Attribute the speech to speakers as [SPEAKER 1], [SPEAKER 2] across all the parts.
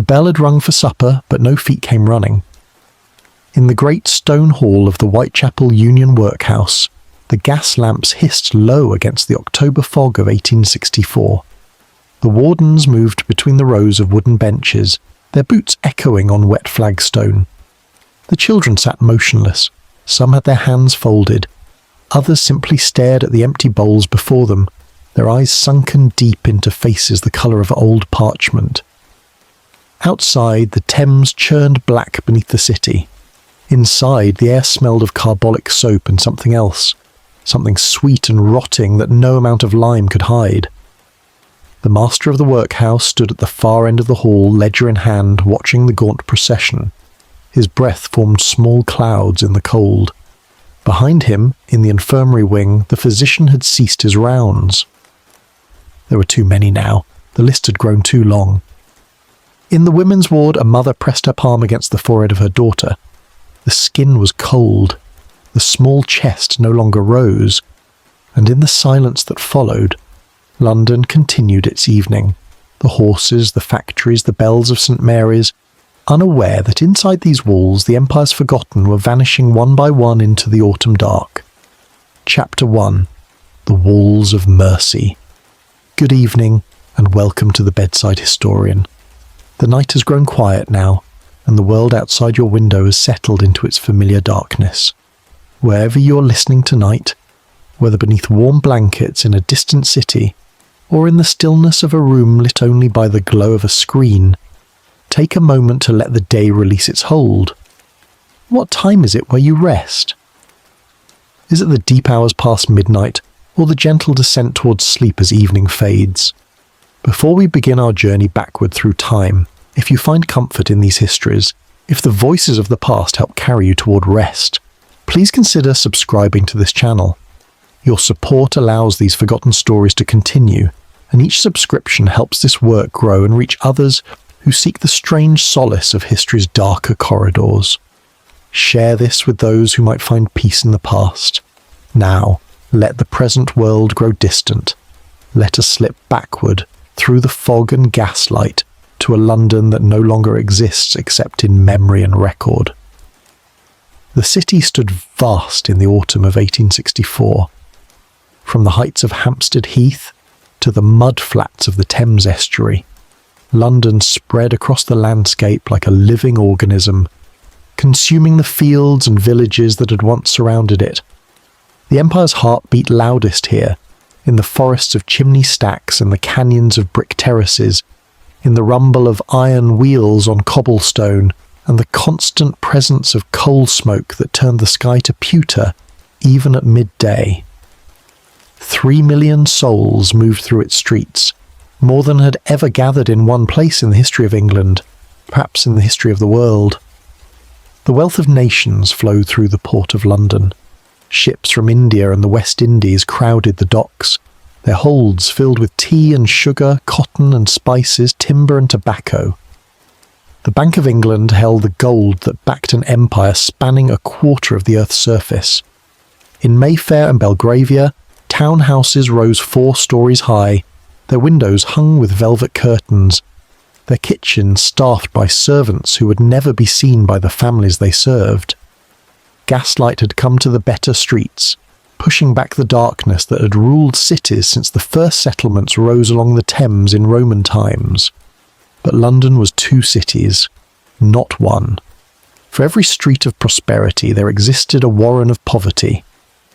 [SPEAKER 1] bell had rung for supper, but no feet came running. In the great stone hall of the Whitechapel Union Workhouse, the gas lamps hissed low against the October fog of 1864. The wardens moved between the rows of wooden benches, their boots echoing on wet flagstone. The children sat motionless. Some had their hands folded. Others simply stared at the empty bowls before them, their eyes sunken deep into faces the colour of old parchment. Outside, the Thames churned black beneath the city. Inside, the air smelled of carbolic soap and something else, something sweet and rotting that no amount of lime could hide. The master of the workhouse stood at the far end of the hall, ledger in hand, watching the gaunt procession. His breath formed small clouds in the cold. Behind him, in the infirmary wing, the physician had ceased his rounds. There were too many now. The list had grown too long. In the women's ward, a mother pressed her palm against the forehead of her daughter. The skin was cold. The small chest no longer rose. And in the silence that followed, London continued its evening. The horses, the factories, the bells of St. Mary's, unaware that inside these walls the Empire's forgotten were vanishing one by one into the autumn dark. Chapter 1. The Walls of Mercy. Good evening, and welcome to the Bedside Historian. The night has grown quiet now, and the world outside your window has settled into its familiar darkness. Wherever you are listening tonight, whether beneath warm blankets in a distant city, or in the stillness of a room lit only by the glow of a screen, take a moment to let the day release its hold. What time is it where you rest? Is it the deep hours past midnight, or the gentle descent towards sleep as evening fades? Before we begin our journey backward through time, if you find comfort in these histories, if the voices of the past help carry you toward rest, please consider subscribing to this channel. Your support allows these forgotten stories to continue, and each subscription helps this work grow and reach others who seek the strange solace of history's darker corridors. Share this with those who might find peace in the past. Now, let the present world grow distant. Let us slip backward through the fog and gaslight to a London that no longer exists except in memory and record. The city stood vast in the autumn of 1864. From the heights of Hampstead Heath to the mud flats of the Thames estuary, London spread across the landscape like a living organism, consuming the fields and villages that had once surrounded it. The Empire's heart beat loudest here, in the forests of chimney stacks and the canyons of brick terraces, in the rumble of iron wheels on cobblestone, and the constant presence of coal smoke that turned the sky to pewter even at midday. 3 million souls moved through its streets, more than had ever gathered in one place in the history of England, perhaps in the history of the world. The wealth of nations flowed through the port of London. Ships from India and the West Indies crowded the docks, their holds filled with tea and sugar, cotton and spices, timber and tobacco. The Bank of England held the gold that backed an empire spanning a quarter of the earth's surface. In Mayfair and Belgravia, townhouses rose 4 stories high, their windows hung with velvet curtains, their kitchens staffed by servants who would never be seen by the families they served. Gaslight had come to the better streets, pushing back the darkness that had ruled cities since the first settlements rose along the Thames in Roman times. But London was 2 cities, not one. For every street of prosperity there existed a warren of poverty.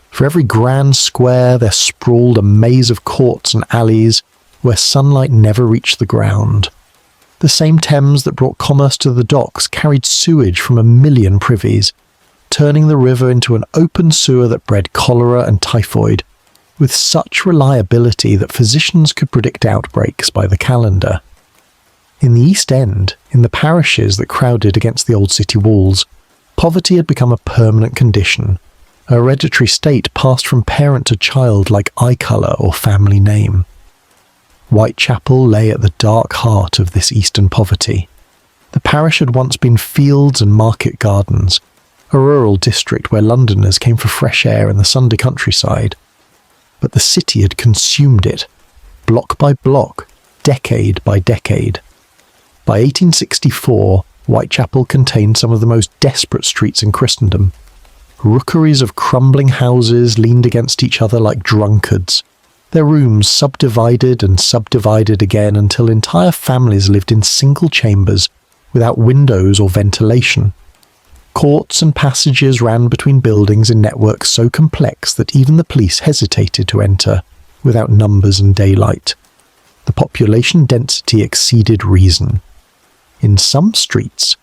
[SPEAKER 1] For every grand square there sprawled a maze of courts and alleys where sunlight never reached the ground. The same Thames that brought commerce to the docks carried sewage from a million privies, turning the river into an open sewer that bred cholera and typhoid, with such reliability that physicians could predict outbreaks by the calendar. In the East End, in the parishes that crowded against the old city walls, poverty had become a permanent condition, a hereditary state passed from parent to child like eye colour or family name. Whitechapel lay at the dark heart of this eastern poverty. The parish had once been fields and market gardens, a rural district where Londoners came for fresh air in the Sunday countryside. But the city had consumed it, block by block, decade by decade. By 1864, Whitechapel contained some of the most desperate streets in Christendom. Rookeries of crumbling houses leaned against each other like drunkards, their rooms subdivided and subdivided again until entire families lived in single chambers without windows or ventilation. Courts and passages ran between buildings in networks so complex that even the police hesitated to enter without numbers and daylight. The population density exceeded reason. In some streets,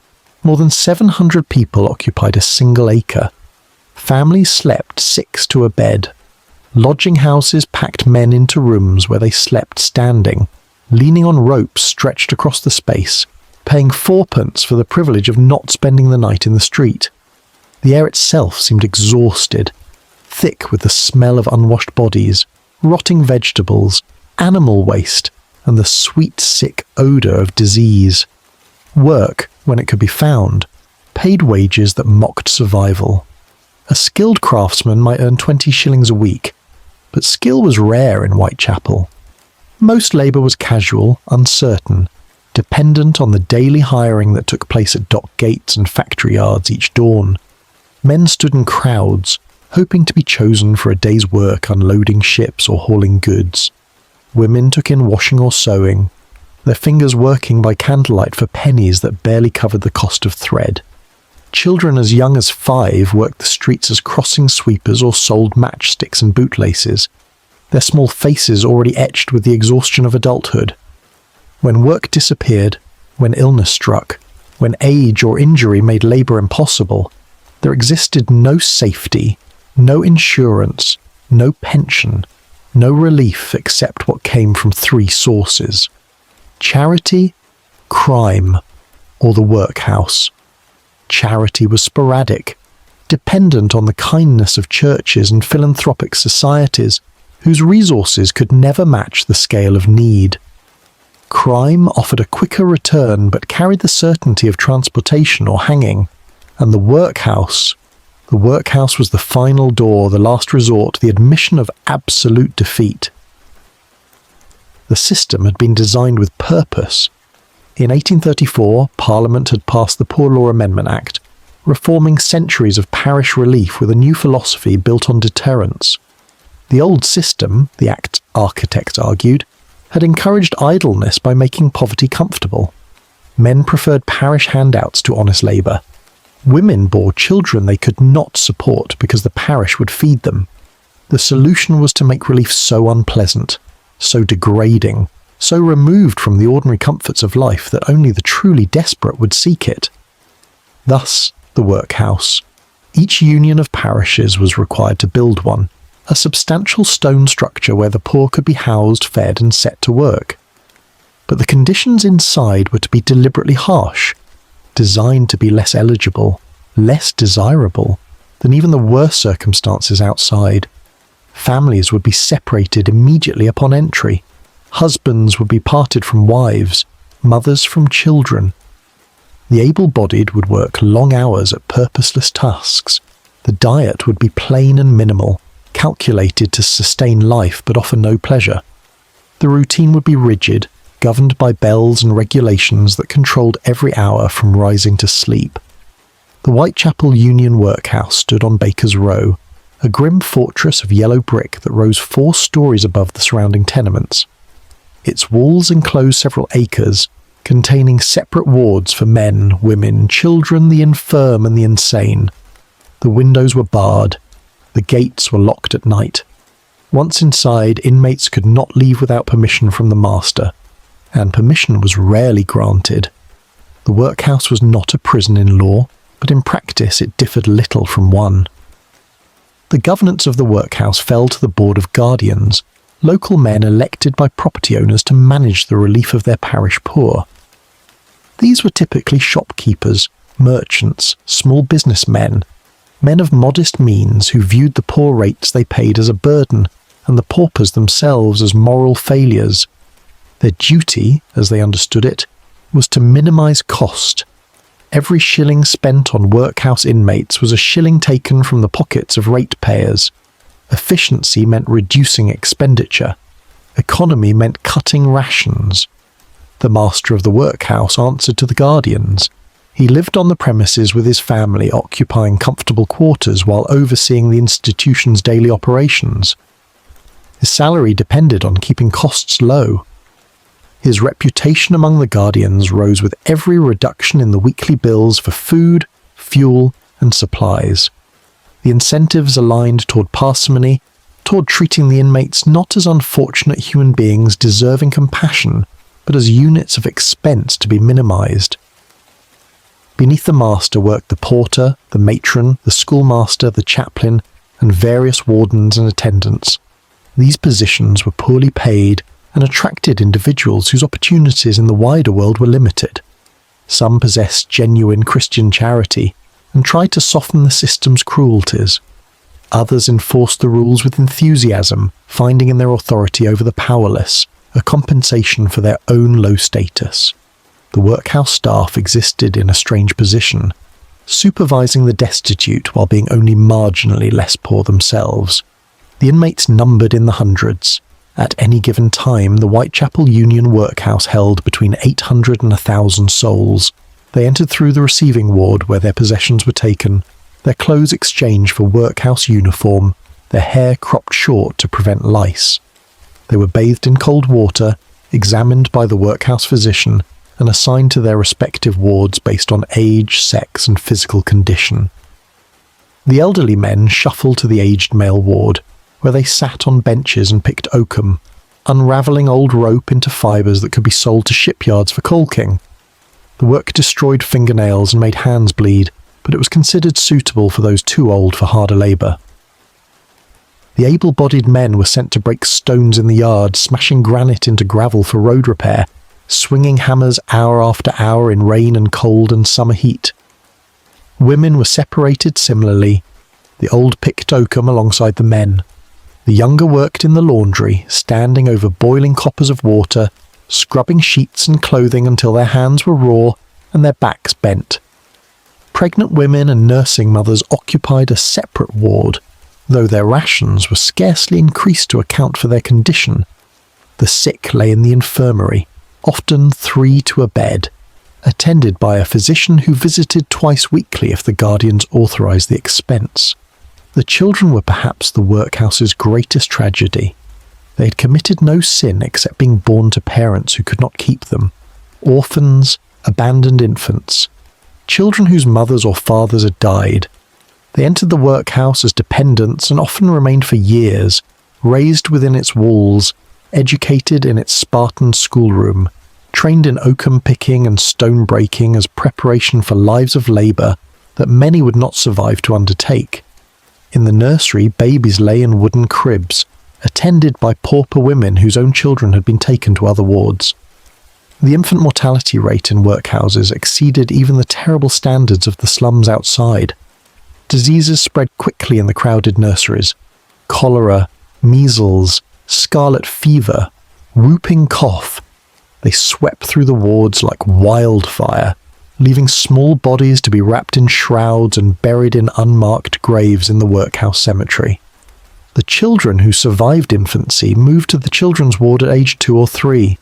[SPEAKER 1] more than 700 people occupied a single acre. Families slept 6 to a bed. Lodging houses packed men into rooms where they slept standing, leaning on ropes stretched across the space, paying 4p for the privilege of not spending the night in the street. The air itself seemed exhausted, thick with the smell of unwashed bodies, rotting vegetables, animal waste, and the sweet, sick odour of disease. Work, when it could be found, paid wages that mocked survival. A skilled craftsman might earn 20 shillings a week, but skill was rare in Whitechapel. Most labour was casual, uncertain, dependent on the daily hiring that took place at dock gates and factory yards each dawn. Men stood in crowds, hoping to be chosen for a day's work unloading ships or hauling goods. Women took in washing or sewing, their fingers working by candlelight for pennies that barely covered the cost of thread. Children as young as 5 worked the streets as crossing sweepers or sold matchsticks and bootlaces, their small faces already etched with the exhaustion of adulthood. When work disappeared, when illness struck, when age or injury made labour impossible, there existed no safety, no insurance, no pension, no relief except what came from 3 sources: charity, crime, or the workhouse. Charity was sporadic, dependent on the kindness of churches and philanthropic societies whose resources could never match the scale of need. Crime offered a quicker return but carried the certainty of transportation or hanging, and the workhouse was the final door, the last resort, the admission of absolute defeat. The system had been designed with purpose. In 1834, Parliament had passed the Poor Law Amendment Act, reforming centuries of parish relief with a new philosophy built on deterrence. The old system, the Act's architects argued, had encouraged idleness by making poverty comfortable. Men preferred parish handouts to honest labour. Women bore children they could not support because the parish would feed them. The solution was to make relief so unpleasant, so degrading, so removed from the ordinary comforts of life that only the truly desperate would seek it. Thus, the workhouse. Each union of parishes was required to build one, a substantial stone structure where the poor could be housed, fed, and set to work. But the conditions inside were to be deliberately harsh, designed to be less eligible, less desirable than even the worst circumstances outside. Families would be separated immediately upon entry. Husbands would be parted from wives, mothers from children. The able-bodied would work long hours at purposeless tasks. The diet would be plain and minimal, calculated to sustain life but offer no pleasure. The routine would be rigid, governed by bells and regulations that controlled every hour from rising to sleep. The Whitechapel Union Workhouse stood on Baker's Row, a grim fortress of yellow brick that rose 4 stories above the surrounding tenements. Its walls enclosed several acres, containing separate wards for men, women, children, the infirm and the insane. The windows were barred. The gates were locked at night. Once inside, inmates could not leave without permission from the master, and permission was rarely granted. The workhouse was not a prison in law, but in practice it differed little from one. The governance of the workhouse fell to the Board of Guardians, local men elected by property owners to manage the relief of their parish poor. These were typically shopkeepers, merchants, small businessmen, men of modest means who viewed the poor rates they paid as a burden and the paupers themselves as moral failures. Their duty, as they understood it, was to minimise cost. Every shilling spent on workhouse inmates was a shilling taken from the pockets of ratepayers. Efficiency meant reducing expenditure. Economy meant cutting rations. The master of the workhouse answered to the guardians. He lived on the premises with his family, occupying comfortable quarters while overseeing the institution's daily operations. His salary depended on keeping costs low. His reputation among the guardians rose with every reduction in the weekly bills for food, fuel, and supplies. The incentives aligned toward parsimony, toward treating the inmates not as unfortunate human beings deserving compassion, but as units of expense to be minimized. Beneath the master worked the porter, the matron, the schoolmaster, the chaplain, and various wardens and attendants. These positions were poorly paid and attracted individuals whose opportunities in the wider world were limited. Some possessed genuine Christian charity and tried to soften the system's cruelties. Others enforced the rules with enthusiasm, finding in their authority over the powerless a compensation for their own low status. The workhouse staff existed in a strange position, supervising the destitute while being only marginally less poor themselves. The inmates numbered in the hundreds. At any given time, the Whitechapel Union Workhouse held between 800 and 1,000 souls. They entered through the receiving ward where their possessions were taken, their clothes exchanged for workhouse uniform, their hair cropped short to prevent lice. They were bathed in cold water, examined by the workhouse physician, and assigned to their respective wards based on age, sex, and physical condition. The elderly men shuffled to the aged male ward, where they sat on benches and picked oakum, unravelling old rope into fibres that could be sold to shipyards for caulking. The work destroyed fingernails and made hands bleed, but it was considered suitable for those too old for harder labour. The able-bodied men were sent to break stones in the yard, smashing granite into gravel for road repair, swinging hammers hour after hour in rain and cold and summer heat. Women were separated similarly. The old picked oakum alongside the men. The younger worked in the laundry, standing over boiling coppers of water, scrubbing sheets and clothing until their hands were raw and their backs bent. Pregnant women and nursing mothers occupied a separate ward, though their rations were scarcely increased to account for their condition. The sick lay in the infirmary, often 3 to a bed, attended by a physician who visited twice weekly if the guardians authorised the expense. The children were perhaps the workhouse's greatest tragedy. They had committed no sin except being born to parents who could not keep them. Orphans, abandoned infants, children whose mothers or fathers had died. They entered the workhouse as dependents and often remained for years, raised within its walls, educated in its Spartan schoolroom, trained in oakum picking and stone breaking as preparation for lives of labour that many would not survive to undertake. In the nursery, babies lay in wooden cribs, attended by pauper women whose own children had been taken to other wards. The infant mortality rate in workhouses exceeded even the terrible standards of the slums outside. Diseases spread quickly in the crowded nurseries. Cholera, measles, scarlet fever, whooping cough. They swept through the wards like wildfire, leaving small bodies to be wrapped in shrouds and buried in unmarked graves in the workhouse cemetery. The children who survived infancy moved to the children's ward at age 2 or 3.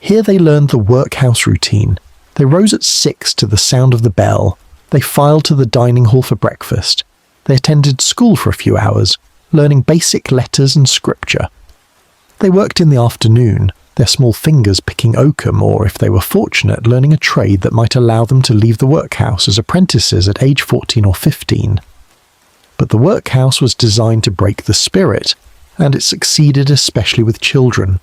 [SPEAKER 1] Here they learned the workhouse routine. They rose at 6 to the sound of the bell. They filed to the dining hall for breakfast. They attended school for a few hours, learning basic letters and scripture. They worked in the afternoon, their small fingers picking oakum, or if they were fortunate, learning a trade that might allow them to leave the workhouse as apprentices at age 14 or 15. But the workhouse was designed to break the spirit, and it succeeded especially with children.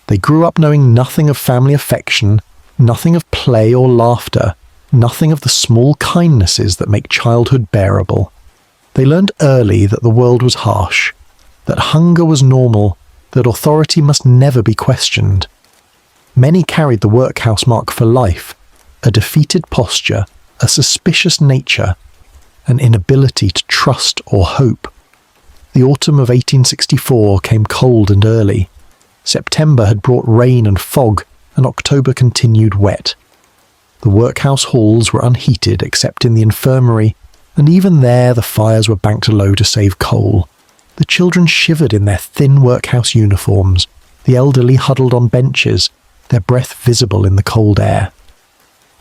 [SPEAKER 1] They grew up knowing nothing of family affection, nothing of play or laughter, nothing of the small kindnesses that make childhood bearable. They learned early that the world was harsh, that hunger was normal, that authority must never be questioned. Many carried the workhouse mark for life, a defeated posture, a suspicious nature, an inability to trust or hope. The autumn of 1864 came cold and early. September had brought rain and fog, and October continued wet. The workhouse halls were unheated except in the infirmary, and even there the fires were banked low to save coal. The children shivered in their thin workhouse uniforms. The elderly huddled on benches. their breath visible in the cold air.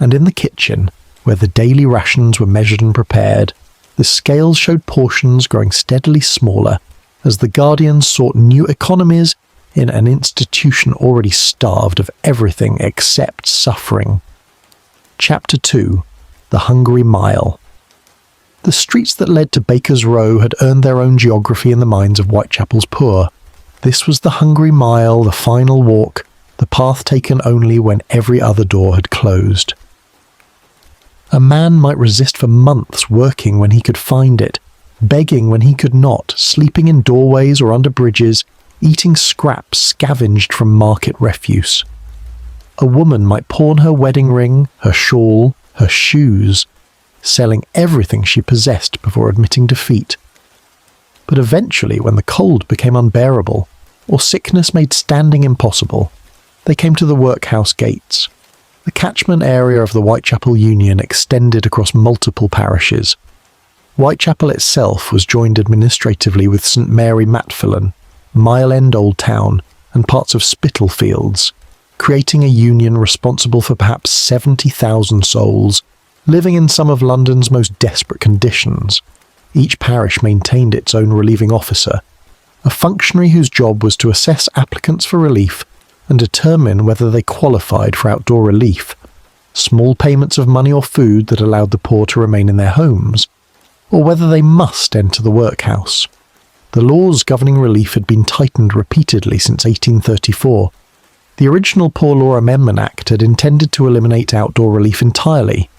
[SPEAKER 1] And in the kitchen, where the daily rations were measured and prepared, the scales showed portions growing steadily smaller as the guardians sought new economies in an institution already starved of everything except suffering. Chapter 2. The Hungry Mile. The streets that led to Baker's Row had earned their own geography in the minds of Whitechapel's poor. This was the hungry mile, the final walk, the path taken only when every other door had closed. A man might resist for months, working when he could find it, begging when he could not, sleeping in doorways or under bridges, eating scraps scavenged from market refuse. A woman might pawn her wedding ring, her shawl, her shoes, selling everything she possessed before admitting defeat. But eventually, when the cold became unbearable, or sickness made standing impossible, they came to the workhouse gates. The catchment area of the Whitechapel Union extended across multiple parishes. Whitechapel itself was joined administratively with St Mary Matfillan, Mile End Old Town, and parts of Spitalfields, creating a union responsible for perhaps 70,000 souls, living in some of London's most desperate conditions. Each parish maintained its own relieving officer, a functionary whose job was to assess applicants for relief and determine whether they qualified for outdoor relief, small payments of money or food that allowed the poor to remain in their homes, or whether they must enter the workhouse. The laws governing relief had been tightened repeatedly since 1834. The original Poor Law Amendment Act had intended to eliminate outdoor relief entirely,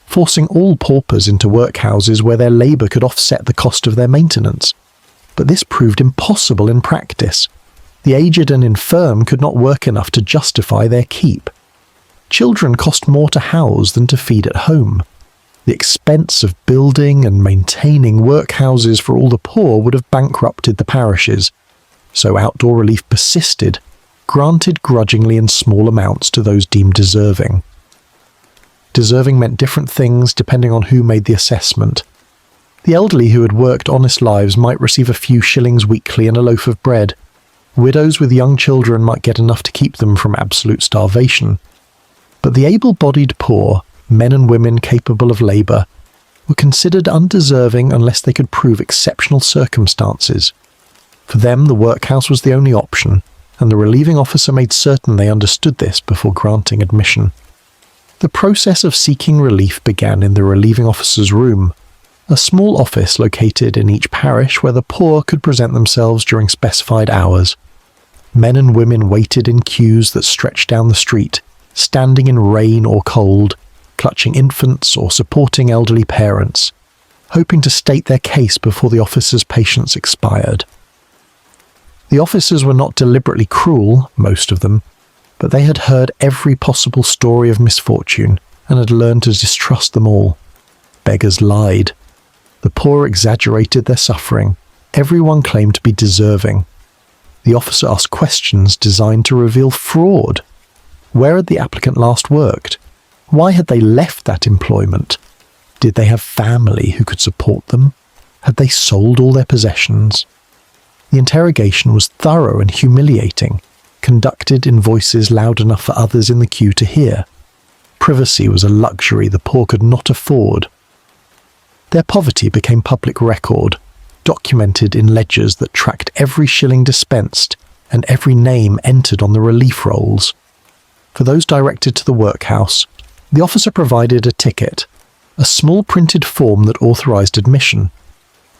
[SPEAKER 1] forcing all paupers into workhouses where their labour could offset the cost of their maintenance. But this proved impossible in practice. The aged and infirm could not work enough to justify their keep. Children cost more to house than to feed at home. The expense of building and maintaining workhouses for all the poor would have bankrupted the parishes, so outdoor relief persisted, granted grudgingly in small amounts to those deemed deserving. Deserving meant different things depending on who made the assessment. The elderly who had worked honest lives might receive a few shillings weekly and a loaf of bread. Widows with young children might get enough to keep them from absolute starvation. But the able-bodied poor, men and women capable of labour, were considered undeserving unless they could prove exceptional circumstances. For them, the workhouse was the only option, and the relieving officer made certain they understood this before granting admission. The process of seeking relief began in the relieving officer's room, a small office located in each parish where the poor could present themselves during specified hours. Men and women waited in queues that stretched down the street, standing in rain or cold, clutching infants or supporting elderly parents, hoping to state their case before the officer's patience expired. The officers were not deliberately cruel, most of them, but they had heard every possible story of misfortune and had learned to distrust them all. Beggars lied. The poor exaggerated their suffering. Everyone claimed to be deserving. The officer asked questions designed to reveal fraud. Where had the applicant last worked? Why had they left that employment? Did they have family who could support them? Had they sold all their possessions? The interrogation was thorough and humiliating, conducted in voices loud enough for others in the queue to hear. Privacy was a luxury the poor could not afford. Their poverty became public record, documented in ledgers that tracked every shilling dispensed and every name entered on the relief rolls. For those directed to the workhouse, the officer provided a ticket, a small printed form that authorised admission.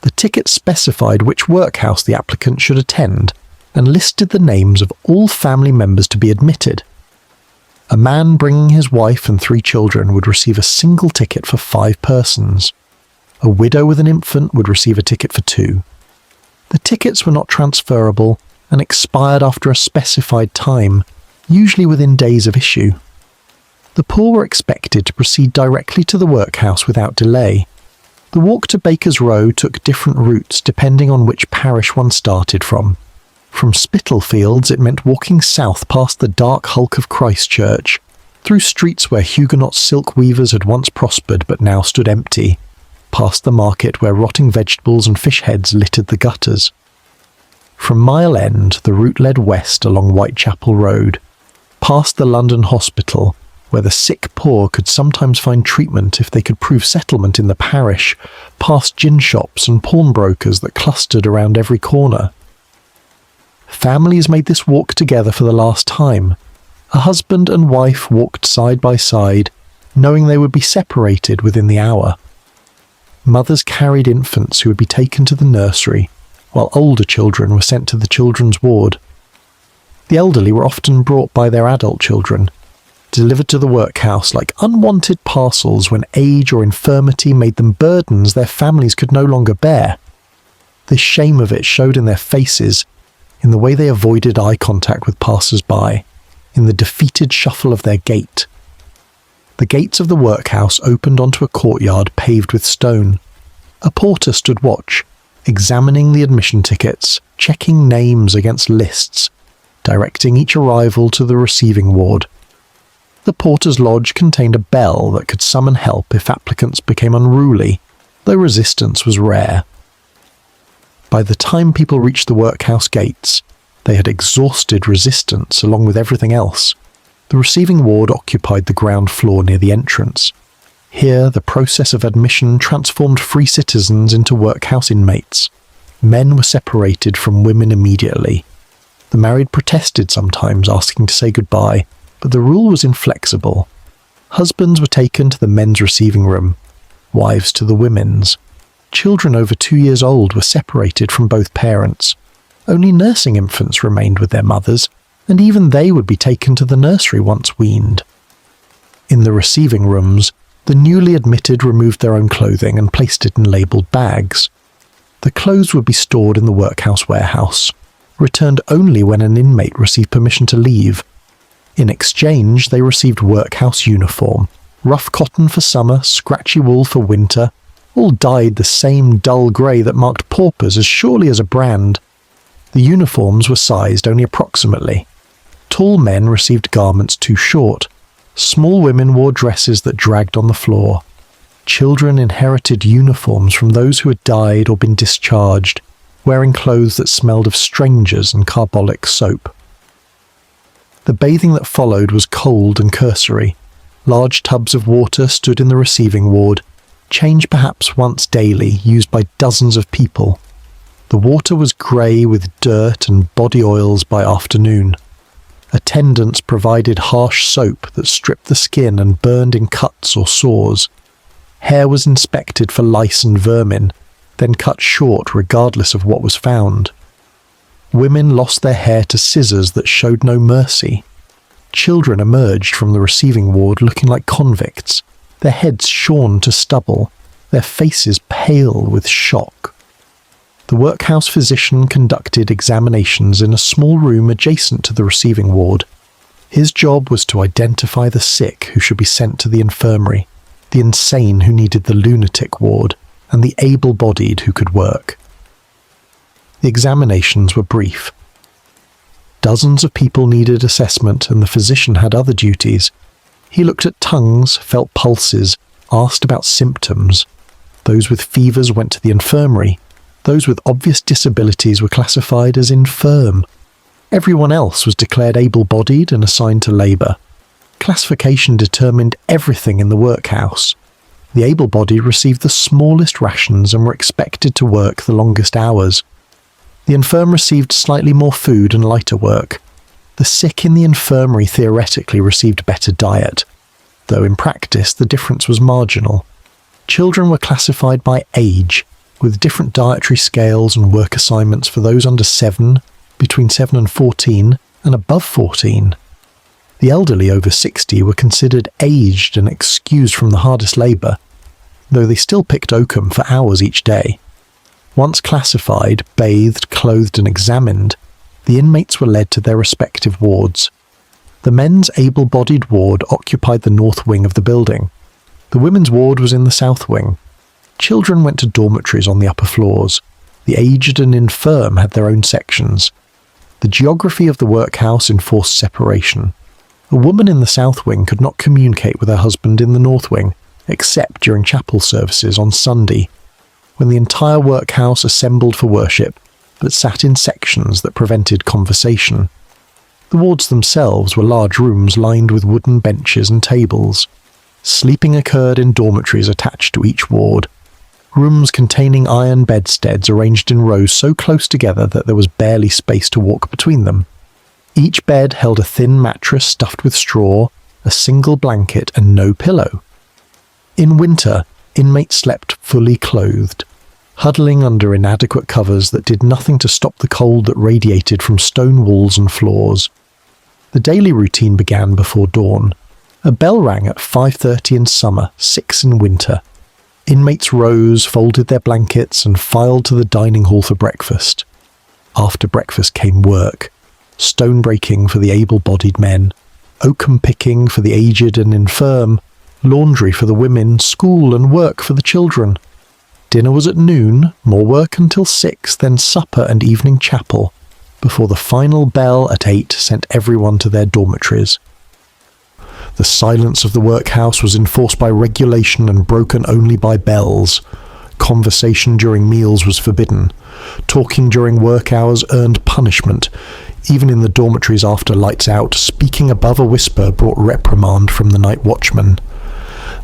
[SPEAKER 1] The ticket specified which workhouse the applicant should attend and listed the names of all family members to be admitted. A man bringing his wife and 3 children would receive a single ticket for 5 persons. A widow with an infant would receive a ticket for 2. The tickets were not transferable and expired after a specified time, usually within days of issue. The poor were expected to proceed directly to the workhouse without delay. The walk to Baker's Row took different routes depending on which parish one started from. From Spitalfields it meant walking south past the dark hulk of Christchurch, through streets where Huguenot silk weavers had once prospered but now stood empty, past the market where rotting vegetables and fish heads littered the gutters. From Mile End, the route led west along Whitechapel Road. past the London hospital, where the sick poor could sometimes find treatment if they could prove settlement in the parish, past gin shops and pawnbrokers that clustered around every corner. Families made this walk together for the last time. A husband and wife walked side by side, knowing they would be separated within the hour. Mothers carried infants who would be taken to the nursery, while older children were sent to the children's ward. The elderly were often brought by their adult children, delivered to the workhouse like unwanted parcels when age or infirmity made them burdens their families could no longer bear. The shame of it showed in their faces, in the way they avoided eye contact with passers-by, in the defeated shuffle of their gait. The gates of the workhouse opened onto a courtyard paved with stone. A porter stood watch, examining the admission tickets, checking names against lists, directing each arrival to the receiving ward. The porter's lodge contained a bell that could summon help if applicants became unruly, though resistance was rare. By the time people reached the workhouse gates, they had exhausted resistance along with everything else. The receiving ward occupied the ground floor near the entrance. Here, the process of admission transformed free citizens into workhouse inmates. Men were separated from women immediately. The married protested sometimes, asking to say goodbye, but the rule was inflexible. Husbands were taken to the men's receiving room, wives to the women's. Children over 2 years old were separated from both parents. Only nursing infants remained with their mothers, and even they would be taken to the nursery once weaned. In the receiving rooms, the newly admitted removed their own clothing and placed it in labelled bags. The clothes would be stored in the workhouse warehouse, returned only when an inmate received permission to leave. In exchange, they received workhouse uniform, rough cotton for summer, scratchy wool for winter, all dyed the same dull grey that marked paupers as surely as a brand. The uniforms were sized only approximately. Tall men received garments too short. Small women wore dresses that dragged on the floor. Children inherited uniforms from those who had died or been discharged, wearing clothes that smelled of strangers and carbolic soap. The bathing that followed was cold and cursory. Large tubs of water stood in the receiving ward, changed perhaps once daily, used by dozens of people. The water was grey with dirt and body oils by afternoon. Attendants provided harsh soap that stripped the skin and burned in cuts or sores. Hair was inspected for lice and vermin, then cut short regardless of what was found. Women lost their hair to scissors that showed no mercy. Children emerged from the receiving ward looking like convicts, their heads shorn to stubble, their faces pale with shock. The workhouse physician conducted examinations in a small room adjacent to the receiving ward. His job was to identify the sick who should be sent to the infirmary, the insane who needed the lunatic ward, and the able-bodied who could work. The examinations were brief. Dozens of people needed assessment, and the physician had other duties. He looked at tongues, felt pulses, asked about symptoms. Those with fevers went to the infirmary. Those with obvious disabilities were classified as infirm. Everyone else was declared able-bodied and assigned to labour. Classification determined everything in the workhouse. The able-bodied received the smallest rations and were expected to work the longest hours. The infirm received slightly more food and lighter work. The sick in the infirmary theoretically received better diet, though in practice the difference was marginal. Children were classified by age, with different dietary scales and work assignments for those under 7, between 7 and 14, and above 14. The elderly over 60 were considered aged and excused from the hardest labour, though they still picked oakum for hours each day. Once classified, bathed, clothed and examined, the inmates were led to their respective wards. The men's able-bodied ward occupied the north wing of the building. The women's ward was in the south wing. Children went to dormitories on the upper floors. The aged and infirm had their own sections. The geography of the workhouse enforced separation. A woman in the south wing could not communicate with her husband in the north wing, except during chapel services on Sunday, when the entire workhouse assembled for worship, but sat in sections that prevented conversation. The wards themselves were large rooms lined with wooden benches and tables. Sleeping occurred in dormitories attached to each ward, rooms containing iron bedsteads arranged in rows so close together that there was barely space to walk between them. Each bed held a thin mattress stuffed with straw, a single blanket and no pillow. In winter, inmates slept fully clothed, huddling under inadequate covers that did nothing to stop the cold that radiated from stone walls and floors. The daily routine began before dawn. A bell rang at 5:30 in summer, 6 in winter. Inmates rose, folded their blankets, and filed to the dining hall for breakfast. After breakfast came work, stone breaking for the able-bodied men, oakum picking for the aged and infirm, laundry for the women, school and work for the children. Dinner was at noon, more work until 6, then supper and evening chapel, before the final bell at 8 sent everyone to their dormitories. The silence of the workhouse was enforced by regulation and broken only by bells. Conversation during meals was forbidden. Talking during work hours earned punishment. Even in the dormitories after lights out, speaking above a whisper brought reprimand from the night watchman.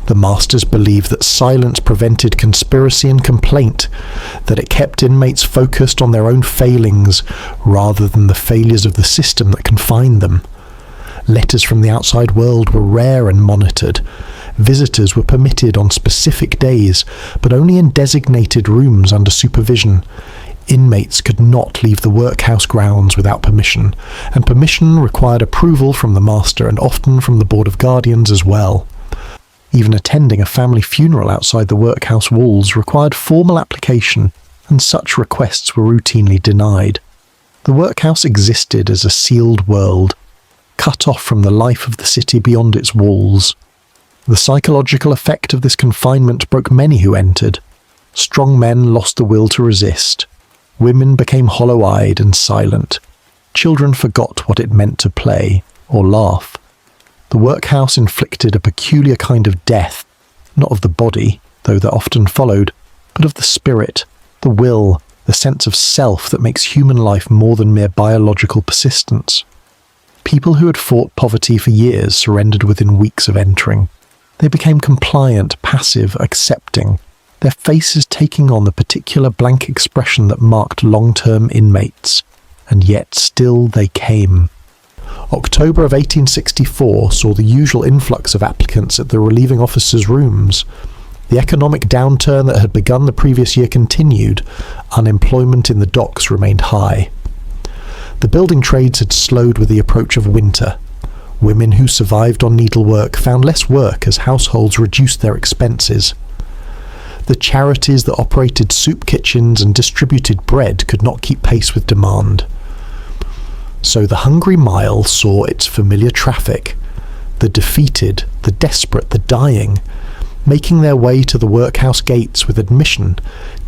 [SPEAKER 1] The masters believed that silence prevented conspiracy and complaint, that it kept inmates focused on their own failings rather than the failures of the system that confined them. Letters from the outside world were rare and monitored. Visitors were permitted on specific days, but only in designated rooms under supervision. Inmates could not leave the workhouse grounds without permission, and permission required approval from the master and often from the Board of Guardians as well. Even attending a family funeral outside the workhouse walls required formal application, and such requests were routinely denied. The workhouse existed as a sealed world, cut off from the life of the city beyond its walls. The psychological effect of this confinement broke many who entered. Strong men lost the will to resist. Women became hollow-eyed and silent. Children forgot what it meant to play or laugh. The workhouse inflicted a peculiar kind of death, not of the body, though that often followed, but of the spirit, the will, the sense of self that makes human life more than mere biological persistence. People who had fought poverty for years surrendered within weeks of entering. They became compliant, passive, accepting, their faces taking on the particular blank expression that marked long-term inmates. And yet still they came. October of 1864 saw the usual influx of applicants at the relieving officers' rooms. The economic downturn that had begun the previous year continued. Unemployment in the docks remained high. The building trades had slowed with the approach of winter. Women who survived on needlework found less work as households reduced their expenses. The charities that operated soup kitchens and distributed bread could not keep pace with demand. So the hungry mile saw its familiar traffic, the defeated, the desperate, the dying, making their way to the workhouse gates with admission,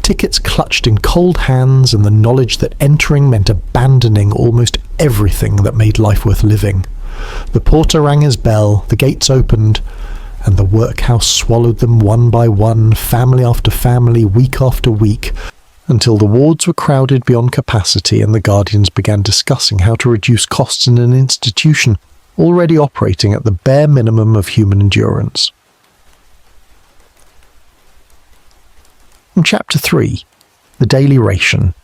[SPEAKER 1] tickets clutched in cold hands and the knowledge that entering meant abandoning almost everything that made life worth living. The porter rang his bell, the gates opened, and the workhouse swallowed them one by one, family after family, week after week, until the wards were crowded beyond capacity and the guardians began discussing how to reduce costs in an institution already operating at the bare minimum of human endurance. From Chapter 3, The Daily Ration.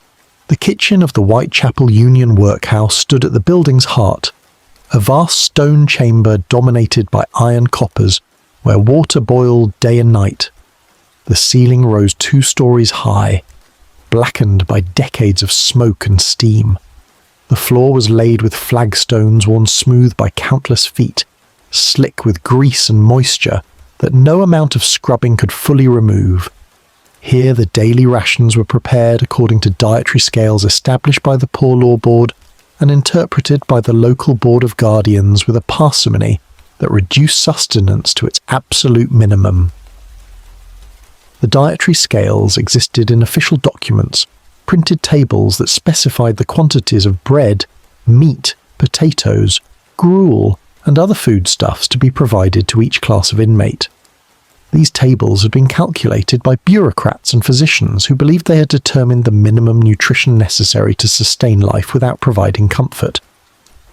[SPEAKER 1] The kitchen of the Whitechapel Union Workhouse stood at the building's heart, a vast stone chamber dominated by iron coppers, where water boiled day and night. The ceiling rose 2 stories high, blackened by decades of smoke and steam. The floor was laid with flagstones worn smooth by countless feet, slick with grease and moisture that no amount of scrubbing could fully remove. Here the daily rations were prepared according to dietary scales established by the Poor Law Board and interpreted by the local Board of Guardians with a parsimony that reduced sustenance to its absolute minimum. The dietary scales existed in official documents, printed tables that specified the quantities of bread, meat, potatoes, gruel, and other foodstuffs to be provided to each class of inmate. These tables had been calculated by bureaucrats and physicians who believed they had determined the minimum nutrition necessary to sustain life without providing comfort.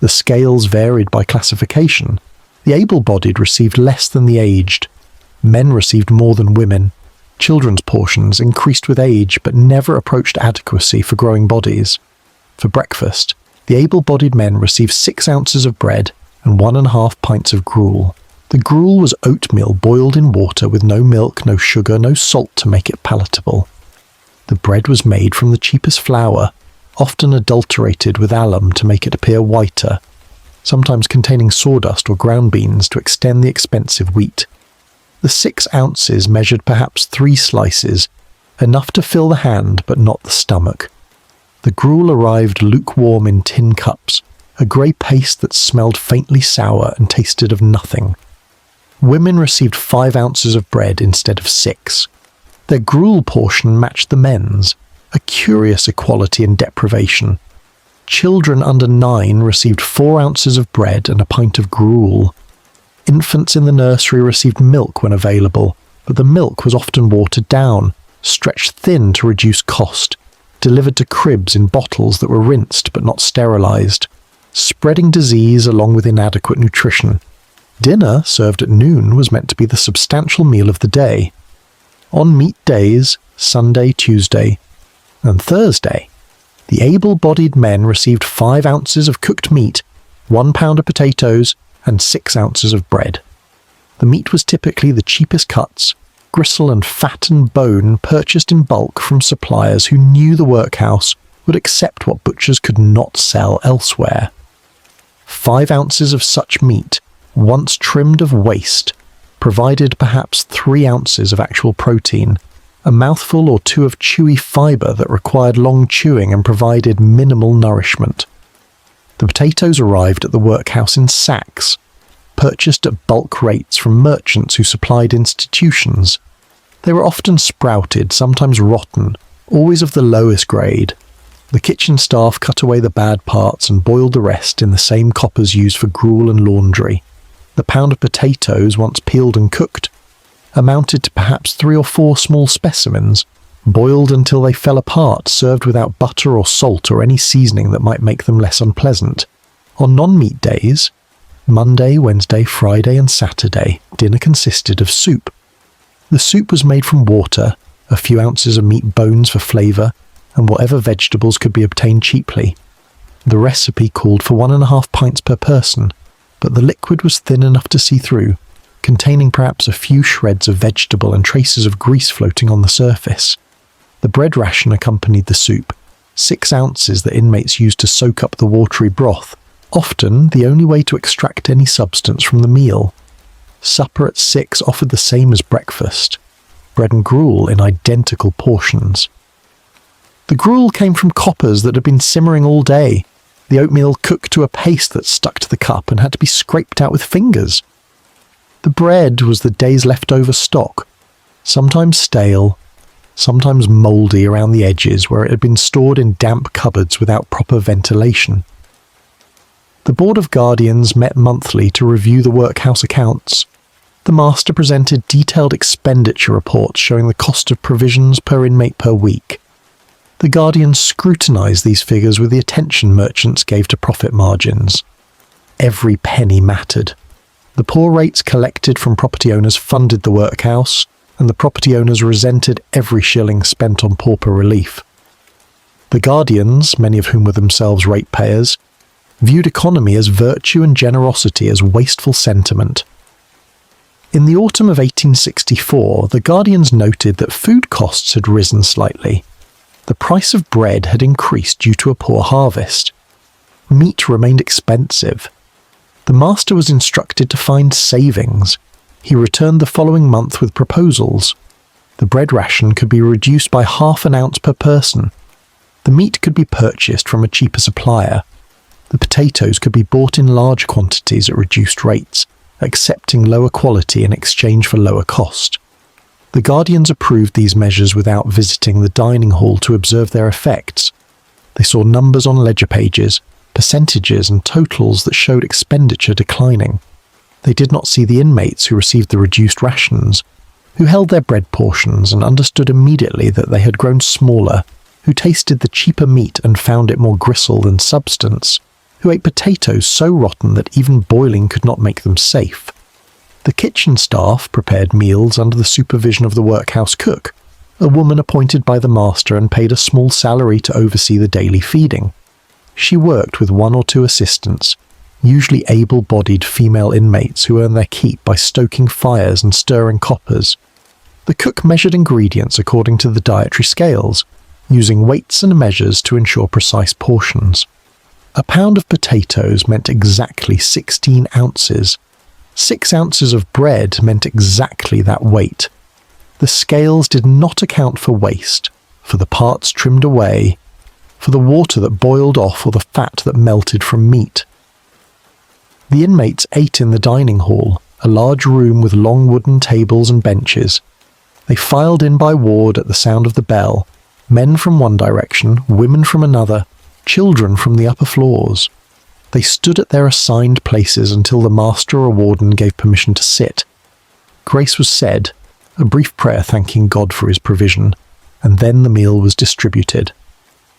[SPEAKER 1] The scales varied by classification. The able-bodied received less than the aged. Men received more than women. Children's portions increased with age but never approached adequacy for growing bodies. For breakfast, the able-bodied men received 6 ounces of bread and 1.5 pints of gruel. The gruel was oatmeal boiled in water with no milk, no sugar, no salt to make it palatable. The bread was made from the cheapest flour, often adulterated with alum to make it appear whiter, sometimes containing sawdust or ground beans to extend the expensive wheat. The 6 ounces measured perhaps 3 slices, enough to fill the hand but not the stomach. The gruel arrived lukewarm in tin cups, a grey paste that smelled faintly sour and tasted of nothing. Women received 5 ounces of bread instead of 6. Their gruel portion matched the men's, a curious equality in deprivation. Children under 9 received 4 ounces of bread and a pint of gruel. Infants in the nursery received milk when available, but the milk was often watered down, stretched thin to reduce cost, delivered to cribs in bottles that were rinsed but not sterilised, spreading disease along with inadequate nutrition. Dinner, served at noon, was meant to be the substantial meal of the day. On meat days, Sunday, Tuesday, and Thursday, the able-bodied men received 5 ounces of cooked meat, 1 pound of potatoes, and 6 ounces of bread. The meat was typically the cheapest cuts, gristle and fat and bone purchased in bulk from suppliers who knew the workhouse would accept what butchers could not sell elsewhere. 5 ounces of such meat, once trimmed of waste, provided perhaps 3 ounces of actual protein, a mouthful or 2 of chewy fibre that required long chewing and provided minimal nourishment. The potatoes arrived at the workhouse in sacks, purchased at bulk rates from merchants who supplied institutions. They were often sprouted, sometimes rotten, always of the lowest grade. The kitchen staff cut away the bad parts and boiled the rest in the same coppers used for gruel and laundry. The pound of potatoes, once peeled and cooked, amounted to perhaps 3 or 4 small specimens, boiled until they fell apart, served without butter or salt or any seasoning that might make them less unpleasant. On non-meat days, Monday, Wednesday, Friday and Saturday, dinner consisted of soup. The soup was made from water, a few ounces of meat bones for flavour, and whatever vegetables could be obtained cheaply. The recipe called for 1.5 pints per person, but the liquid was thin enough to see through, containing perhaps a few shreds of vegetable and traces of grease floating on the surface. The bread ration accompanied the soup, 6 ounces that inmates used to soak up the watery broth, often the only way to extract any substance from the meal. Supper at 6 offered the same as breakfast, bread and gruel in identical portions. The gruel came from coppers that had been simmering all day, the oatmeal cooked to a paste that stuck to the cup and had to be scraped out with fingers. The bread was the day's leftover stock, sometimes stale, sometimes mouldy around the edges where it had been stored in damp cupboards without proper ventilation. The Board of Guardians met monthly to review the workhouse accounts. The master presented detailed expenditure reports showing the cost of provisions per inmate per week. The Guardians scrutinised these figures with the attention merchants gave to profit margins. Every penny mattered. The poor rates collected from property owners funded the workhouse, and the property owners resented every shilling spent on pauper relief. The Guardians, many of whom were themselves ratepayers, viewed economy as virtue and generosity as wasteful sentiment. In the autumn of 1864, the Guardians noted that food costs had risen slightly. The price of bread had increased due to a poor harvest. Meat remained expensive. The master was instructed to find savings. He returned the following month with proposals. The bread ration could be reduced by 1/2 ounce per person. The meat could be purchased from a cheaper supplier. The potatoes could be bought in large quantities at reduced rates, accepting lower quality in exchange for lower cost. The Guardians approved these measures without visiting the dining hall to observe their effects. They saw numbers on ledger pages, percentages and totals that showed expenditure declining. They did not see the inmates who received the reduced rations, who held their bread portions and understood immediately that they had grown smaller, who tasted the cheaper meat and found it more gristle than substance, who ate potatoes so rotten that even boiling could not make them safe. The kitchen staff prepared meals under the supervision of the workhouse cook, a woman appointed by the master and paid a small salary to oversee the daily feeding. She worked with 1 or 2 assistants, usually able-bodied female inmates who earned their keep by stoking fires and stirring coppers. The cook measured ingredients according to the dietary scales, using weights and measures to ensure precise portions. A pound of potatoes meant exactly 16 ounces. 6 ounces of bread meant exactly that weight. The scales did not account for waste, for the parts trimmed away, for the water that boiled off or the fat that melted from meat. The inmates ate in the dining hall, a large room with long wooden tables and benches. They filed in by ward at the sound of the bell, men from one direction, women from another, children from the upper floors. They stood at their assigned places until the master or warden gave permission to sit. Grace was said, a brief prayer thanking God for his provision, and then the meal was distributed.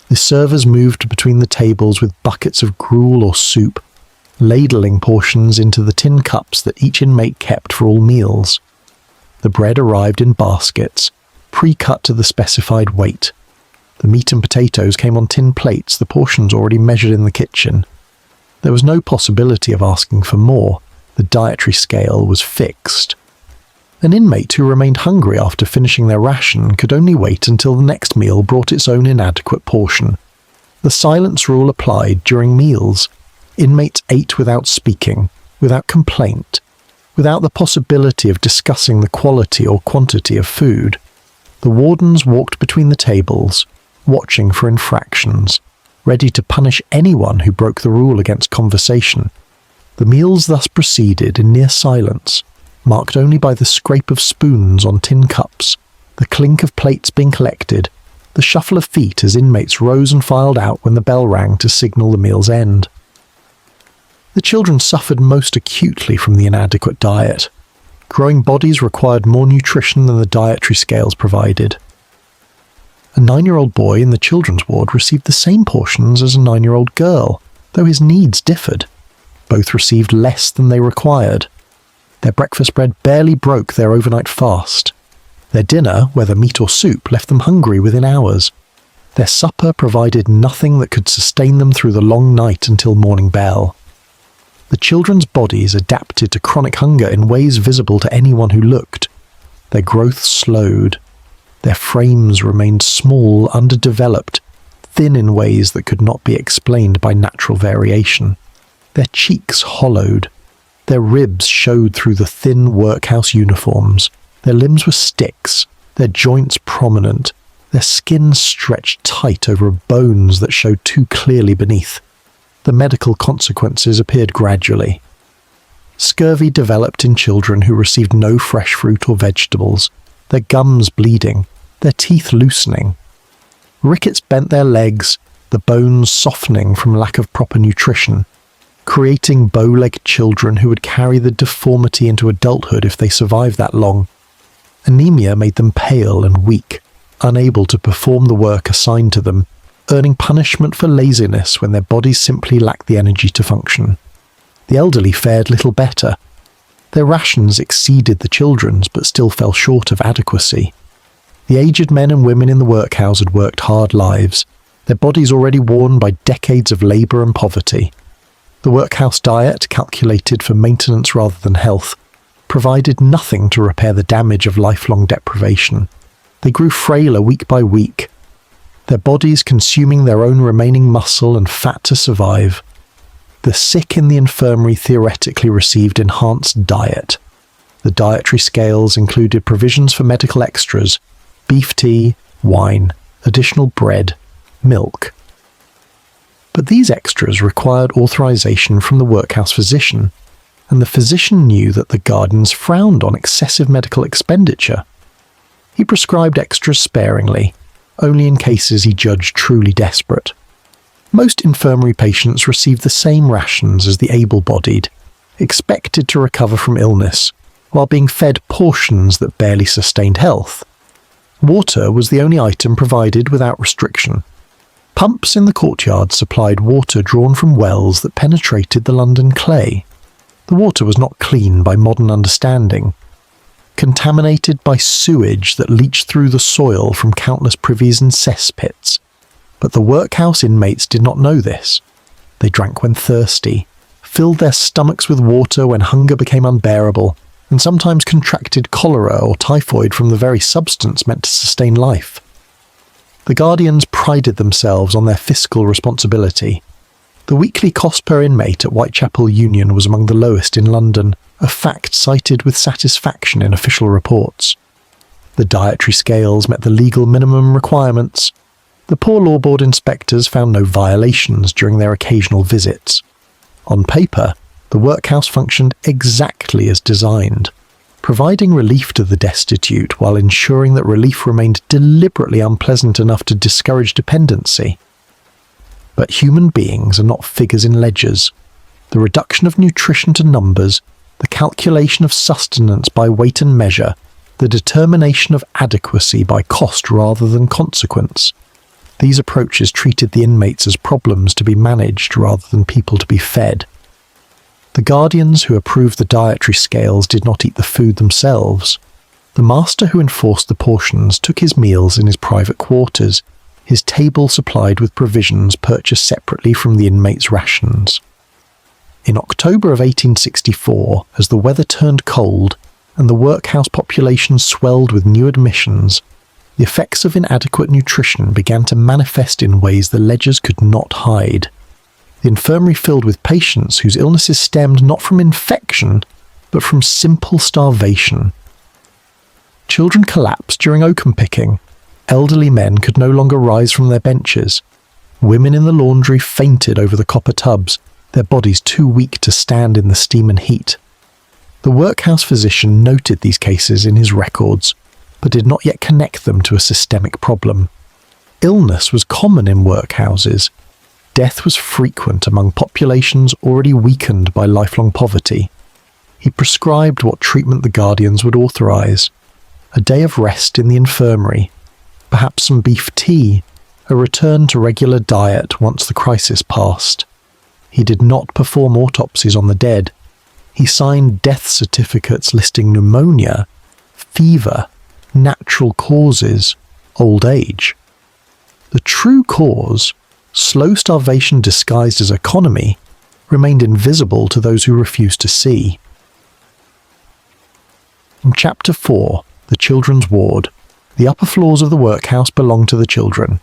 [SPEAKER 1] The servers moved between the tables with buckets of gruel or soup, ladling portions into the tin cups that each inmate kept for all meals. The bread arrived in baskets, pre-cut to the specified weight. The meat and potatoes came on tin plates, the portions already measured in the kitchen. There was no possibility of asking for more. The dietary scale was fixed. An inmate who remained hungry after finishing their ration could only wait until the next meal brought its own inadequate portion. The silence rule applied during meals. Inmates ate without speaking, without complaint, without the possibility of discussing the quality or quantity of food. The wardens walked between the tables, watching for infractions, ready to punish anyone who broke the rule against conversation. The meals thus proceeded in near silence, marked only by the scrape of spoons on tin cups, the clink of plates being collected, the shuffle of feet as inmates rose and filed out when the bell rang to signal the meal's end. The children suffered most acutely from the inadequate diet. Growing bodies required more nutrition than the dietary scales provided. A 9-year-old boy in the children's ward received the same portions as a 9-year-old girl, though his needs differed. Both received less than they required. Their breakfast bread barely broke their overnight fast. Their dinner, whether meat or soup, left them hungry within hours. Their supper provided nothing that could sustain them through the long night until morning bell. The children's bodies adapted to chronic hunger in ways visible to anyone who looked. Their growth slowed. Their frames remained small, underdeveloped, thin in ways that could not be explained by natural variation. Their cheeks hollowed. Their ribs showed through the thin workhouse uniforms. Their limbs were sticks, their joints prominent, their skin stretched tight over bones that showed too clearly beneath. The medical consequences appeared gradually. Scurvy developed in children who received no fresh fruit or vegetables, their gums bleeding, their teeth loosening. Rickets bent their legs, the bones softening from lack of proper nutrition, creating bow-legged children who would carry the deformity into adulthood if they survived that long. Anemia made them pale and weak, unable to perform the work assigned to them, earning punishment for laziness when their bodies simply lacked the energy to function. The elderly fared little better. Their rations exceeded the children's but still fell short of adequacy. The aged men and women in the workhouse had worked hard lives, their bodies already worn by decades of labour and poverty. The workhouse diet, calculated for maintenance rather than health, provided nothing to repair the damage of lifelong deprivation. They grew frailer week by week, their bodies consuming their own remaining muscle and fat to survive. The sick in the infirmary theoretically received enhanced diet. The dietary scales included provisions for medical extras, beef tea, wine, additional bread, milk. But these extras required authorization from the workhouse physician, and the physician knew that the guardians frowned on excessive medical expenditure. He prescribed extras sparingly, only in cases he judged truly desperate. Most infirmary patients received the same rations as the able-bodied, expected to recover from illness, while being fed portions that barely sustained health. Water was the only item provided without restriction. Pumps in the courtyard supplied water drawn from wells that penetrated the London clay. The water was not clean by modern understanding, contaminated by sewage that leached through the soil from countless privies and cesspits. But the workhouse inmates did not know this. They drank when thirsty, filled their stomachs with water when hunger became unbearable, and sometimes contracted cholera or typhoid from the very substance meant to sustain life. The Guardians prided themselves on their fiscal responsibility. The weekly cost per inmate at Whitechapel Union was among the lowest in London, a fact cited with satisfaction in official reports. The dietary scales met the legal minimum requirements. The Poor Law Board inspectors found no violations during their occasional visits. On paper, the workhouse functioned exactly as designed, providing relief to the destitute while ensuring that relief remained deliberately unpleasant enough to discourage dependency. But human beings are not figures in ledgers. The reduction of nutrition to numbers, the calculation of sustenance by weight and measure, the determination of adequacy by cost rather than consequence. These approaches treated the inmates as problems to be managed rather than people to be fed. The guardians who approved the dietary scales did not eat the food themselves. The master who enforced the portions took his meals in his private quarters, his table supplied with provisions purchased separately from the inmates' rations. In October of 1864, as the weather turned cold and the workhouse population swelled with new admissions, the effects of inadequate nutrition began to manifest in ways the ledgers could not hide. The infirmary filled with patients whose illnesses stemmed not from infection, but from simple starvation. Children collapsed during oakum picking. Elderly men could no longer rise from their benches. Women in the laundry fainted over the copper tubs, their bodies too weak to stand in the steam and heat. The workhouse physician noted these cases in his records, but did not yet connect them to a systemic problem. Illness was common in workhouses. Death was frequent among populations already weakened by lifelong poverty. He prescribed what treatment the guardians would authorize: a day of rest in the infirmary, perhaps some beef tea, a return to regular diet once the crisis passed. He did not perform autopsies on the dead. He signed death certificates listing pneumonia, fever, natural causes, old age. The true cause, slow starvation disguised as economy, remained invisible to those who refused to see. In Chapter 4, The Children's Ward, the upper floors of the workhouse belonged to the children.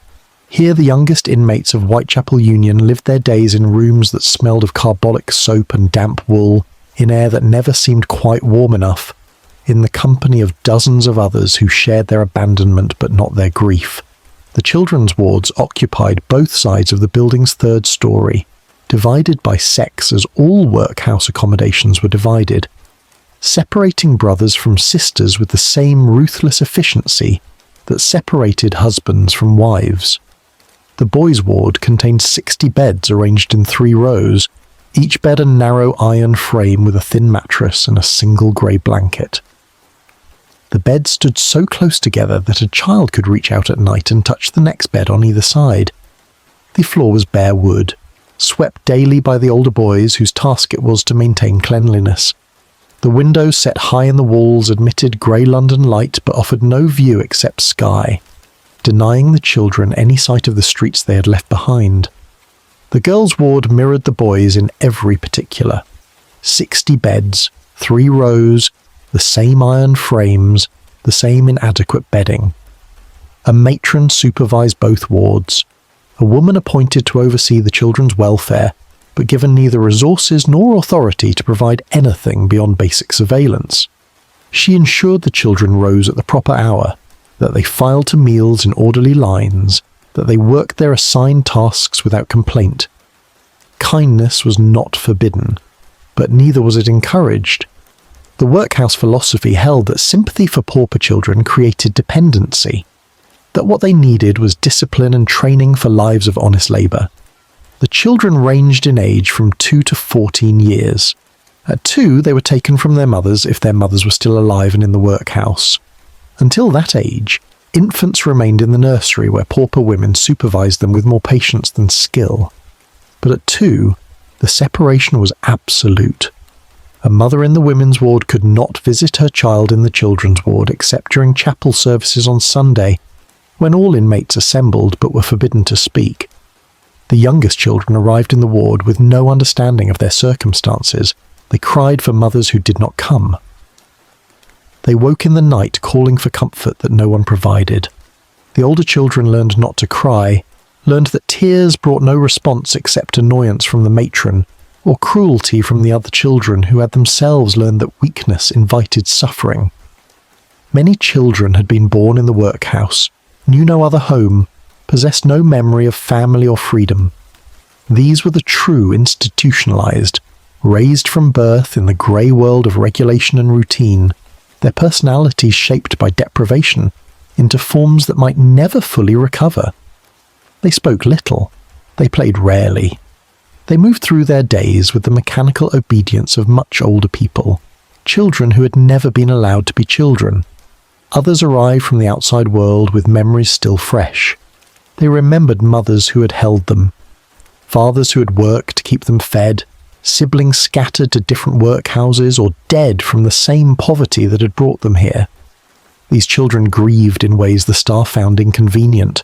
[SPEAKER 1] Here the youngest inmates of Whitechapel Union lived their days in rooms that smelled of carbolic soap and damp wool, in air that never seemed quite warm enough, in the company of dozens of others who shared their abandonment but not their grief. The children's wards occupied both sides of the building's third story, divided by sex as all workhouse accommodations were divided, separating brothers from sisters with the same ruthless efficiency that separated husbands from wives. The boys' ward contained 60 beds arranged in 3 rows, each bed a narrow iron frame with a thin mattress and a single grey blanket. The beds stood so close together that a child could reach out at night and touch the next bed on either side. The floor was bare wood, swept daily by the older boys whose task it was to maintain cleanliness. The windows set high in the walls admitted grey London light but offered no view except sky, denying the children any sight of the streets they had left behind. The girls' ward mirrored the boys in every particular. 60 beds, 3 rows, the same iron frames, the same inadequate bedding. A matron supervised both wards, a woman appointed to oversee the children's welfare, but given neither resources nor authority to provide anything beyond basic surveillance. She ensured the children rose at the proper hour, that they filed to meals in orderly lines, that they worked their assigned tasks without complaint. Kindness was not forbidden, but neither was it encouraged. The workhouse philosophy held that sympathy for pauper children created dependency, that what they needed was discipline and training for lives of honest labour. The children ranged in age from 2 to 14 years. At 2, they were taken from their mothers if their mothers were still alive and in the workhouse. Until that age, Infants remained in the nursery where pauper women supervised them with more patience than skill. But at 2, the separation was absolute. A mother in the women's ward could not visit her child in the children's ward except during chapel services on Sunday, when all inmates assembled but were forbidden to speak. The youngest children arrived in the ward with no understanding of their circumstances. They cried for mothers who did not come. They woke in the night calling for comfort that no one provided. The older children learned not to cry, learned that tears brought no response except annoyance from the matron, or cruelty from the other children who had themselves learned that weakness invited suffering. Many children had been born in the workhouse, knew no other home, possessed no memory of family or freedom. These were the true institutionalized, raised from birth in the grey world of regulation and routine, their personalities shaped by deprivation into forms that might never fully recover. They spoke little. They played rarely. They moved through their days with the mechanical obedience of much older people, children who had never been allowed to be children. Others arrived from the outside world with memories still fresh. They remembered mothers who had held them, fathers who had worked to keep them fed, siblings scattered to different workhouses or dead from the same poverty that had brought them here. These children grieved in ways the staff found inconvenient.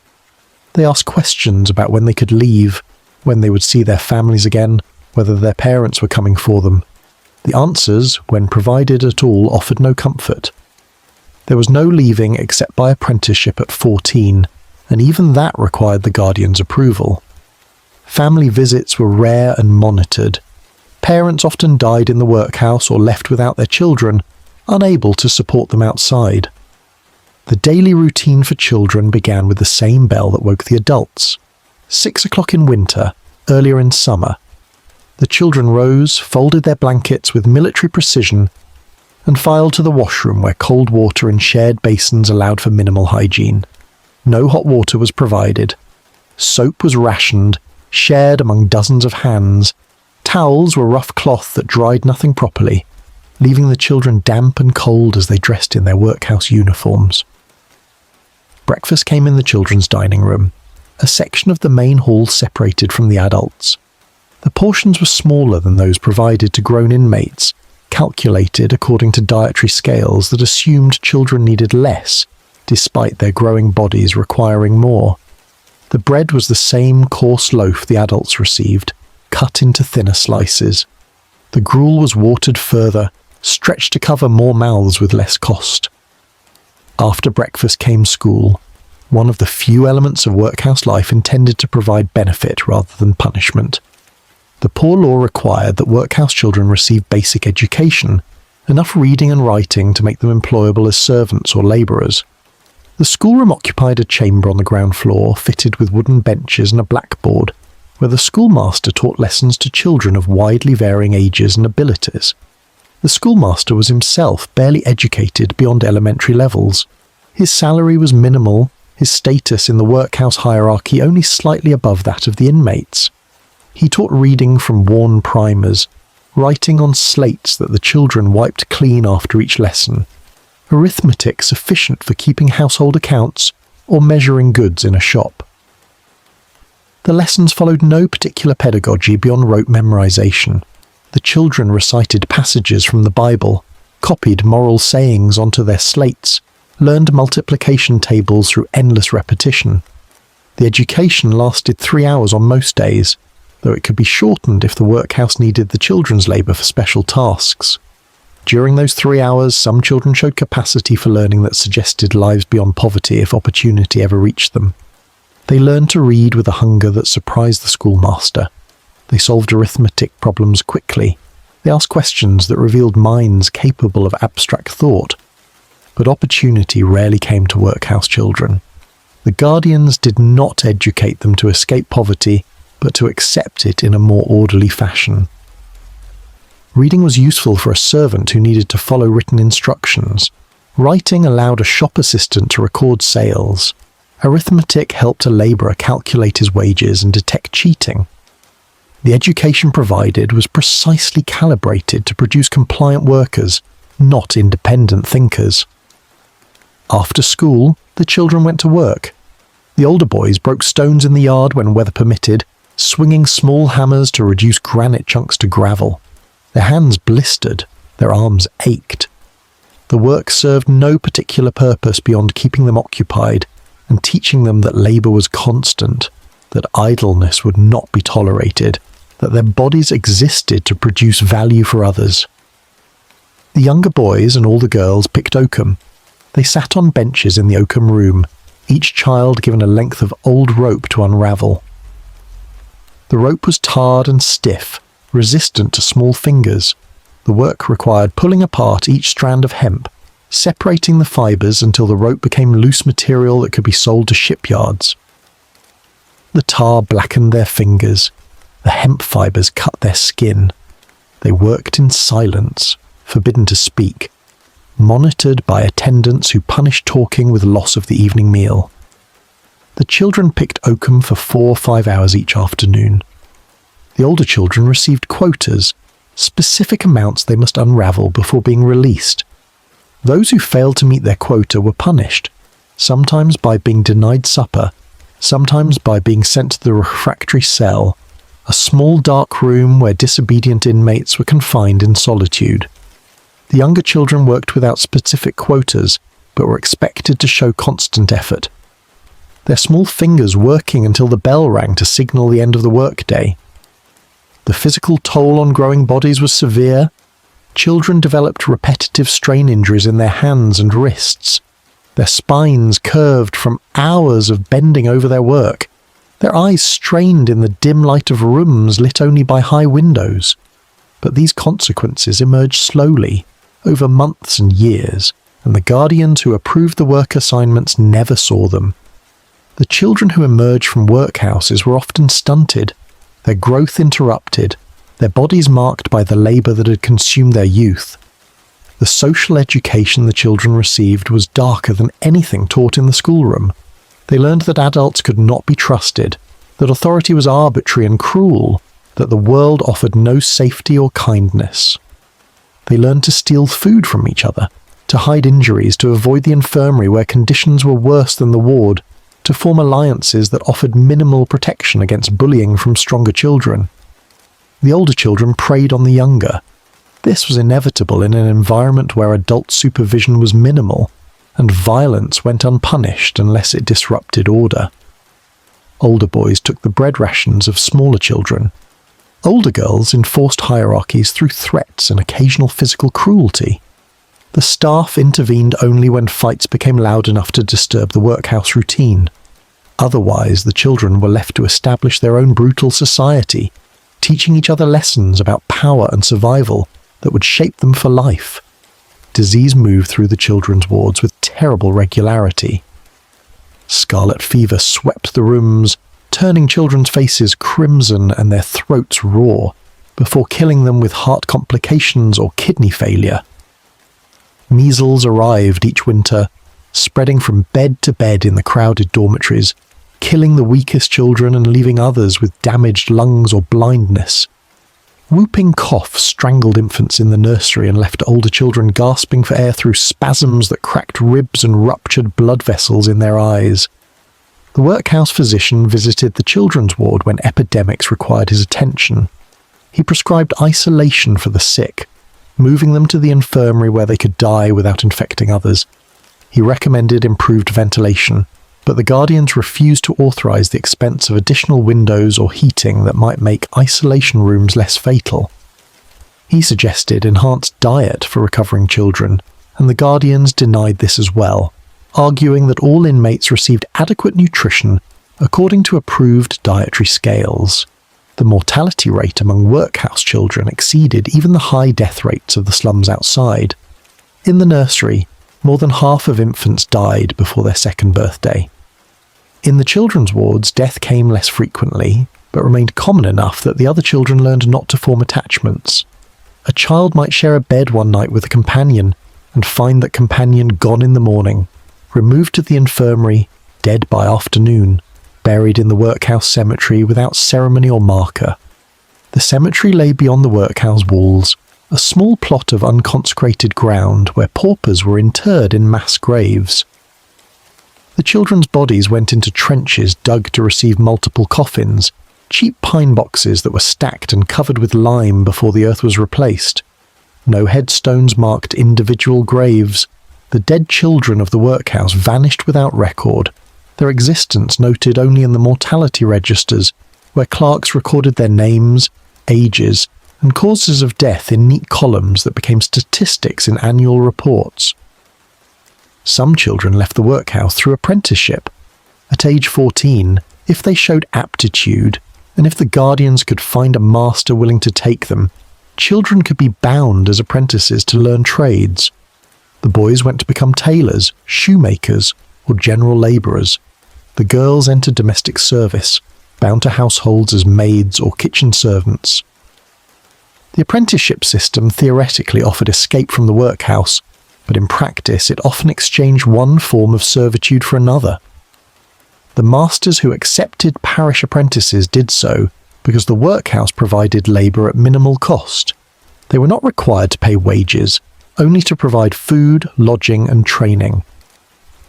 [SPEAKER 1] They asked questions about when they could leave, when they would see their families again, whether their parents were coming for them. The answers, when provided at all, offered no comfort. There was no leaving except by apprenticeship at 14, and even that required the guardian's approval. Family visits were rare and monitored. Parents often died in the workhouse or left without their children, unable to support them outside. The daily routine for children began with the same bell that woke the adults. 6 o'clock in winter, earlier in summer. The children rose, folded their blankets with military precision, and filed to the washroom where cold water in shared basins allowed for minimal hygiene. No hot water was provided. Soap was rationed, shared among dozens of hands. Towels were rough cloth that dried nothing properly, leaving the children damp and cold as they dressed in their workhouse uniforms. Breakfast came in the children's dining room, a section of the main hall separated from the adults. The portions were smaller than those provided to grown inmates, calculated according to dietary scales that assumed children needed less, despite their growing bodies requiring more. The bread was the same coarse loaf the adults received, cut into thinner slices. The gruel was watered further, stretched to cover more mouths with less cost. After breakfast came school, one of the few elements of workhouse life intended to provide benefit rather than punishment. The poor law required that workhouse children receive basic education, enough reading and writing to make them employable as servants or labourers. The schoolroom occupied a chamber on the ground floor, fitted with wooden benches and a blackboard, where the schoolmaster taught lessons to children of widely varying ages and abilities. The schoolmaster was himself barely educated beyond elementary levels. His salary was minimal, his status in the workhouse hierarchy only slightly above that of the inmates. He taught reading from worn primers, writing on slates that the children wiped clean after each lesson, arithmetic sufficient for keeping household accounts or measuring goods in a shop. The lessons followed no particular pedagogy beyond rote memorization. The children recited passages from the Bible, copied moral sayings onto their slates, learned multiplication tables through endless repetition. The education lasted 3 hours on most days, though it could be shortened if the workhouse needed the children's labour for special tasks. During those 3 hours, some children showed capacity for learning that suggested lives beyond poverty if opportunity ever reached them. They learned to read with a hunger that surprised the schoolmaster. They solved arithmetic problems quickly. They asked questions that revealed minds capable of abstract thought. But opportunity rarely came to workhouse children. The guardians did not educate them to escape poverty, but to accept it in a more orderly fashion. Reading was useful for a servant who needed to follow written instructions. Writing allowed a shop assistant to record sales. Arithmetic helped a labourer calculate his wages and detect cheating. The education provided was precisely calibrated to produce compliant workers, not independent thinkers. After school, the children went to work. The older boys broke stones in the yard when weather permitted, swinging small hammers to reduce granite chunks to gravel. Their hands blistered, their arms ached. The work served no particular purpose beyond keeping them occupied and teaching them that labour was constant, that idleness would not be tolerated, that their bodies existed to produce value for others. The younger boys and all the girls picked oakum. They sat on benches in the oakum room, each child given a length of old rope to unravel. The rope was tarred and stiff, resistant to small fingers. The work required pulling apart each strand of hemp, separating the fibres until the rope became loose material that could be sold to shipyards. The tar blackened their fingers. The hemp fibres cut their skin. They worked in silence, forbidden to speak, monitored by attendants who punished talking with loss of the evening meal. The children picked oakum for 4 or 5 hours each afternoon. The older children received quotas, specific amounts they must unravel before being released. Those who failed to meet their quota were punished, sometimes by being denied supper, sometimes by being sent to the refractory cell, a small dark room where disobedient inmates were confined in solitude. The younger children worked without specific quotas, but were expected to show constant effort. Their small fingers working until the bell rang to signal the end of the workday. The physical toll on growing bodies was severe. Children developed repetitive strain injuries in their hands and wrists. Their spines curved from hours of bending over their work. Their eyes strained in the dim light of rooms lit only by high windows. But these consequences emerged slowly, over months and years, and the guardians who approved the work assignments never saw them. The children who emerged from workhouses were often stunted, their growth interrupted, their bodies marked by the labour that had consumed their youth. The social education the children received was darker than anything taught in the schoolroom. They learned that adults could not be trusted, that authority was arbitrary and cruel, that the world offered no safety or kindness. They learned to steal food from each other, to hide injuries, to avoid the infirmary where conditions were worse than the ward, to form alliances that offered minimal protection against bullying from stronger children. The older children preyed on the younger. This was inevitable in an environment where adult supervision was minimal, and violence went unpunished unless it disrupted order. Older boys took the bread rations of smaller children. Older girls enforced hierarchies through threats and occasional physical cruelty. The staff intervened only when fights became loud enough to disturb the workhouse routine. Otherwise, the children were left to establish their own brutal society, teaching each other lessons about power and survival that would shape them for life. Disease moved through the children's wards with terrible regularity. Scarlet fever swept the rooms, turning children's faces crimson and their throats raw, before killing them with heart complications or kidney failure. Measles arrived each winter, spreading from bed to bed in the crowded dormitories, killing the weakest children and leaving others with damaged lungs or blindness. Whooping cough strangled infants in the nursery and left older children gasping for air through spasms that cracked ribs and ruptured blood vessels in their eyes. The workhouse physician visited the children's ward when epidemics required his attention. He prescribed isolation for the sick, moving them to the infirmary where they could die without infecting others. He recommended improved ventilation, but the guardians refused to authorize the expense of additional windows or heating that might make isolation rooms less fatal. He suggested enhanced diet for recovering children, and the guardians denied this as well, arguing that all inmates received adequate nutrition according to approved dietary scales. The mortality rate among workhouse children exceeded even the high death rates of the slums outside. In the nursery, more than half of infants died before their second birthday. In the children's wards, death came less frequently, but remained common enough that the other children learned not to form attachments. A child might share a bed one night with a companion and find that companion gone in the morning, removed to the infirmary, dead by afternoon, buried in the workhouse cemetery without ceremony or marker. The cemetery lay beyond the workhouse walls, a small plot of unconsecrated ground where paupers were interred in mass graves. The children's bodies went into trenches dug to receive multiple coffins, cheap pine boxes that were stacked and covered with lime before the earth was replaced. No headstones marked individual graves. The dead children of the workhouse vanished without record, their existence noted only in the mortality registers, where clerks recorded their names, ages, and causes of death in neat columns that became statistics in annual reports. Some children left the workhouse through apprenticeship. At age 14, if they showed aptitude, and if the guardians could find a master willing to take them, children could be bound as apprentices to learn trades. The boys went to become tailors, shoemakers, or general labourers. The girls entered domestic service, bound to households as maids or kitchen servants. The apprenticeship system theoretically offered escape from the workhouse, but in practice it often exchanged one form of servitude for another. The masters who accepted parish apprentices did so because the workhouse provided labour at minimal cost. They were not required to pay wages, only to provide food, lodging and training.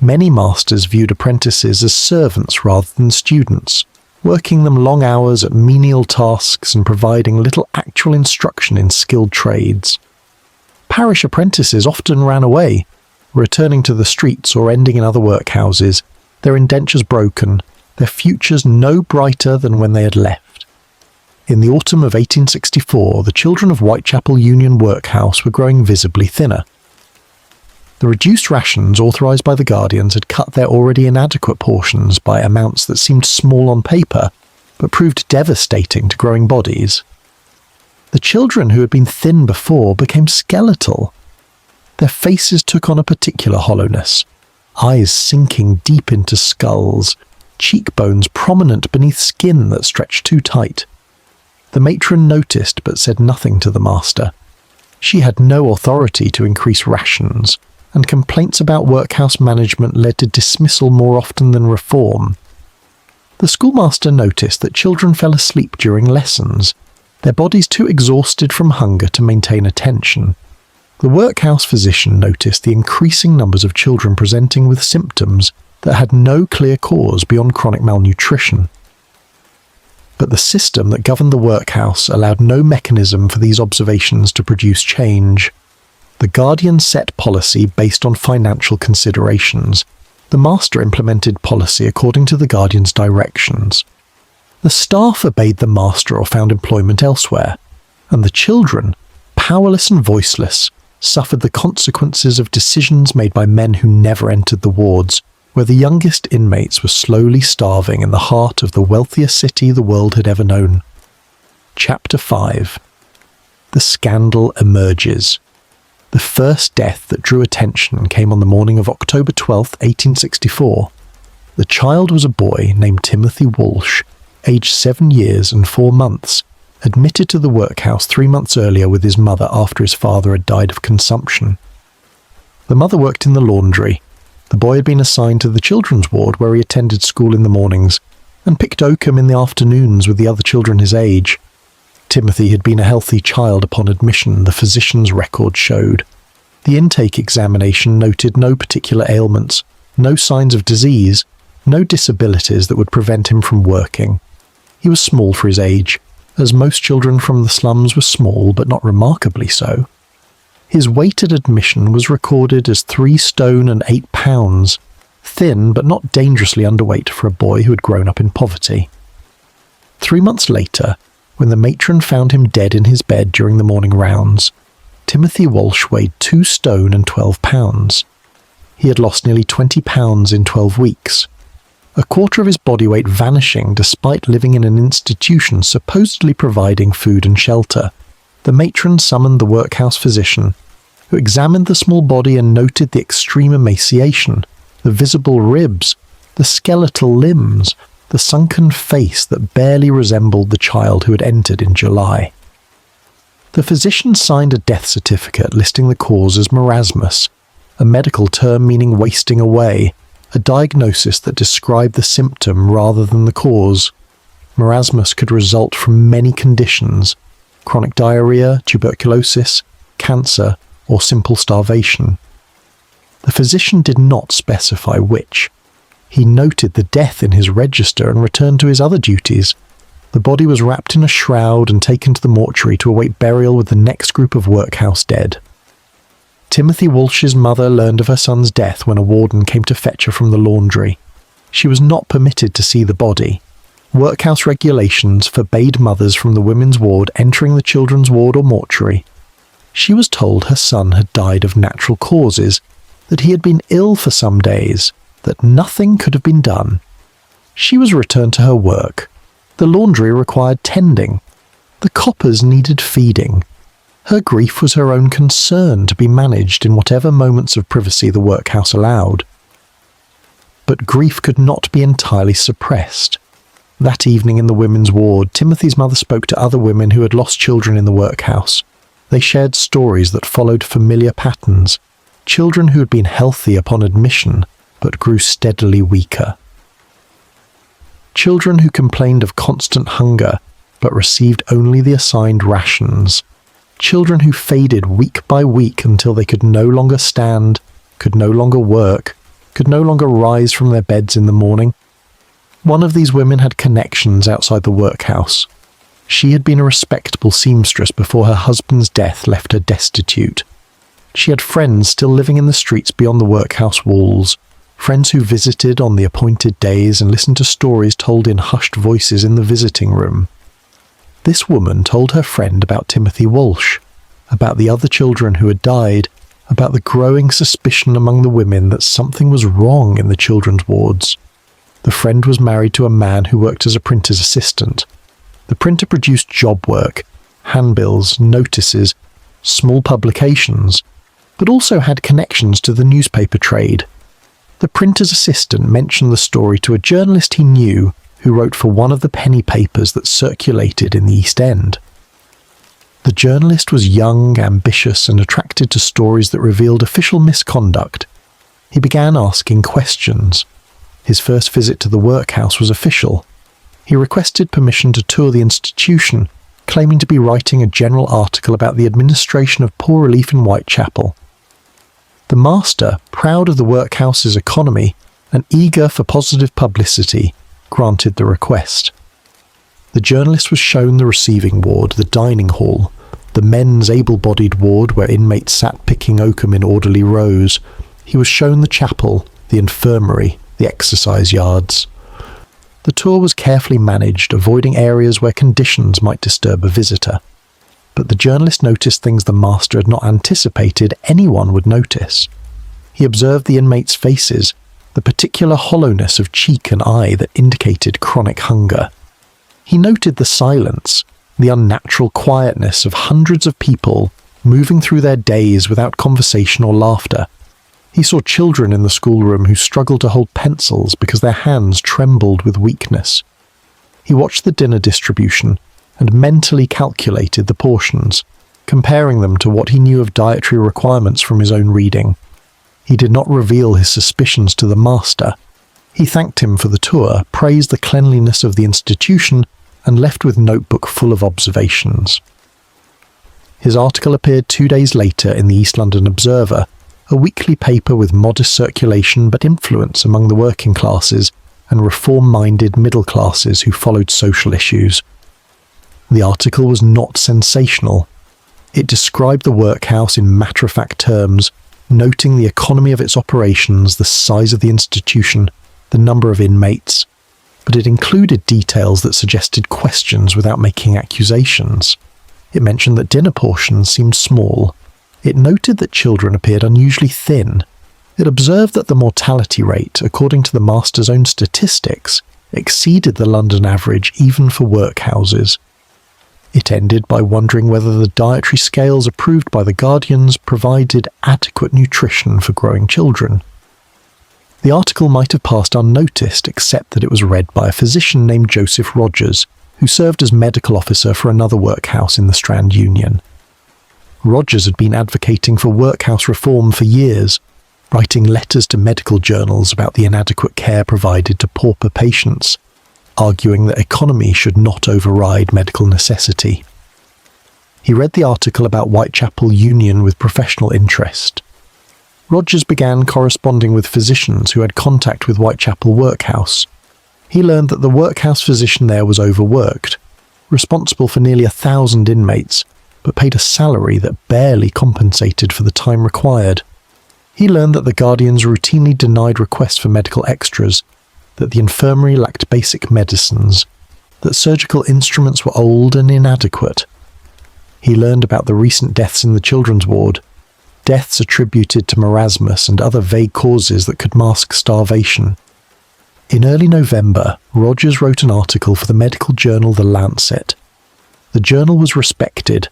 [SPEAKER 1] Many masters viewed apprentices as servants rather than students, working them long hours at menial tasks and providing little actual instruction in skilled trades. Parish apprentices often ran away, returning to the streets or ending in other workhouses, their indentures broken, their futures no brighter than when they had left. In the autumn of 1864, the children of Whitechapel Union Workhouse were growing visibly thinner. The reduced rations authorised by the guardians had cut their already inadequate portions by amounts that seemed small on paper, but proved devastating to growing bodies. The children who had been thin before became skeletal. Their faces took on a particular hollowness, eyes sinking deep into skulls, cheekbones prominent beneath skin that stretched too tight. The matron noticed but said nothing to the master. She had no authority to increase rations, and complaints about workhouse management led to dismissal more often than reform. The schoolmaster noticed that children fell asleep during lessons, their bodies too exhausted from hunger to maintain attention. The workhouse physician noticed the increasing numbers of children presenting with symptoms that had no clear cause beyond chronic malnutrition. But the system that governed the workhouse allowed no mechanism for these observations to produce change. The guardian set policy based on financial considerations. The master implemented policy according to the guardian's directions. The staff obeyed the master or found employment elsewhere, and the children, powerless and voiceless, suffered the consequences of decisions made by men who never entered the wards, where the youngest inmates were slowly starving in the heart of the wealthiest city the world had ever known. Chapter 5. The scandal emerges. The first death that drew attention came on the morning of October 12, 1864. The child was a boy named Timothy Walsh, aged 7 years and 4 months, admitted to the workhouse 3 months earlier with his mother after his father had died of consumption. The mother worked in the laundry. The boy had been assigned to the children's ward where he attended school in the mornings and picked oakum in the afternoons with the other children his age. Timothy had been a healthy child upon admission, the physician's record showed. The intake examination noted no particular ailments, no signs of disease, no disabilities that would prevent him from working. He was small for his age, as most children from the slums were small but not remarkably so. His weight at admission was recorded as 3 stone and 8 pounds, thin but not dangerously underweight for a boy who had grown up in poverty. 3 months later, when the matron found him dead in his bed during the morning rounds, Timothy Walsh weighed 2 stone and 12 pounds. He had lost nearly 20 pounds in 12 weeks. A quarter of his body weight vanishing despite living in an institution supposedly providing food and shelter. The matron summoned the workhouse physician, who examined the small body and noted the extreme emaciation, the visible ribs, the skeletal limbs, the sunken face that barely resembled the child who had entered in July. The physician signed a death certificate listing the cause as marasmus, a medical term meaning wasting away, a diagnosis that described the symptom rather than the cause. Marasmus could result from many conditions: chronic diarrhea, tuberculosis, cancer, or simple starvation. The physician did not specify which. He noted the death in his register and returned to his other duties. The body was wrapped in a shroud and taken to the mortuary to await burial with the next group of workhouse dead. Timothy Walsh's mother learned of her son's death when a warden came to fetch her from the laundry. She was not permitted to see the body. Workhouse regulations forbade mothers from the women's ward entering the children's ward or mortuary. She was told her son had died of natural causes, that he had been ill for some days, that nothing could have been done. She was returned to her work. The laundry required tending. The coppers needed feeding. Her grief was her own concern to be managed in whatever moments of privacy the workhouse allowed. But grief could not be entirely suppressed. That evening in the women's ward, Timothy's mother spoke to other women who had lost children in the workhouse. They shared stories that followed familiar patterns, children who had been healthy upon admission but grew steadily weaker. Children who complained of constant hunger but received only the assigned rations. Children who faded week by week until they could no longer stand, could no longer work, could no longer rise from their beds in the morning. One of these women had connections outside the workhouse. She had been a respectable seamstress before her husband's death left her destitute. She had friends still living in the streets beyond the workhouse walls, friends who visited on the appointed days and listened to stories told in hushed voices in the visiting room. This woman told her friend about Timothy Walsh, about the other children who had died, about the growing suspicion among the women that something was wrong in the children's wards. The friend was married to a man who worked as a printer's assistant. The printer produced job work, handbills, notices, small publications, but also had connections to the newspaper trade. The printer's assistant mentioned the story to a journalist he knew who wrote for one of the penny papers that circulated in the East End. The journalist was young, ambitious, and attracted to stories that revealed official misconduct. He began asking questions. His first visit to the workhouse was official. He requested permission to tour the institution, claiming to be writing a general article about the administration of poor relief in Whitechapel. The master, proud of the workhouse's economy and eager for positive publicity, granted the request. The journalist was shown the receiving ward, the dining hall, the men's able-bodied ward where inmates sat picking oakum in orderly rows. He was shown the chapel, the infirmary, the exercise yards. The tour was carefully managed, avoiding areas where conditions might disturb a visitor. But the journalist noticed things the master had not anticipated anyone would notice. He observed the inmates' faces, the particular hollowness of cheek and eye that indicated chronic hunger. He noted the silence, the unnatural quietness of hundreds of people moving through their days without conversation or laughter. He saw children in the schoolroom who struggled to hold pencils because their hands trembled with weakness. He watched the dinner distribution and mentally calculated the portions, comparing them to what he knew of dietary requirements from his own reading. He did not reveal his suspicions to the master. He thanked him for the tour, praised the cleanliness of the institution, and left with notebook full of observations. His article appeared 2 days later in the East London Observer, a weekly paper with modest circulation but influence among the working classes and reform-minded middle classes who followed social issues. The article was not sensational. It described the workhouse in matter-of-fact terms, noting the economy of its operations, the size of the institution, the number of inmates, but it included details that suggested questions without making accusations. It mentioned that dinner portions seemed small. It noted that children appeared unusually thin. It observed that the mortality rate, according to the master's own statistics, exceeded the London average even for workhouses. It ended by wondering whether the dietary scales approved by the guardians provided adequate nutrition for growing children. The article might have passed unnoticed except that it was read by a physician named Joseph Rogers, who served as medical officer for another workhouse in the Strand Union. Rogers had been advocating for workhouse reform for years, writing letters to medical journals about the inadequate care provided to pauper patients, arguing that economy should not override medical necessity. He read the article about Whitechapel Union with professional interest. Rogers began corresponding with physicians who had contact with Whitechapel Workhouse. He learned that the workhouse physician there was overworked, responsible for nearly 1,000 inmates, but paid a salary that barely compensated for the time required. He learned that the guardians routinely denied requests for medical extras, that the infirmary lacked basic medicines, that surgical instruments were old and inadequate. He learned about the recent deaths in the children's ward, deaths attributed to marasmus and other vague causes that could mask starvation. In early November, Rogers wrote an article for the medical journal The Lancet. The journal was respected,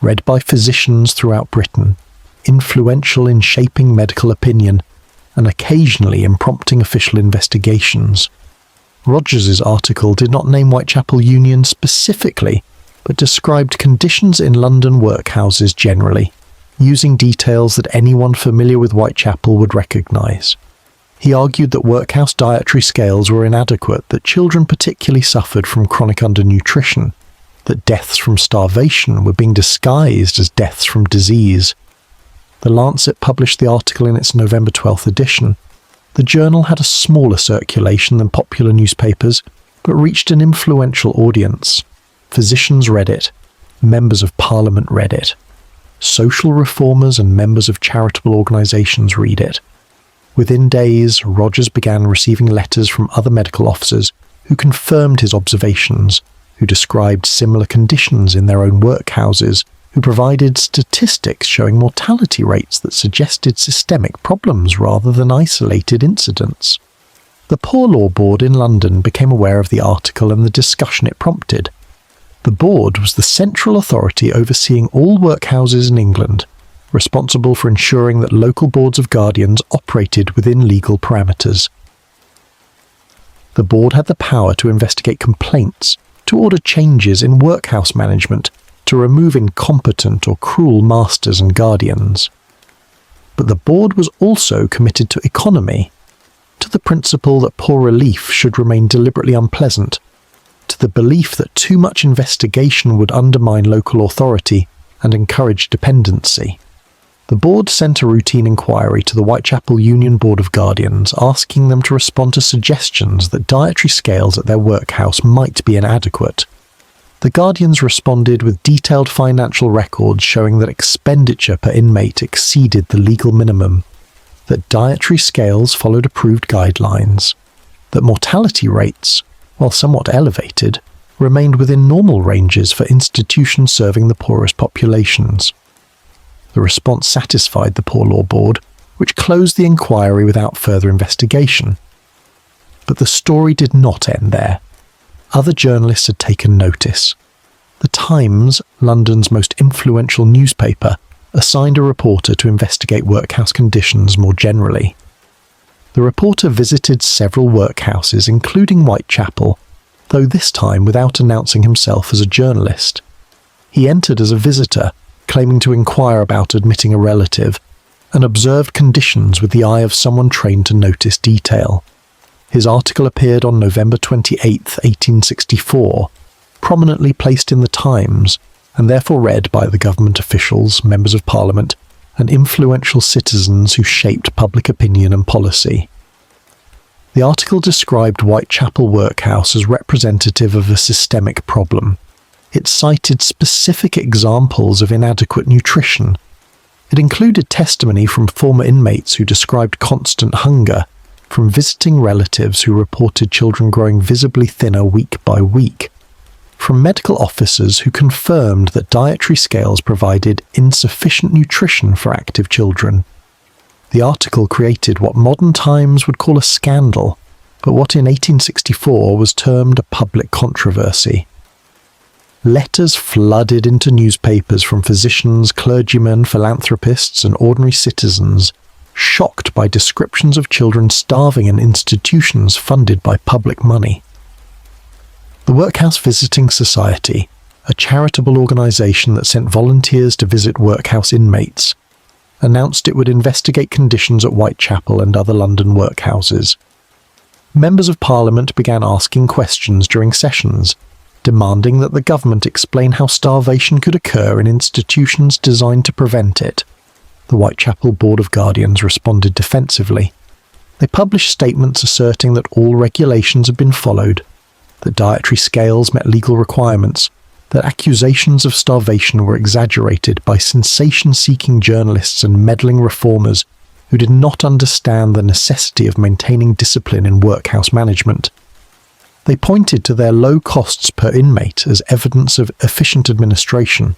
[SPEAKER 1] read by physicians throughout Britain, influential in shaping medical opinion, and occasionally in prompting official investigations. Rogers's article did not name Whitechapel Union specifically, but described conditions in London workhouses generally, using details that anyone familiar with Whitechapel would recognise. He argued that workhouse dietary scales were inadequate, that children particularly suffered from chronic undernutrition, that deaths from starvation were being disguised as deaths from disease. The Lancet published the article in its November 12th edition. The journal had a smaller circulation than popular newspapers, but reached an influential audience. Physicians read it. Members of Parliament read it. Social reformers and members of charitable organisations read it. Within days, Rogers began receiving letters from other medical officers who confirmed his observations, who described similar conditions in their own workhouses, who provided statistics showing mortality rates that suggested systemic problems rather than isolated incidents. The Poor Law Board in London became aware of the article and the discussion it prompted. The board was the central authority overseeing all workhouses in England, responsible for ensuring that local boards of guardians operated within legal parameters. The board had the power to investigate complaints, to order changes in workhouse management, to remove incompetent or cruel masters and guardians. But the board was also committed to economy, to the principle that poor relief should remain deliberately unpleasant, to the belief that too much investigation would undermine local authority and encourage dependency. The board sent a routine inquiry to the Whitechapel Union Board of Guardians, asking them to respond to suggestions that dietary scales at their workhouse might be inadequate. The Guardians responded with detailed financial records showing that expenditure per inmate exceeded the legal minimum, that dietary scales followed approved guidelines, that mortality rates, while somewhat elevated, remained within normal ranges for institutions serving the poorest populations. The response satisfied the Poor Law Board, which closed the inquiry without further investigation. But the story did not end there. Other journalists had taken notice. The Times, London's most influential newspaper, assigned a reporter to investigate workhouse conditions more generally. The reporter visited several workhouses, including Whitechapel, though this time without announcing himself as a journalist. He entered as a visitor, claiming to inquire about admitting a relative, and observed conditions with the eye of someone trained to notice detail. His article appeared on November 28, 1864, prominently placed in the Times, and therefore read by the government officials, members of Parliament, and influential citizens who shaped public opinion and policy. The article described Whitechapel Workhouse as representative of a systemic problem. It cited specific examples of inadequate nutrition. It included testimony from former inmates who described constant hunger, from visiting relatives who reported children growing visibly thinner week by week, from medical officers who confirmed that dietary scales provided insufficient nutrition for active children. The article created what modern times would call a scandal, but what in 1864 was termed a public controversy. Letters flooded into newspapers from physicians, clergymen, philanthropists, and ordinary citizens, shocked by descriptions of children starving in institutions funded by public money. The Workhouse Visiting Society, a charitable organisation that sent volunteers to visit workhouse inmates, announced it would investigate conditions at Whitechapel and other London workhouses. Members of Parliament began asking questions during sessions, demanding that the government explain how starvation could occur in institutions designed to prevent it. The Whitechapel Board of Guardians responded defensively. They published statements asserting that all regulations had been followed, that dietary scales met legal requirements, that accusations of starvation were exaggerated by sensation-seeking journalists and meddling reformers who did not understand the necessity of maintaining discipline in workhouse management. They pointed to their low costs per inmate as evidence of efficient administration.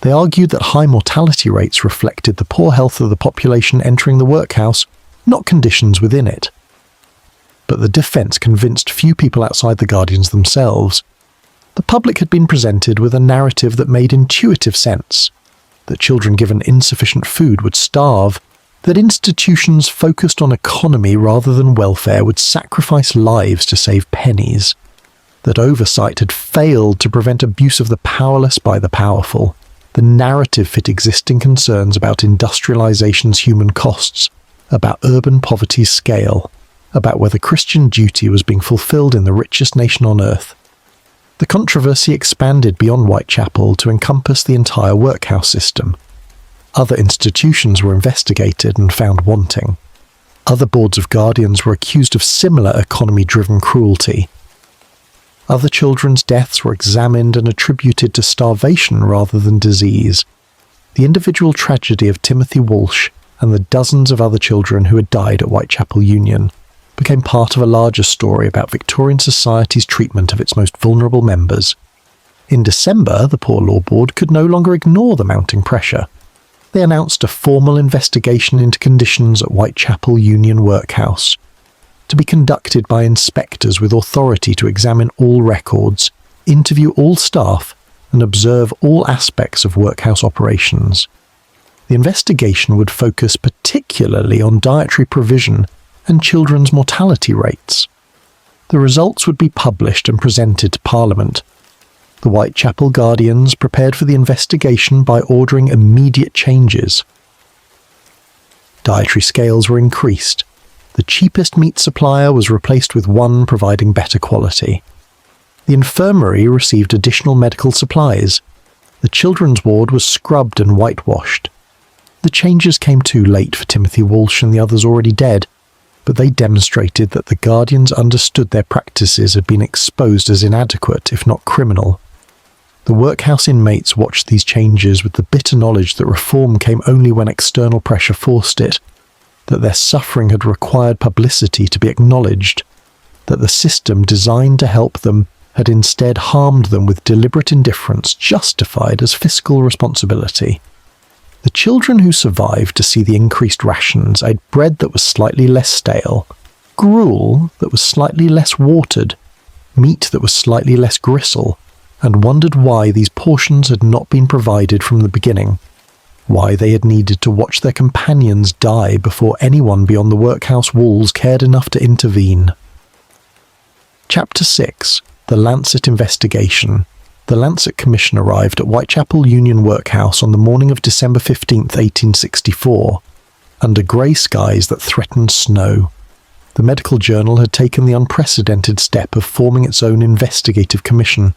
[SPEAKER 1] They argued that high mortality rates reflected the poor health of the population entering the workhouse, not conditions within it. But the defence convinced few people outside the Guardians themselves. The public had been presented with a narrative that made intuitive sense, that children given insufficient food would starve, that institutions focused on economy rather than welfare would sacrifice lives to save pennies, that oversight had failed to prevent abuse of the powerless by the powerful. The narrative fit existing concerns about industrialization's human costs, about urban poverty's scale, about whether Christian duty was being fulfilled in the richest nation on earth. The controversy expanded beyond Whitechapel to encompass the entire workhouse system. Other institutions were investigated and found wanting. Other boards of guardians were accused of similar economy-driven cruelty. Other children's deaths were examined and attributed to starvation rather than disease. The individual tragedy of Timothy Walsh and the dozens of other children who had died at Whitechapel Union became part of a larger story about Victorian society's treatment of its most vulnerable members. In December, the Poor Law Board could no longer ignore the mounting pressure. They announced a formal investigation into conditions at Whitechapel Union Workhouse, to be conducted by inspectors with authority to examine all records, interview all staff, and observe all aspects of workhouse operations. The investigation would focus particularly on dietary provision and children's mortality rates. The results would be published and presented to Parliament. The Whitechapel Guardians prepared for the investigation by ordering immediate changes. Dietary scales were increased. The cheapest meat supplier was replaced with one providing better quality. The infirmary received additional medical supplies. The children's ward was scrubbed and whitewashed. The changes came too late for Timothy Walsh and the others already dead, but they demonstrated that the Guardians understood their practices had been exposed as inadequate, if not criminal. The workhouse inmates watched these changes with the bitter knowledge that reform came only when external pressure forced it, that their suffering had required publicity to be acknowledged, that the system designed to help them had instead harmed them with deliberate indifference justified as fiscal responsibility. The children who survived to see the increased rations ate bread that was slightly less stale, gruel that was slightly less watered, meat that was slightly less gristle, and wondered why these portions had not been provided from the beginning, why they had needed to watch their companions die before anyone beyond the workhouse walls cared enough to intervene. Chapter 6. The Lancet Investigation. The Lancet Commission arrived at Whitechapel Union Workhouse on the morning of December 15, 1864, under grey skies that threatened snow. The medical journal had taken the unprecedented step of forming its own investigative commission,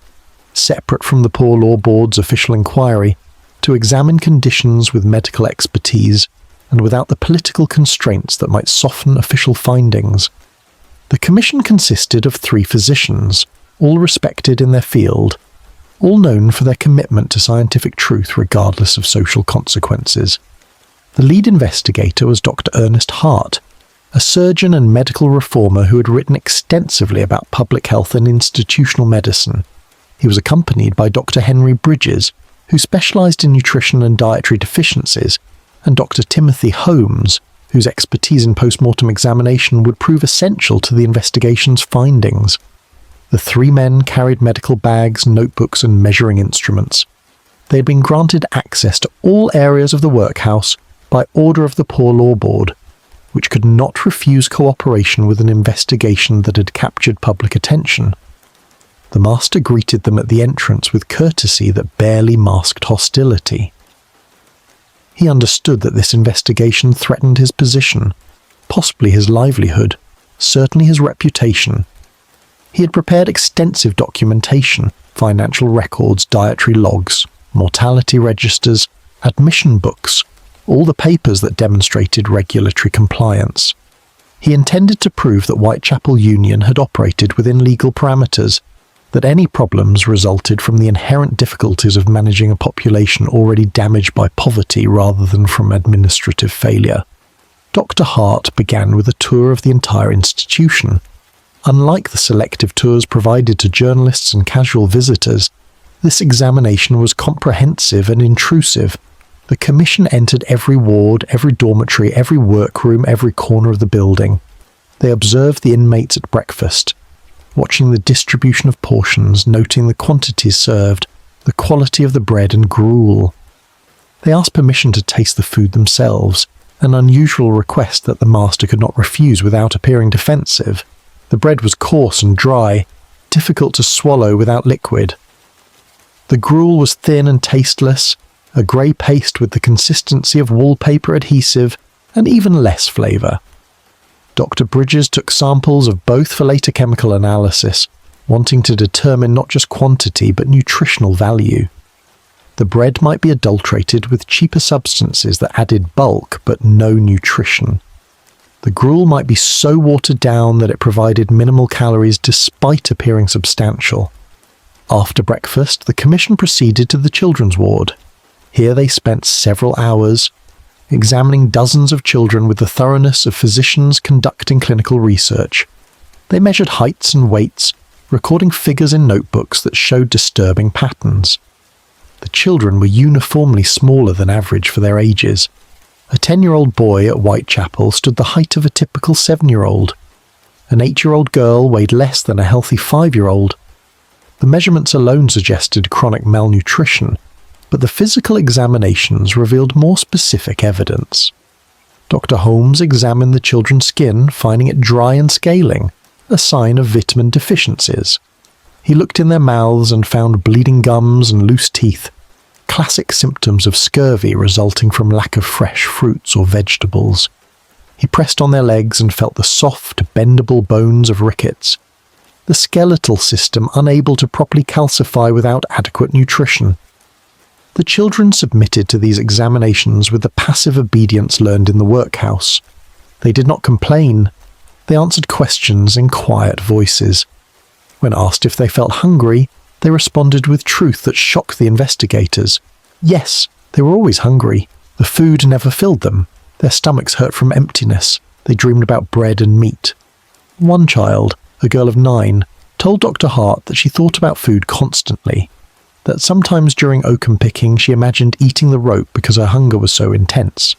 [SPEAKER 1] separate from the Poor Law Board's official inquiry, to examine conditions with medical expertise and without the political constraints that might soften official findings. The commission consisted of 3 physicians, all respected in their field, all known for their commitment to scientific truth regardless of social consequences. The lead investigator was Dr. Ernest Hart, a surgeon and medical reformer who had written extensively about public health and institutional medicine. He was accompanied by Dr. Henry Bridges, who specialised in nutrition and dietary deficiencies, and Dr. Timothy Holmes, whose expertise in post-mortem examination would prove essential to the investigation's findings. The 3 men carried medical bags, notebooks, and measuring instruments. They had been granted access to all areas of the workhouse by order of the Poor Law Board, which could not refuse cooperation with an investigation that had captured public attention. The master greeted them at the entrance with courtesy that barely masked hostility. He understood that this investigation threatened his position, possibly his livelihood, certainly his reputation. He had prepared extensive documentation, financial records, dietary logs, mortality registers, admission books, all the papers that demonstrated regulatory compliance. He intended to prove that Whitechapel Union had operated within legal parameters, that any problems resulted from the inherent difficulties of managing a population already damaged by poverty rather than from administrative failure. Dr. Hart began with a tour of the entire institution. Unlike the selective tours provided to journalists and casual visitors, this examination was comprehensive and intrusive. The commission entered every ward, every dormitory, every workroom, every corner of the building. They observed the inmates at breakfast, watching the distribution of portions, noting the quantities served, the quality of the bread and gruel. They asked permission to taste the food themselves, an unusual request that the master could not refuse without appearing defensive. The bread was coarse and dry, difficult to swallow without liquid. The gruel was thin and tasteless, a grey paste with the consistency of wallpaper adhesive and even less flavour. Dr. Bridges took samples of both for later chemical analysis, wanting to determine not just quantity but nutritional value. The bread might be adulterated with cheaper substances that added bulk but no nutrition. The gruel might be so watered down that it provided minimal calories despite appearing substantial. After breakfast, the commission proceeded to the children's ward. Here they spent several hours, examining dozens of children with the thoroughness of physicians conducting clinical research. They measured heights and weights, recording figures in notebooks that showed disturbing patterns. The children were uniformly smaller than average for their ages. A 10-year-old boy at Whitechapel stood the height of a typical 7-year-old. An 8-year-old girl weighed less than a healthy 5-year-old. The measurements alone suggested chronic malnutrition, but the physical examinations revealed more specific evidence. Dr. Holmes examined the children's skin, finding it dry and scaling, a sign of vitamin deficiencies. He looked in their mouths and found bleeding gums and loose teeth, classic symptoms of scurvy resulting from lack of fresh fruits or vegetables. He pressed on their legs and felt the soft, bendable bones of rickets, the skeletal system unable to properly calcify without adequate nutrition. The children submitted to these examinations with the passive obedience learned in the workhouse. They did not complain. They answered questions in quiet voices. When asked if they felt hungry, they responded with truth that shocked the investigators. Yes, they were always hungry. The food never filled them. Their stomachs hurt from emptiness. They dreamed about bread and meat. One child, a girl of 9, told Dr. Hart that she thought about food constantly, that sometimes during oakum picking she imagined eating the rope because her hunger was so intense.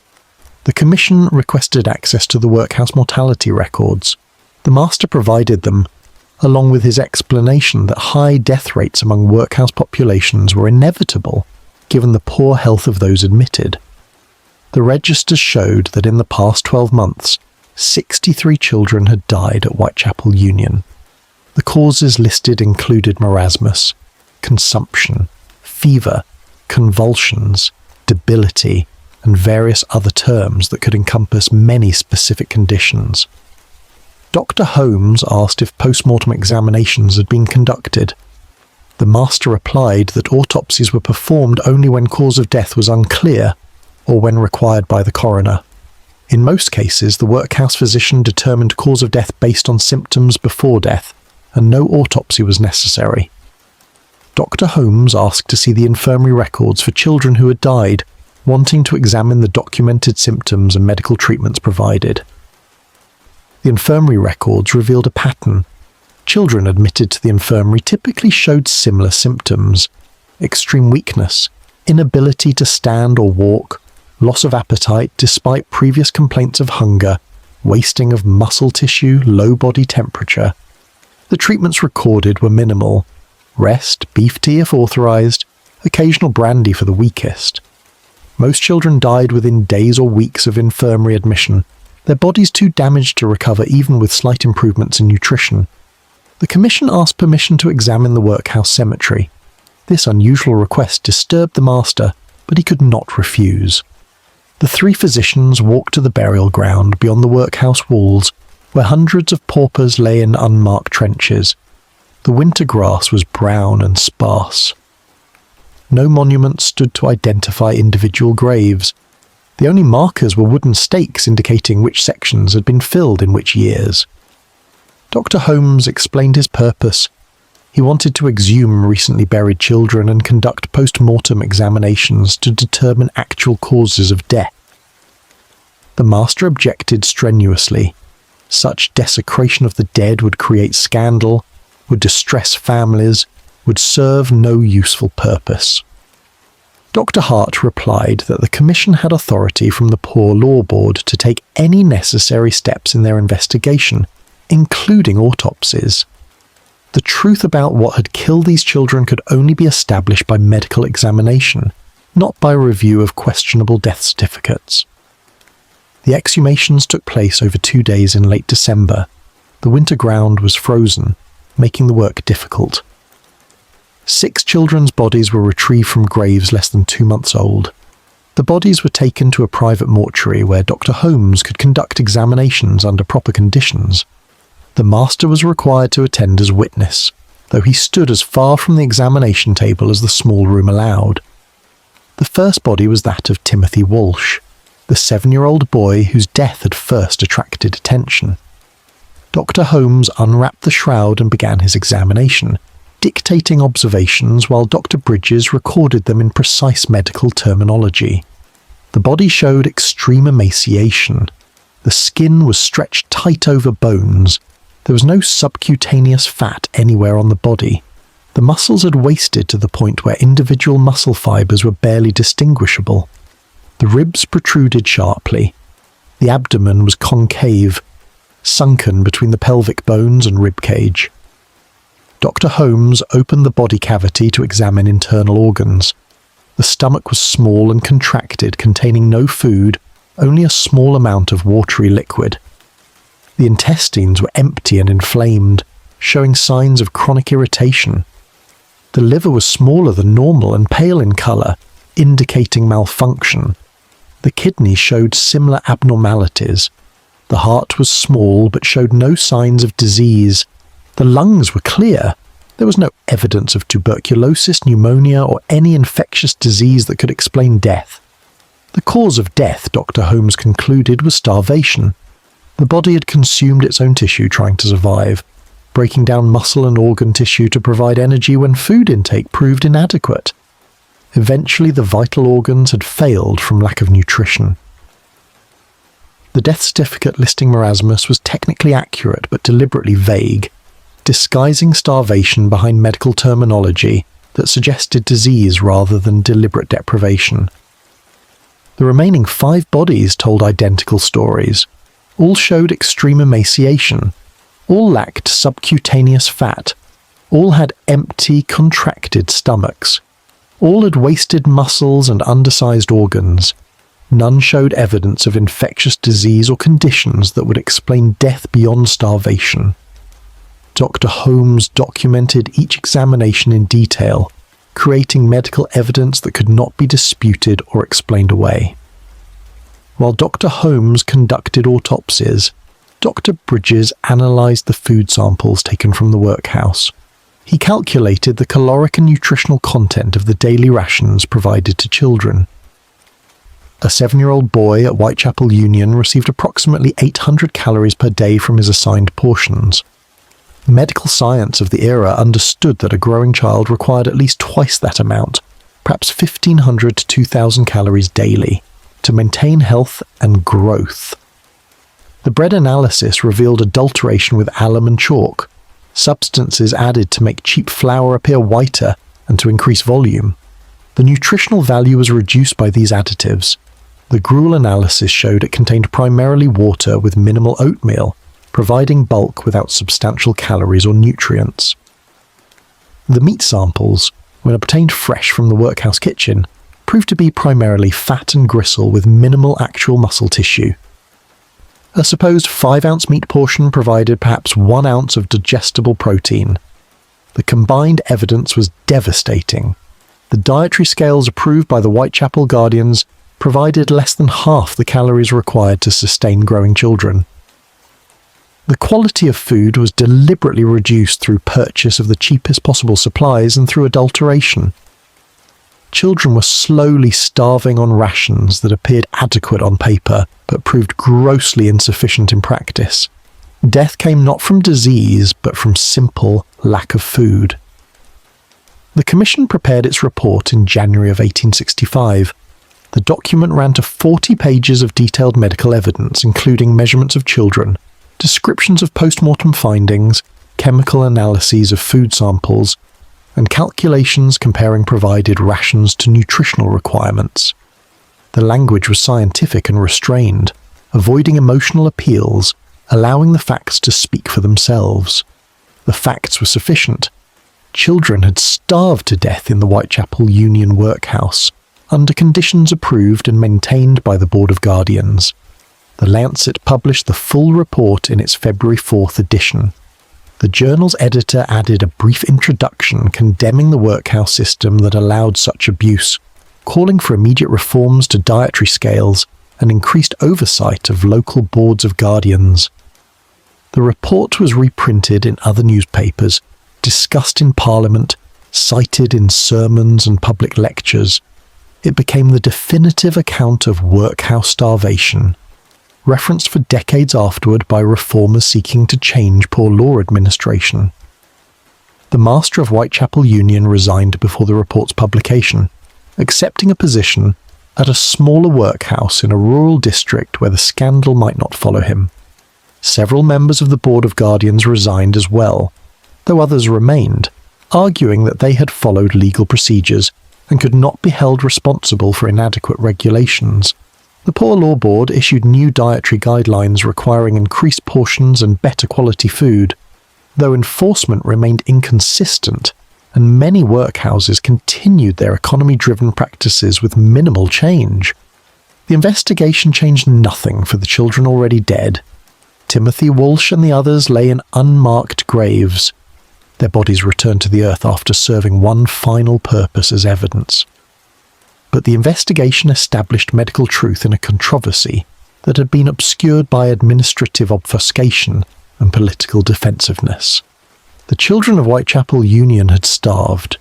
[SPEAKER 1] The commission requested access to the workhouse mortality records. The master provided them, along with his explanation that high death rates among workhouse populations were inevitable, given the poor health of those admitted. The registers showed that in the past 12 months, 63 children had died at Whitechapel Union. The causes listed included marasmus, consumption, fever, convulsions, debility, and various other terms that could encompass many specific conditions. Dr. Holmes asked if post-mortem examinations had been conducted. The master replied that autopsies were performed only when cause of death was unclear or when required by the coroner. In most cases, the workhouse physician determined cause of death based on symptoms before death, and no autopsy was necessary. Dr. Holmes asked to see the infirmary records for children who had died, wanting to examine the documented symptoms and medical treatments provided. The infirmary records revealed a pattern. Children admitted to the infirmary typically showed similar symptoms: extreme weakness, inability to stand or walk, loss of appetite despite previous complaints of hunger, wasting of muscle tissue, low body temperature. The treatments recorded were minimal: rest, beef tea if authorized, occasional brandy for the weakest. Most children died within days or weeks of infirmary admission, their bodies too damaged to recover even with slight improvements in nutrition. The commission asked permission to examine the workhouse cemetery. This unusual request disturbed the master, but he could not refuse. The 3 physicians walked to the burial ground beyond the workhouse walls, where hundreds of paupers lay in unmarked trenches. The winter grass was brown and sparse. No monuments stood to identify individual graves. The only markers were wooden stakes indicating which sections had been filled in which years. Dr. Holmes explained his purpose. He wanted to exhume recently buried children and conduct post-mortem examinations to determine actual causes of death. The master objected strenuously. Such desecration of the dead would create scandal, would distress families, would serve no useful purpose. Dr. Hart replied that the commission had authority from the Poor Law Board to take any necessary steps in their investigation, including autopsies. The truth about what had killed these children could only be established by medical examination, not by review of questionable death certificates. The exhumations took place over 2 days in late December. The winter ground was frozen, making the work difficult. 6 children's bodies were retrieved from graves less than 2 months old. The bodies were taken to a private mortuary where Dr. Holmes could conduct examinations under proper conditions. The master was required to attend as witness, though he stood as far from the examination table as the small room allowed. The first body was that of Timothy Walsh, the 7-year-old boy whose death had first attracted attention. Dr. Holmes unwrapped the shroud and began his examination, dictating observations while Dr. Bridges recorded them in precise medical terminology. The body showed extreme emaciation. The skin was stretched tight over bones. There was no subcutaneous fat anywhere on the body. The muscles had wasted to the point where individual muscle fibers were barely distinguishable. The ribs protruded sharply. The abdomen was concave, sunken between the pelvic bones and rib cage. Dr. Holmes opened the body cavity to examine internal organs. The stomach was small and contracted, containing no food, only a small amount of watery liquid. The intestines were empty and inflamed, showing signs of chronic irritation. The liver was smaller than normal and pale in colour, indicating malfunction. The kidneys showed similar abnormalities. The heart was small but showed no signs of disease. The lungs were clear. There was no evidence of tuberculosis, pneumonia, or any infectious disease that could explain death. The cause of death, Dr. Holmes concluded, was starvation. The body had consumed its own tissue trying to survive, breaking down muscle and organ tissue to provide energy when food intake proved inadequate. Eventually, the vital organs had failed from lack of nutrition. The death certificate listing marasmus was technically accurate but deliberately vague, disguising starvation behind medical terminology that suggested disease rather than deliberate deprivation. The remaining 5 bodies told identical stories. All showed extreme emaciation. All lacked subcutaneous fat. All had empty, contracted stomachs. All had wasted muscles and undersized organs. None showed evidence of infectious disease or conditions that would explain death beyond starvation. Dr. Holmes documented each examination in detail, creating medical evidence that could not be disputed or explained away. While Dr. Holmes conducted autopsies, Dr. Bridges analysed the food samples taken from the workhouse. He calculated the caloric and nutritional content of the daily rations provided to children. A 7-year-old boy at Whitechapel Union received approximately 800 calories per day from his assigned portions. Medical science of the era understood that a growing child required at least twice that amount, perhaps 1,500 to 2,000 calories daily, to maintain health and growth. The bread analysis revealed adulteration with alum and chalk, substances added to make cheap flour appear whiter and to increase volume. The nutritional value was reduced by these additives. The gruel analysis showed it contained primarily water with minimal oatmeal, providing bulk without substantial calories or nutrients. The meat samples, when obtained fresh from the workhouse kitchen, proved to be primarily fat and gristle with minimal actual muscle tissue. A supposed 5-ounce meat portion provided perhaps 1 ounce of digestible protein. The combined evidence was devastating. The dietary scales approved by the Whitechapel Guardians provided less than half the calories required to sustain growing children. The quality of food was deliberately reduced through purchase of the cheapest possible supplies and through adulteration. children were slowly starving on rations that appeared adequate on paper but proved grossly insufficient in practice. Death came not from disease but from simple lack of food. The Commission prepared its report in January of 1865. The document ran to 40 pages of detailed medical evidence, including measurements of children, descriptions of post-mortem findings, chemical analyses of food samples, and calculations comparing provided rations to nutritional requirements. The language was scientific and restrained, avoiding emotional appeals, allowing the facts to speak for themselves. The facts were sufficient. Children had starved to death in the Whitechapel Union Workhouse, under conditions approved and maintained by the Board of Guardians. The Lancet published the full report in its February 4th edition. The journal's editor added a brief introduction condemning the workhouse system that allowed such abuse, calling for immediate reforms to dietary scales and increased oversight of local boards of guardians. The report was reprinted in other newspapers, discussed in Parliament, cited in sermons and public lectures. It became the definitive account of workhouse starvation, referenced for decades afterward by reformers seeking to change poor law administration. The master of Whitechapel Union resigned before the report's publication, accepting a position at a smaller workhouse in a rural district where the scandal might not follow him. Several members of the Board of Guardians resigned as well, though others remained, arguing that they had followed legal procedures and could not be held responsible for inadequate regulations. The Poor Law Board issued new dietary guidelines requiring increased portions and better quality food, though enforcement remained inconsistent, and many workhouses continued their economy-driven practices with minimal change. The investigation changed nothing for the children already dead. Timothy Walsh and the others lay in unmarked graves. Their bodies returned to the earth after serving one final purpose as evidence. But the investigation established medical truth in a controversy that had been obscured by administrative obfuscation and political defensiveness. The children of Whitechapel Union had starved.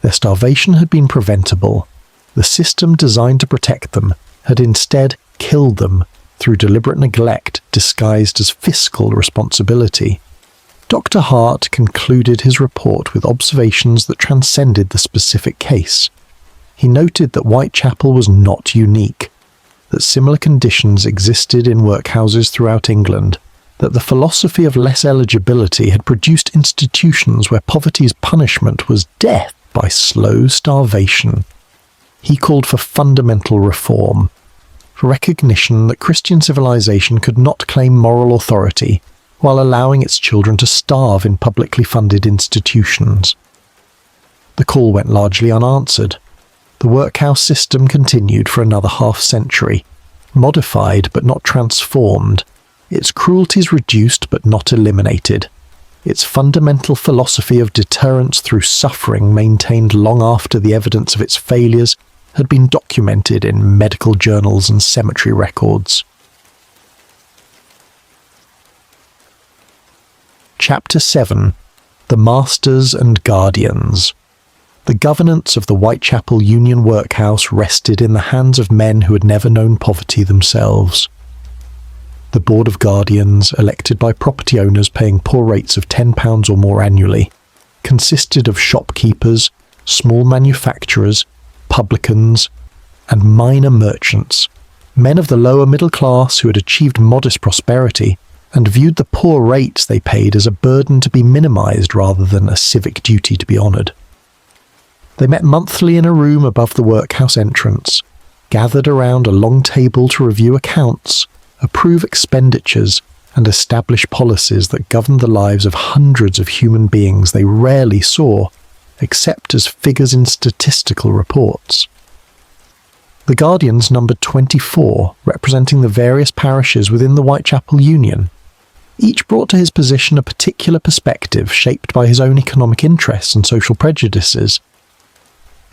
[SPEAKER 1] Their starvation had been preventable. The system designed to protect them had instead killed them through deliberate neglect disguised as fiscal responsibility. Dr. Hart concluded his report with observations that transcended the specific case. He noted that Whitechapel was not unique, that similar conditions existed in workhouses throughout England, that the philosophy of less eligibility had produced institutions where poverty's punishment was death by slow starvation. He called for fundamental reform, for recognition that Christian civilization could not claim moral authority while allowing its children to starve in publicly funded institutions. The call went largely unanswered. The workhouse system continued for another half-century, modified but not transformed, its cruelties reduced but not eliminated, its fundamental philosophy of deterrence through suffering maintained long after the evidence of its failures had been documented in medical journals and cemetery records. Chapter 7. The Masters and Guardians. The governance of the Whitechapel Union Workhouse rested in the hands of men who had never known poverty themselves. The Board of Guardians, elected by property owners paying poor rates of £10 or more annually, consisted of shopkeepers, small manufacturers, publicans, and minor merchants, men of the lower middle class who had achieved modest prosperity and viewed the poor rates they paid as a burden to be minimised rather than a civic duty to be honoured. They met monthly in a room above the workhouse entrance, gathered around a long table to review accounts, approve expenditures, and establish policies that governed the lives of hundreds of human beings they rarely saw, except as figures in statistical reports. The Guardians numbered 24, representing the various parishes within the Whitechapel Union. Each brought to his position a particular perspective shaped by his own economic interests and social prejudices.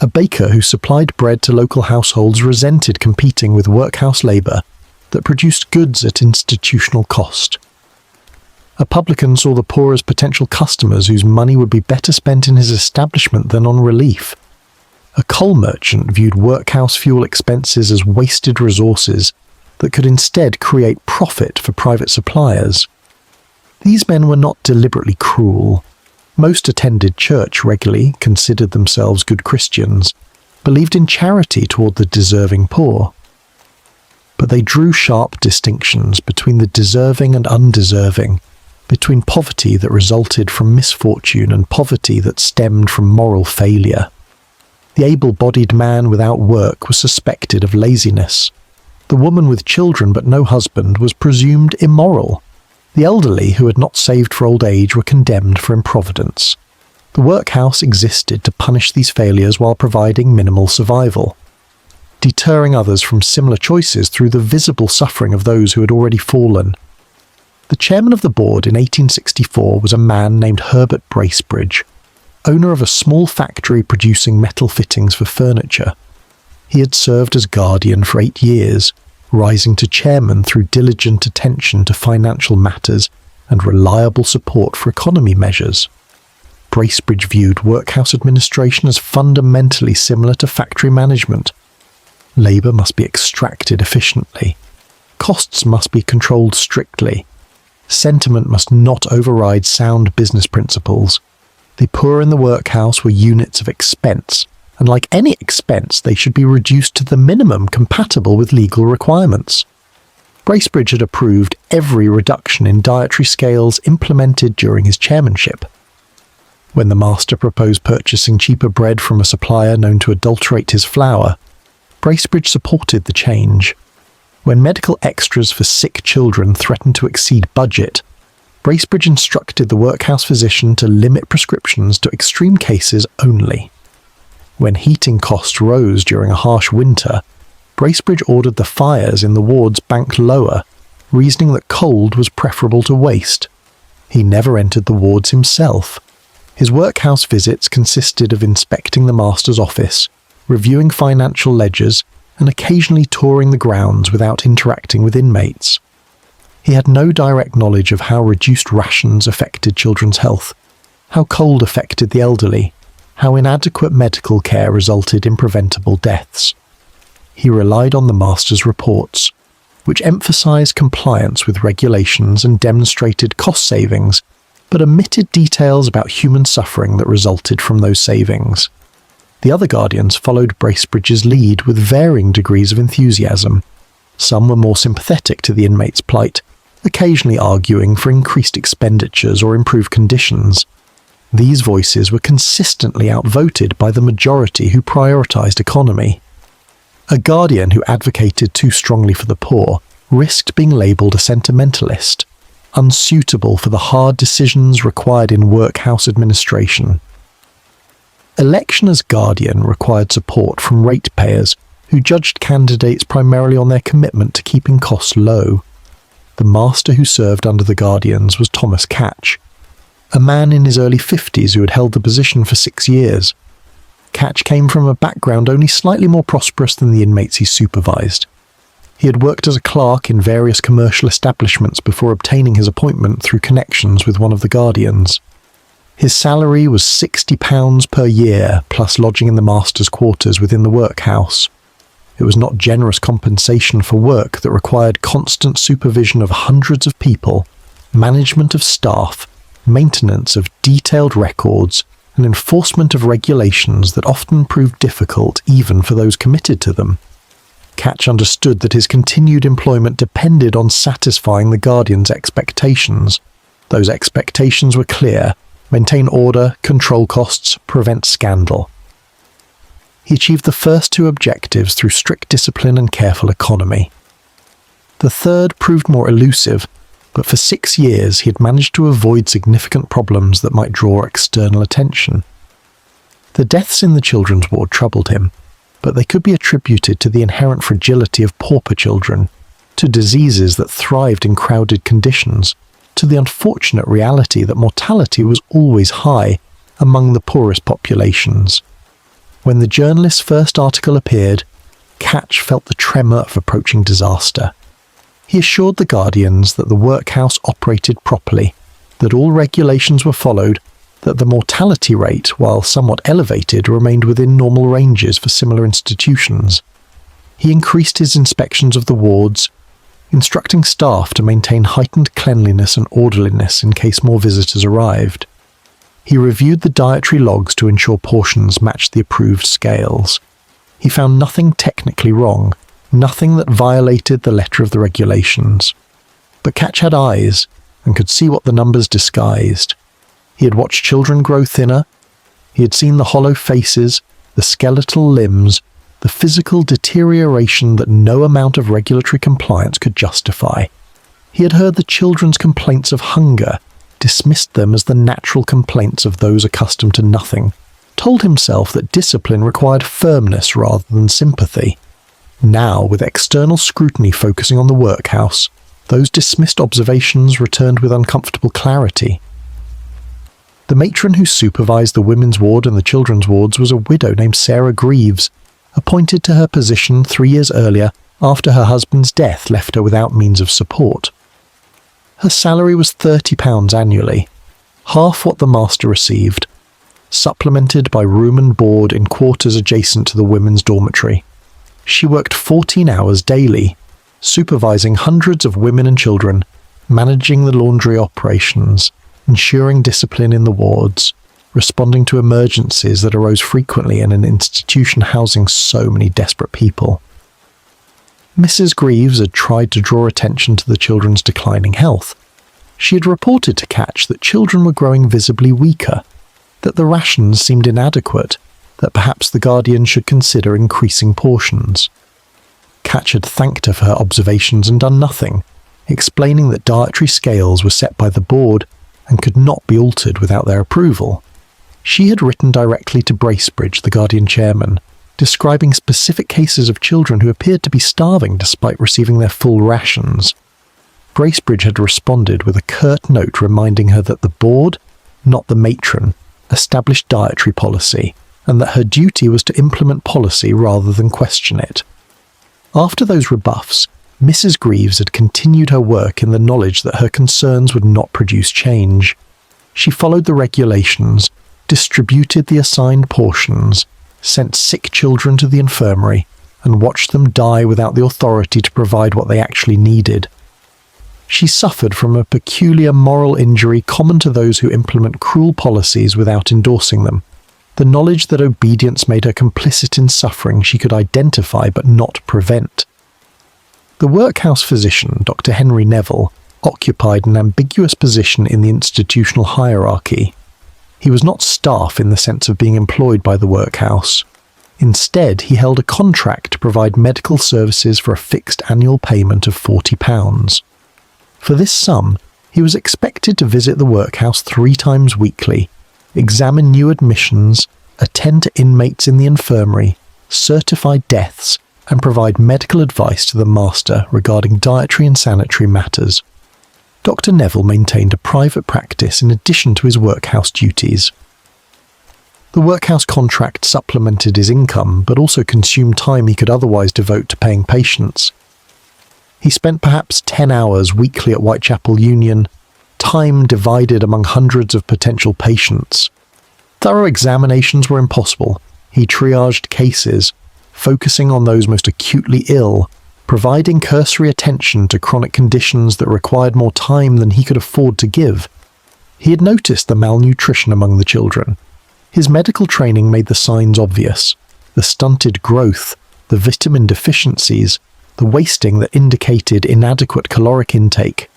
[SPEAKER 1] A baker who supplied bread to local households resented competing with workhouse labour that produced goods at institutional cost. A publican saw the poor as potential customers whose money would be better spent in his establishment than on relief. A coal merchant viewed workhouse fuel expenses as wasted resources that could instead create profit for private suppliers. These men were not deliberately cruel. Most attended church regularly, considered themselves good Christians, believed in charity toward the deserving poor. But they drew sharp distinctions between the deserving and undeserving, between poverty that resulted from misfortune and poverty that stemmed from moral failure. The able-bodied man without work was suspected of laziness. The woman with children but no husband was presumed immoral. The elderly who had not saved for old age were condemned for improvidence. The workhouse existed to punish these failures while providing minimal survival, deterring others from similar choices through the visible suffering of those who had already fallen. The chairman of the board in 1864 was a man named Herbert Bracebridge, owner of a small factory producing metal fittings for furniture. He had served as guardian for 8 years, rising to chairman through diligent attention to financial matters and reliable support for economy measures. Bracebridge viewed workhouse administration as fundamentally similar to factory management. Labour must be extracted efficiently. Costs must be controlled strictly. Sentiment must not override sound business principles. The poor in the workhouse were units of expense, and like any expense, they should be reduced to the minimum compatible with legal requirements. Bracebridge had approved every reduction in dietary scales implemented during his chairmanship. When the master proposed purchasing cheaper bread from a supplier known to adulterate his flour, Bracebridge supported the change. When medical extras for sick children threatened to exceed budget, Bracebridge instructed the workhouse physician to limit prescriptions to extreme cases only. When heating costs rose during a harsh winter, Bracebridge ordered the fires in the wards banked lower, reasoning that cold was preferable to waste. He never entered the wards himself. His workhouse visits consisted of inspecting the master's office, reviewing financial ledgers, and occasionally touring the grounds without interacting with inmates. He had no direct knowledge of how reduced rations affected children's health, how cold affected the elderly, how inadequate medical care resulted in preventable deaths. He relied on the master's reports, which emphasized compliance with regulations and demonstrated cost savings, but omitted details about human suffering that resulted from those savings. The other guardians followed Bracebridge's lead with varying degrees of enthusiasm. Some were more sympathetic to the inmates' plight, occasionally arguing for increased expenditures or improved conditions. These voices were consistently outvoted by the majority who prioritized economy. A guardian who advocated too strongly for the poor risked being labeled a sentimentalist, unsuitable for the hard decisions required in workhouse administration. Election as guardian required support from ratepayers who judged candidates primarily on their commitment to keeping costs low. The master who served under the guardians was Thomas Catch, a man in his early 50s who had held the position for 6 years. Catch came from a background only slightly more prosperous than the inmates he supervised. He had worked as a clerk in various commercial establishments before obtaining his appointment through connections with one of the guardians. His salary was £60 per year, plus lodging in the master's quarters within the workhouse. It was not generous compensation for work that required constant supervision of hundreds of people, management of staff, maintenance of detailed records, and enforcement of regulations that often proved difficult even for those committed to them. Catch understood that his continued employment depended on satisfying the guardian's expectations. Those expectations were clear: maintain order, control costs, prevent scandal. He achieved the first two objectives through strict discipline and careful economy. The third proved more elusive, but for 6 years he had managed to avoid significant problems that might draw external attention. The deaths in the children's ward troubled him, but they could be attributed to the inherent fragility of pauper children, to diseases that thrived in crowded conditions, to the unfortunate reality that mortality was always high among the poorest populations. When the journalist's first article appeared, Catch felt the tremor of approaching disaster. He assured the guardians that the workhouse operated properly, that all regulations were followed, that the mortality rate, while somewhat elevated, remained within normal ranges for similar institutions. He increased his inspections of the wards, instructing staff to maintain heightened cleanliness and orderliness in case more visitors arrived. He reviewed the dietary logs to ensure portions matched the approved scales. He found nothing technically wrong, nothing that violated the letter of the regulations. But Catch had eyes and could see what the numbers disguised. He had watched children grow thinner. He had seen the hollow faces, the skeletal limbs, the physical deterioration that no amount of regulatory compliance could justify. He had heard the children's complaints of hunger, dismissed them as the natural complaints of those accustomed to nothing, told himself that discipline required firmness rather than sympathy. Now, with external scrutiny focusing on the workhouse, those dismissed observations returned with uncomfortable clarity. The matron who supervised the women's ward and the children's wards was a widow named Sarah Greaves, appointed to her position 3 years earlier after her husband's death left her without means of support. Her salary was £30 annually, half what the master received, supplemented by room and board in quarters adjacent to the women's dormitory. She worked 14 hours daily, supervising hundreds of women and children, managing the laundry operations, ensuring discipline in the wards, responding to emergencies that arose frequently in an institution housing so many desperate people. Mrs. Greaves had tried to draw attention to the children's declining health. She had reported to Catch that children were growing visibly weaker, that the rations seemed inadequate, that perhaps the guardian should consider increasing portions. Catch had thanked her for her observations and done nothing, explaining that dietary scales were set by the board and could not be altered without their approval. She had written directly to Bracebridge, the Guardian chairman, describing specific cases of children who appeared to be starving despite receiving their full rations. Bracebridge had responded with a curt note reminding her that the board, not the matron, established dietary policy, and that her duty was to implement policy rather than question it. After those rebuffs, Mrs. Greaves had continued her work in the knowledge that her concerns would not produce change. She followed the regulations, distributed the assigned portions, sent sick children to the infirmary, and watched them die without the authority to provide what they actually needed. She suffered from a peculiar moral injury common to those who implement cruel policies without endorsing them, the knowledge that obedience made her complicit in suffering she could identify but not prevent. The workhouse physician, Dr. Henry Neville, occupied an ambiguous position in the institutional hierarchy. He was not staff in the sense of being employed by the workhouse. Instead, he held a contract to provide medical services for a fixed annual payment of £40. For this sum, he was expected to visit the workhouse 3 times weekly, examine new admissions, attend to inmates in the infirmary, certify deaths, and provide medical advice to the master regarding dietary and sanitary matters. Dr. Neville maintained a private practice in addition to his workhouse duties. The workhouse contract supplemented his income, but also consumed time he could otherwise devote to paying patients. He spent perhaps 10 hours weekly at Whitechapel Union, time divided among hundreds of potential patients. Thorough examinations were impossible. He triaged cases, focusing on those most acutely ill, providing cursory attention to chronic conditions that required more time than he could afford to give. He had noticed the malnutrition among the children. His medical training made the signs obvious: the stunted growth, the vitamin deficiencies, the wasting that indicated inadequate caloric intake.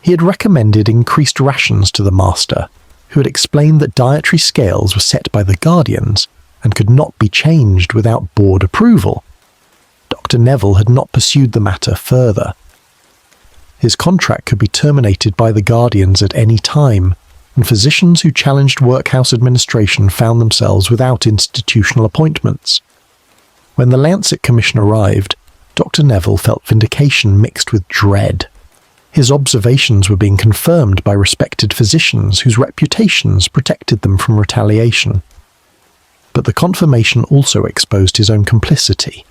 [SPEAKER 1] He had recommended increased rations to the master, who had explained that dietary scales were set by the guardians and could not be changed without board approval. Dr. Neville had not pursued the matter further. His contract could be terminated by the guardians at any time, and physicians who challenged workhouse administration found themselves without institutional appointments. When the Lancet Commission arrived, Dr. Neville felt vindication mixed with dread. His observations were being confirmed by respected physicians whose reputations protected them from retaliation. But the confirmation also exposed his own complicity.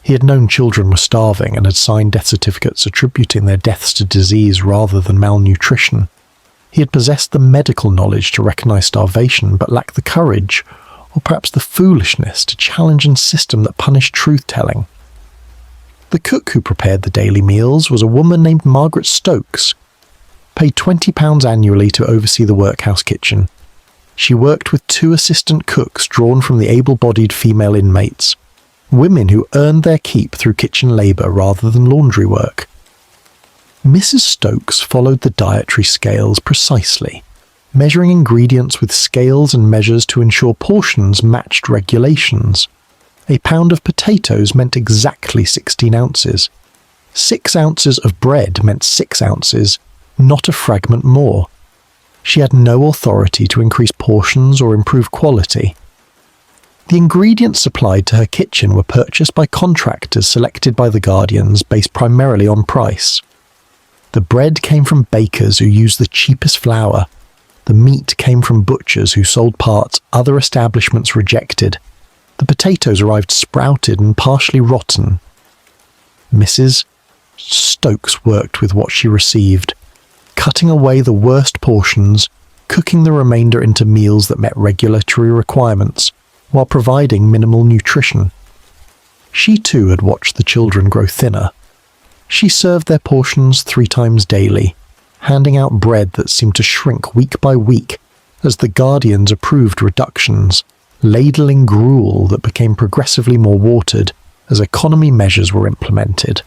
[SPEAKER 1] He had known children were starving and had signed death certificates attributing their deaths to disease rather than malnutrition. He had possessed the medical knowledge to recognise starvation, but lacked the courage, or perhaps the foolishness, to challenge a system that punished truth-telling. The cook who prepared the daily meals was a woman named Margaret Stokes, paid £20 annually to oversee the workhouse kitchen. She worked with 2 assistant cooks drawn from the able-bodied female inmates, women who earned their keep through kitchen labour rather than laundry work. Mrs. Stokes followed the dietary scales precisely, measuring ingredients with scales and measures to ensure portions matched regulations. A pound of potatoes meant exactly 16 ounces. 6 ounces of bread meant 6 ounces, not a fragment more. She had no authority to increase portions or improve quality. The ingredients supplied to her kitchen were purchased by contractors selected by the guardians based primarily on price. The bread came from bakers who used the cheapest flour. The meat came from butchers who sold parts other establishments rejected. The potatoes arrived sprouted and partially rotten. Mrs. Stokes worked with what she received, cutting away the worst portions, cooking the remainder into meals that met regulatory requirements, while providing minimal nutrition. She too had watched the children grow thinner. She served their portions 3 times daily, handing out bread that seemed to shrink week by week as the guardians approved reductions, ladling gruel that became progressively more watered as economy measures were implemented.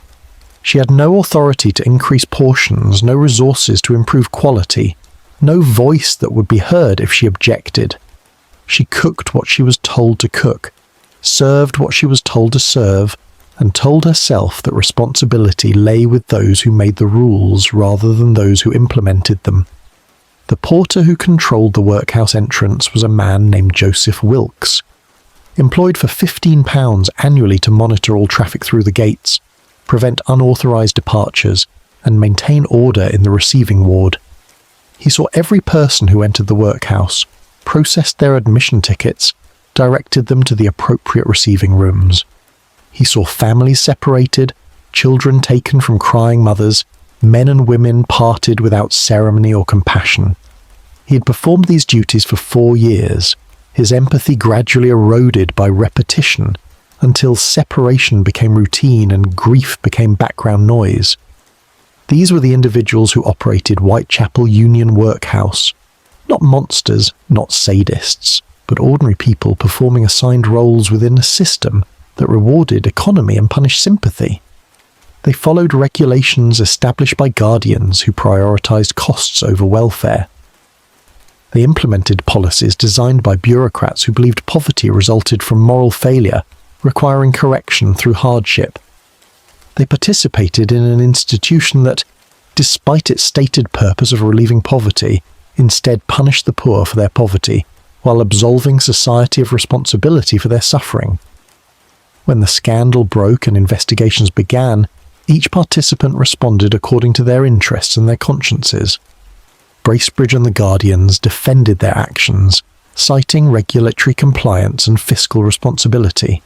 [SPEAKER 1] She had no authority to increase portions, no resources to improve quality, no voice that would be heard if she objected. She cooked what she was told to cook, served what she was told to serve, and told herself that responsibility lay with those who made the rules rather than those who implemented them. The porter who controlled the workhouse entrance was a man named Joseph Wilkes, employed for £15 annually to monitor all traffic through the gates, prevent unauthorised departures, and maintain order in the receiving ward. He saw every person who entered the workhouse, processed their admission tickets, directed them to the appropriate receiving rooms. He saw families separated, children taken from crying mothers, men and women parted without ceremony or compassion. He had performed these duties for 4 years, his empathy gradually eroded by repetition until separation became routine and grief became background noise. These were the individuals who operated Whitechapel Union Workhouse. Not monsters, not sadists, but ordinary people performing assigned roles within a system that rewarded economy and punished sympathy. They followed regulations established by guardians who prioritized costs over welfare. They implemented policies designed by bureaucrats who believed poverty resulted from moral failure, requiring correction through hardship. They participated in an institution that, despite its stated purpose of relieving poverty, instead punished the poor for their poverty, while absolving society of responsibility for their suffering. When the scandal broke and investigations began, each participant responded according to their interests and their consciences. Bracebridge and the Guardians defended their actions, citing regulatory compliance and fiscal responsibility.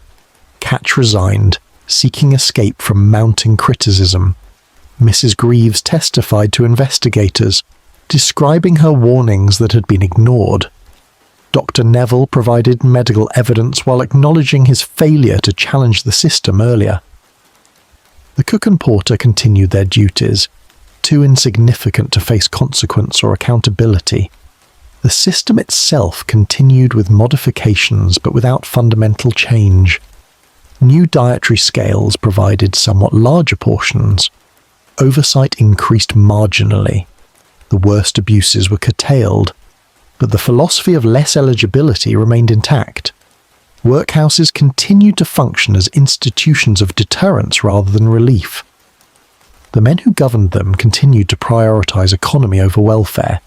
[SPEAKER 1] Catch resigned, seeking escape from mounting criticism. Mrs. Greaves testified to investigators, describing her warnings that had been ignored. Dr. Neville provided medical evidence while acknowledging his failure to challenge the system earlier. The cook and porter continued their duties, too insignificant to face consequence or accountability. The system itself continued with modifications but without fundamental change. New dietary scales provided somewhat larger portions. Oversight increased marginally. The worst abuses were curtailed, but the philosophy of less eligibility remained intact. Workhouses continued to function as institutions of deterrence rather than relief. The men who governed them continued to prioritize economy over welfare,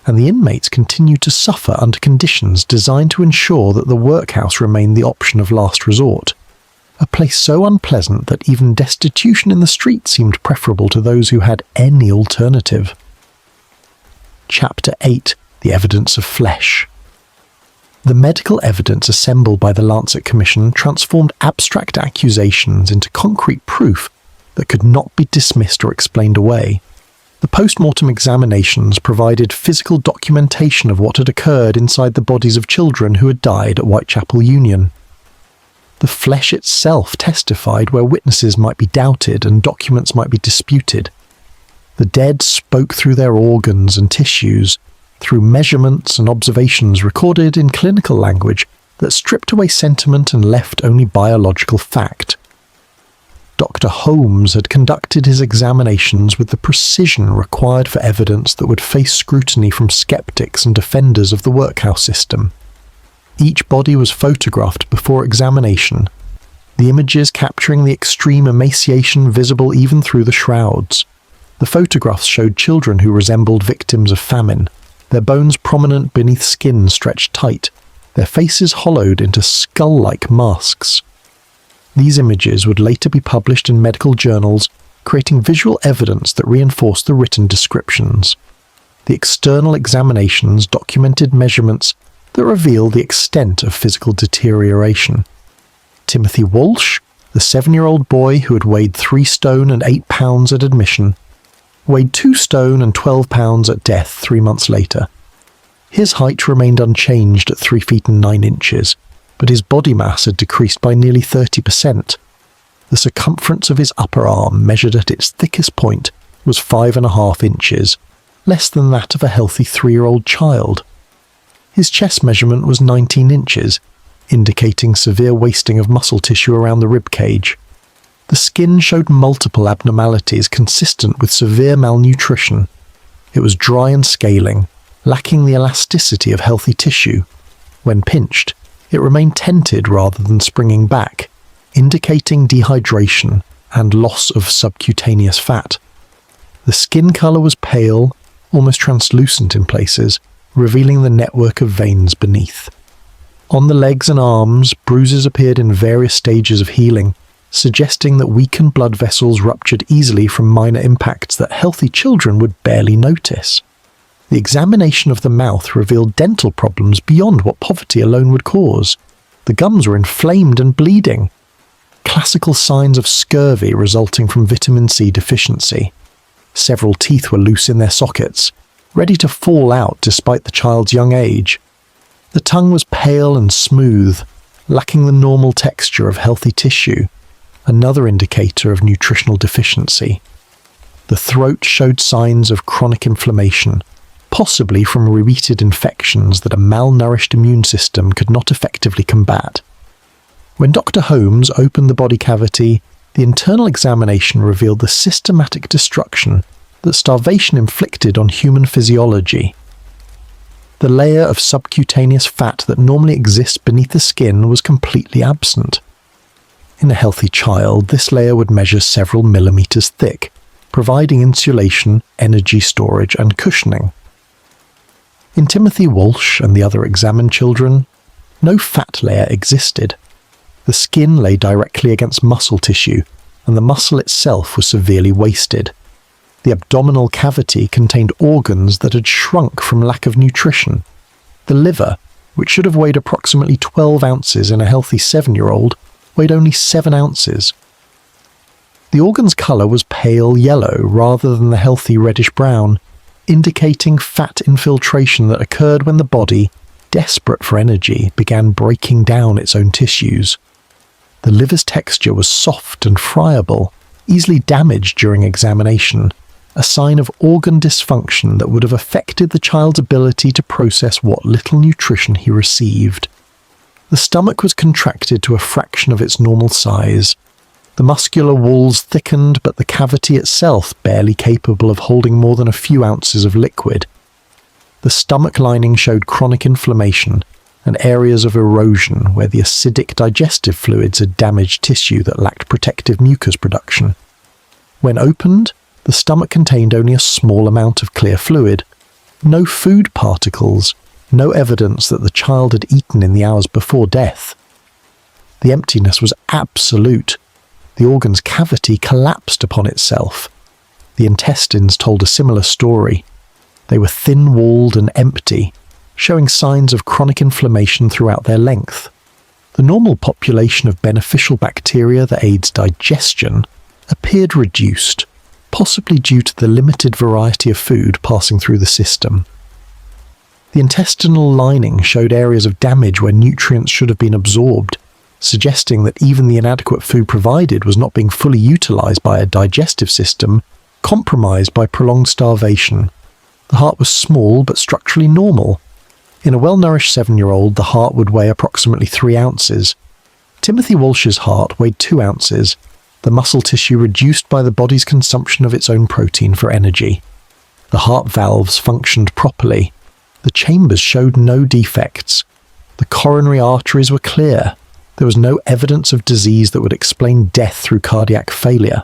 [SPEAKER 1] and the inmates continued to suffer under conditions designed to ensure that the workhouse remained the option of last resort, a place so unpleasant that even destitution in the street seemed preferable to those who had any alternative. Chapter 8: The Evidence of Flesh. The medical evidence assembled by the Lancet Commission transformed abstract accusations into concrete proof that could not be dismissed or explained away. The The post-mortem examinations provided physical documentation of what had occurred inside the bodies of children who had died at Whitechapel Union. The flesh itself testified where witnesses might be doubted and documents might be disputed. The dead spoke through their organs and tissues, through measurements and observations recorded in clinical language that stripped away sentiment and left only biological fact. Dr. Holmes had conducted his examinations with the precision required for evidence that would face scrutiny from skeptics and defenders of the workhouse system. Each body was photographed before examination, the images capturing the extreme emaciation visible even through the shrouds. The photographs showed children who resembled victims of famine, their bones prominent beneath skin stretched tight, their faces hollowed into skull-like masks. These images would later be published in medical journals, creating visual evidence that reinforced the written descriptions. The external examinations documented measurements that revealed the extent of physical deterioration. Timothy Walsh, the 7-year-old boy who had weighed 3 stone and 8 pounds at admission, weighed 2 stone and 12 pounds at death 3 months later. His height remained unchanged at 3 feet and 9 inches, but his body mass had decreased by nearly 30%. The circumference of his upper arm, measured at its thickest point, was 5.5 inches, less than that of a healthy 3-year-old child. His chest measurement was 19 inches, indicating severe wasting of muscle tissue around the rib cage. The skin showed multiple abnormalities consistent with severe malnutrition. It was dry and scaling, lacking the elasticity of healthy tissue. When pinched, it remained tented rather than springing back, indicating dehydration and loss of subcutaneous fat. The skin colour was pale, almost translucent in places, revealing the network of veins beneath. On the legs and arms, bruises appeared in various stages of healing, suggesting that weakened blood vessels ruptured easily from minor impacts that healthy children would barely notice. The examination of the mouth revealed dental problems beyond what poverty alone would cause. The gums were inflamed and bleeding. Classical signs of scurvy resulting from vitamin C deficiency. Several teeth were loose in their sockets, ready to fall out despite the child's young age. The tongue was pale and smooth, lacking the normal texture of healthy tissue, another indicator of nutritional deficiency. The throat showed signs of chronic inflammation, possibly from repeated infections that a malnourished immune system could not effectively combat. When Dr. Holmes opened the body cavity, the internal examination revealed the systematic destruction that starvation inflicted on human physiology. The layer of subcutaneous fat that normally exists beneath the skin was completely absent. In a healthy child, this layer would measure several millimeters thick, providing insulation, energy storage, and cushioning. In Timothy Walsh and the other examined children, no fat layer existed. The skin lay directly against muscle tissue, and the muscle itself was severely wasted. The abdominal cavity contained organs that had shrunk from lack of nutrition. The liver, which should have weighed approximately 12 ounces in a healthy 7-year-old, weighed only 7 ounces. The organ's colour was pale yellow rather than the healthy reddish-brown, indicating fat infiltration that occurred when the body, desperate for energy, began breaking down its own tissues. The liver's texture was soft and friable, easily damaged during examination, a sign of organ dysfunction that would have affected the child's ability to process what little nutrition he received. The stomach was contracted to a fraction of its normal size. The muscular walls thickened, but the cavity itself barely capable of holding more than a few ounces of liquid. The stomach lining showed chronic inflammation and areas of erosion where the acidic digestive fluids had damaged tissue that lacked protective mucus production. When opened, the stomach contained only a small amount of clear fluid. No food particles, no evidence that the child had eaten in the hours before death. The emptiness was absolute. The organ's cavity collapsed upon itself. The intestines told a similar story. They were thin-walled and empty, showing signs of chronic inflammation throughout their length. The normal population of beneficial bacteria that aids digestion appeared reduced, possibly due to the limited variety of food passing through the system. The intestinal lining showed areas of damage where nutrients should have been absorbed, suggesting that even the inadequate food provided was not being fully utilized by a digestive system compromised by prolonged starvation. The heart was small but structurally normal. In a well-nourished 7-year-old, the heart would weigh approximately 3 ounces. Timothy Walsh's heart weighed 2 ounces, the muscle tissue reduced by the body's consumption of its own protein for energy. The heart valves functioned properly. The chambers showed no defects. The coronary arteries were clear. There was no evidence of disease that would explain death through cardiac failure.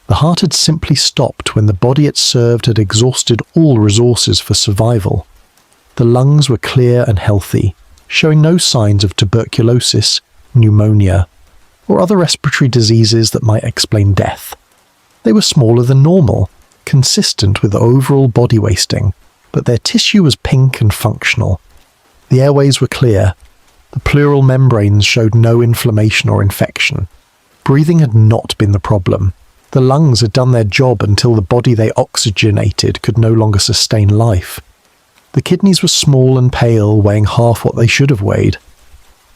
[SPEAKER 1] The heart had simply stopped when the body it served had exhausted all resources for survival. The lungs were clear and healthy, showing no signs of tuberculosis, pneumonia, or other respiratory diseases that might explain death. They were smaller than normal, consistent with overall body wasting, but their tissue was pink and functional. The airways were clear. The pleural membranes showed no inflammation or infection. Breathing had not been the problem. The lungs had done their job until the body they oxygenated could no longer sustain life. The kidneys were small and pale, weighing half what they should have weighed.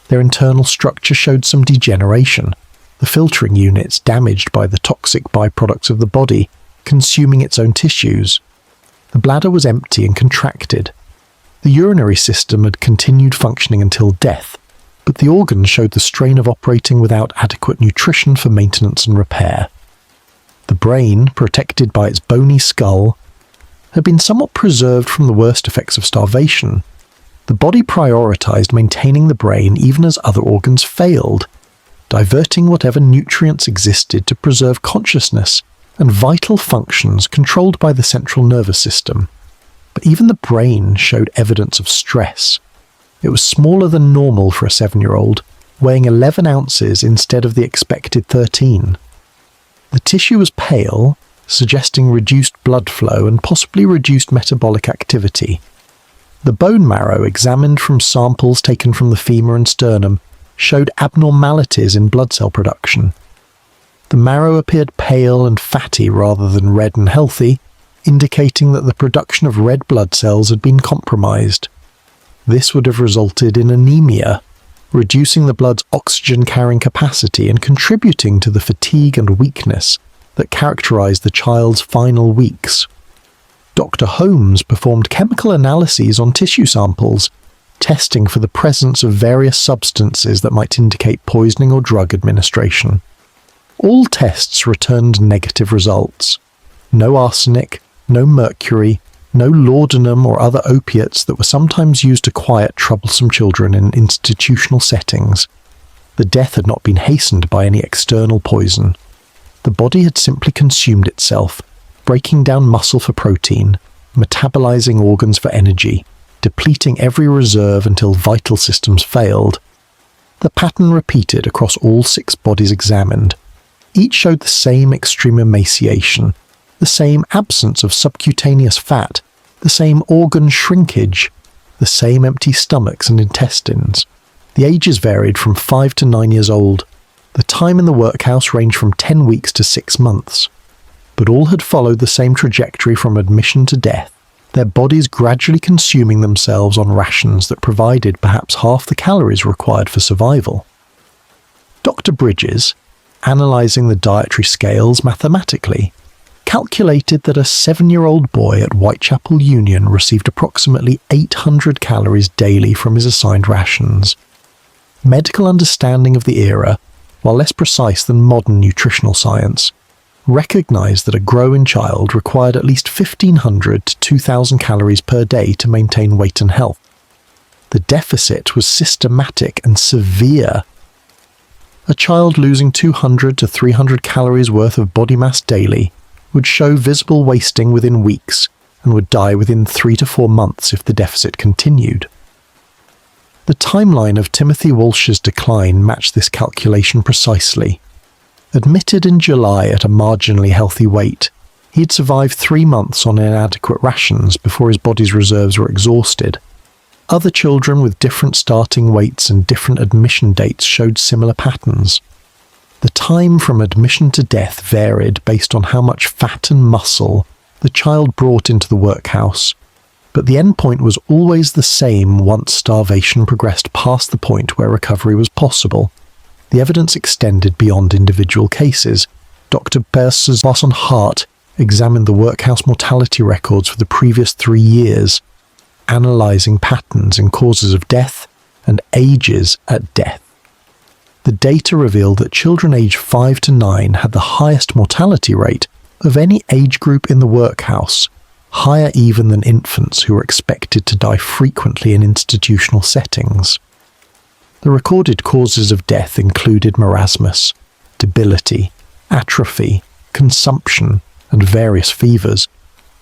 [SPEAKER 1] Their internal structure showed some degeneration, the filtering units damaged by the toxic byproducts of the body, consuming its own tissues. The bladder was empty and contracted. The urinary system had continued functioning until death, but the organs showed the strain of operating without adequate nutrition for maintenance and repair. The brain, protected by its bony skull, had been somewhat preserved from the worst effects of starvation. The body prioritized maintaining the brain even as other organs failed, diverting whatever nutrients existed to preserve consciousness and vital functions controlled by the central nervous system. But even the brain showed evidence of stress. It was smaller than normal for a 7-year-old, weighing 11 ounces instead of the expected 13. The tissue was pale, suggesting reduced blood flow and possibly reduced metabolic activity. The bone marrow examined from samples taken from the femur and sternum showed abnormalities in blood cell production. The marrow appeared pale and fatty rather than red and healthy, indicating that the production of red blood cells had been compromised. This would have resulted in anemia, reducing the blood's oxygen-carrying capacity and contributing to the fatigue and weakness that characterized the child's final weeks. Dr. Holmes performed chemical analyses on tissue samples, testing for the presence of various substances that might indicate poisoning or drug administration. All tests returned negative results. No arsenic, no mercury, no laudanum or other opiates that were sometimes used to quiet troublesome children in institutional settings. The death had not been hastened by any external poison. The body had simply consumed itself, breaking down muscle for protein, metabolizing organs for energy, depleting every reserve until vital systems failed. The pattern repeated across all 6 bodies examined. Each showed the same extreme emaciation, the same absence of subcutaneous fat, the same organ shrinkage, the same empty stomachs and intestines. The ages varied from 5 to 9 years old. The time in the workhouse ranged from 10 weeks to 6 months. But all had followed the same trajectory from admission to death, their bodies gradually consuming themselves on rations that provided perhaps half the calories required for survival. Dr. Bridges, analysing the dietary scales mathematically, calculated that a 7-year-old boy at Whitechapel Union received approximately 800 calories daily from his assigned rations. Medical understanding of the era, while less precise than modern nutritional science, recognised that a growing child required at least 1,500 to 2,000 calories per day to maintain weight and health. The deficit was systematic and severe. A child losing 200 to 300 calories worth of body mass daily would show visible wasting within weeks and would die within 3 to 4 months if the deficit continued. The timeline of Timothy Walsh's decline matched this calculation precisely. Admitted in July at a marginally healthy weight, he had survived 3 months on inadequate rations before his body's reserves were exhausted. Other children with different starting weights and different admission dates showed similar patterns. The time from admission to death varied based on how much fat and muscle the child brought into the workhouse, but the endpoint was always the same once starvation progressed past the point where recovery was possible. The evidence extended beyond individual cases. Dr. Bosson Hart examined the workhouse mortality records for the previous 3 years, analysing patterns in causes of death and ages at death. The data revealed that children aged 5 to 9 had the highest mortality rate of any age group in the workhouse, higher even than infants who were expected to die frequently in institutional settings. The recorded causes of death included marasmus, debility, atrophy, consumption, and various fevers,